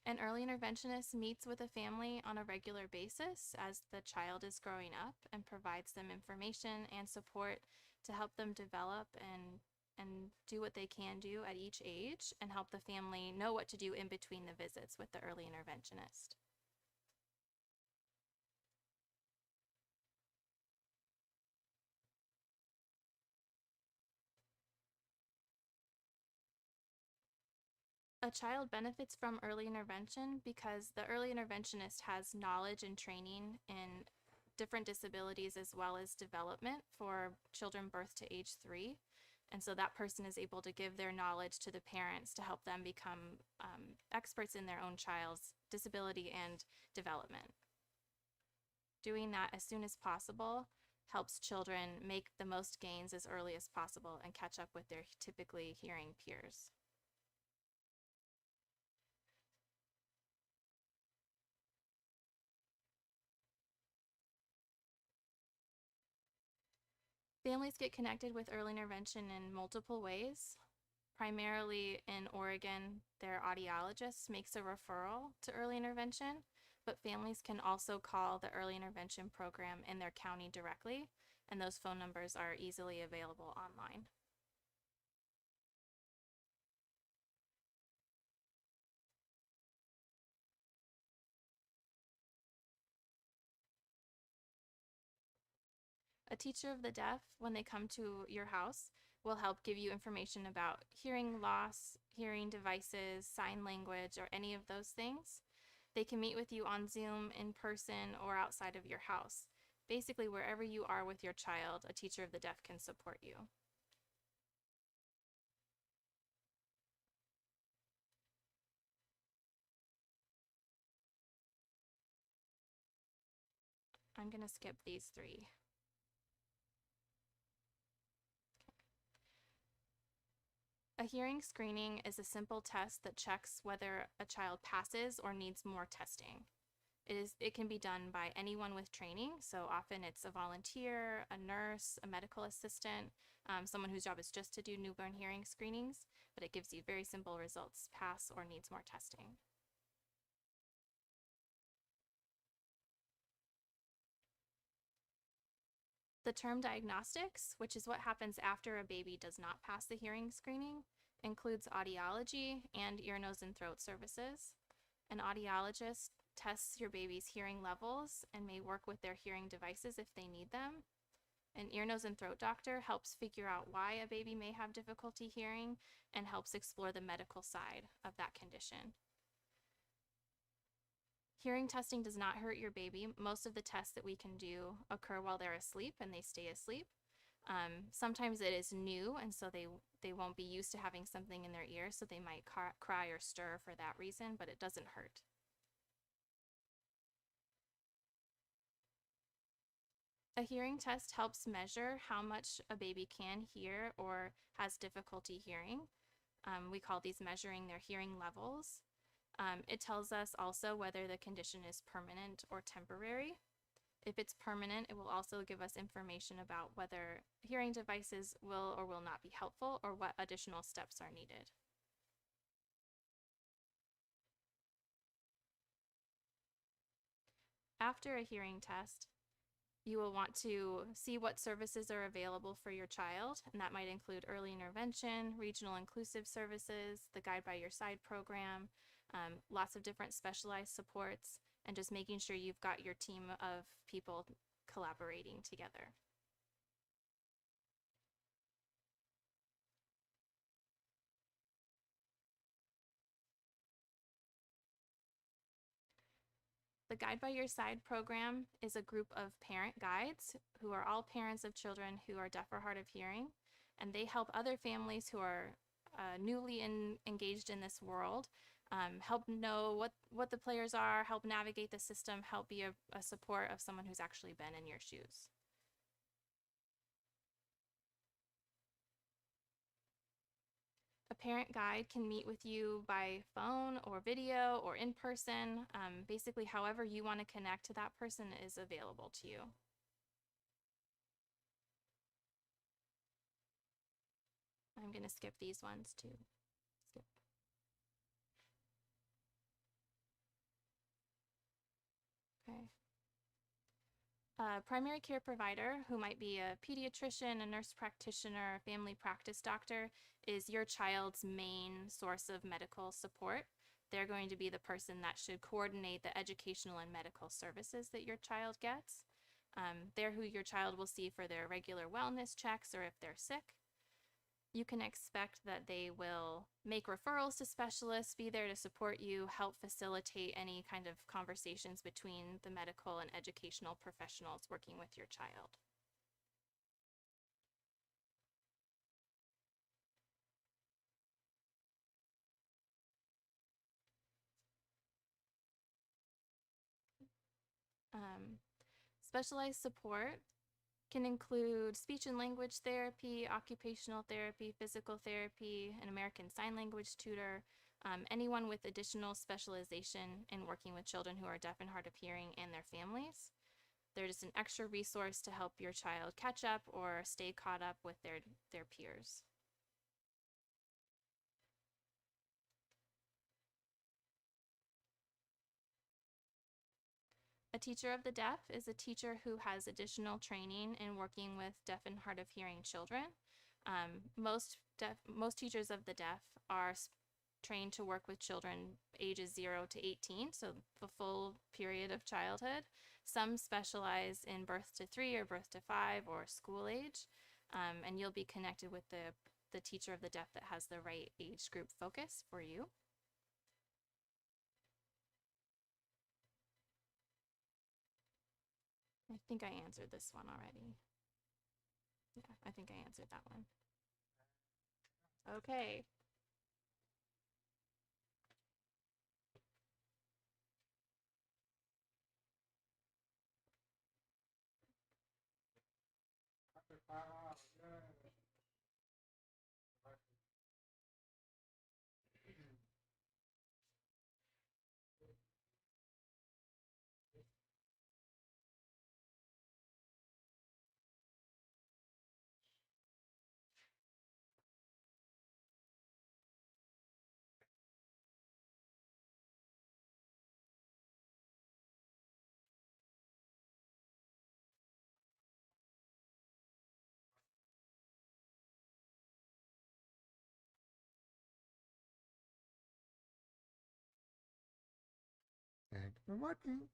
An early interventionist meets with a family on a regular basis as the child is growing up and provides them information and support to help them develop and do what they can do at each age and help the family know what to do in between the visits with the early interventionist. A child benefits from early intervention because the early interventionist has knowledge and training in different disabilities as well as development for children birth to age 3. And so that person is able to give their knowledge to the parents to help them become experts in their own child's disability and development. Doing that as soon as possible helps children make the most gains as early as possible and catch up with their typically hearing peers. Families get connected with early intervention in multiple ways. Primarily in Oregon, their audiologist makes a referral to early intervention, but families can also call the early intervention program in their county directly, and those phone numbers are easily available online. A teacher of the deaf, when they come to your house, will help give you information about hearing loss, hearing devices, sign language, or any of those things. They can meet with you on Zoom, in person, or outside of your house. Basically, wherever you are with your child, a teacher of the deaf can support you. I'm going to skip these three. A hearing screening is a simple test that checks whether a child passes or needs more testing. It can be done by anyone with training, so often it's a volunteer, a nurse, a medical assistant, someone whose job is just to do newborn hearing screenings, but it gives you very simple results, pass or needs more testing. The term diagnostics, which is what happens after a baby does not pass the hearing screening, includes audiology and ear, nose, and throat services. An audiologist tests your baby's hearing levels and may work with their hearing devices if they need them. An ear, nose, and throat doctor helps figure out why a baby may have difficulty hearing and helps explore the medical side of that condition. Hearing testing does not hurt your baby. Most of the tests that we can do occur while they're asleep and they stay asleep. Sometimes it is new, and so they won't be used to having something in their ear, so they might cry or stir for that reason, but it doesn't hurt. A hearing test helps measure how much a baby can hear or has difficulty hearing. We call these measuring their hearing levels. It tells us also whether the condition is permanent or temporary. If it's permanent, it will also give us information about whether hearing devices will or will not be helpful or what additional steps are needed. After a hearing test, you will want to see what services are available for your child, and that might include early intervention, regional inclusive services, the Guide by Your Side program, lots of different specialized supports, and just making sure you've got your team of people collaborating together. The Guide by Your Side program is a group of parent guides who are all parents of children who are deaf or hard of hearing, and they help other families who are newly engaged in this world, help know what the players are, help navigate the system, help be a support of someone who's actually been in your shoes. A parent guide can meet with you by phone or video or in person. Basically, however you want to connect to that person is available to you. I'm going to skip these ones too. Skip. Okay. A primary care provider, who might be a pediatrician, a nurse practitioner, a family practice doctor, is your child's main source of medical support. They're going to be the person that should coordinate the educational and medical services that your child gets. They're who your child will see for their regular wellness checks or if they're sick. You can expect that they will make referrals to specialists, be there to support you, help facilitate any kind of conversations between the medical and educational professionals working with your child. Specialized support can include speech and language therapy, occupational therapy, physical therapy, an American Sign Language tutor, anyone with additional specialization in working with children who are deaf and hard of hearing and their families. they're just an extra resource to help your child catch up or stay caught up with their peers. A teacher of the deaf is a teacher who has additional training in working with deaf and hard of hearing children. Most teachers of the deaf are trained to work with children ages 0 to 18, so the full period of childhood. Some specialize in birth to 3 or birth to 5 or school age, and you'll be connected with the teacher of the deaf that has the right age group focus for you. I think I answered this one already. Yeah, I think I answered that one. Okay. Thank you for watching.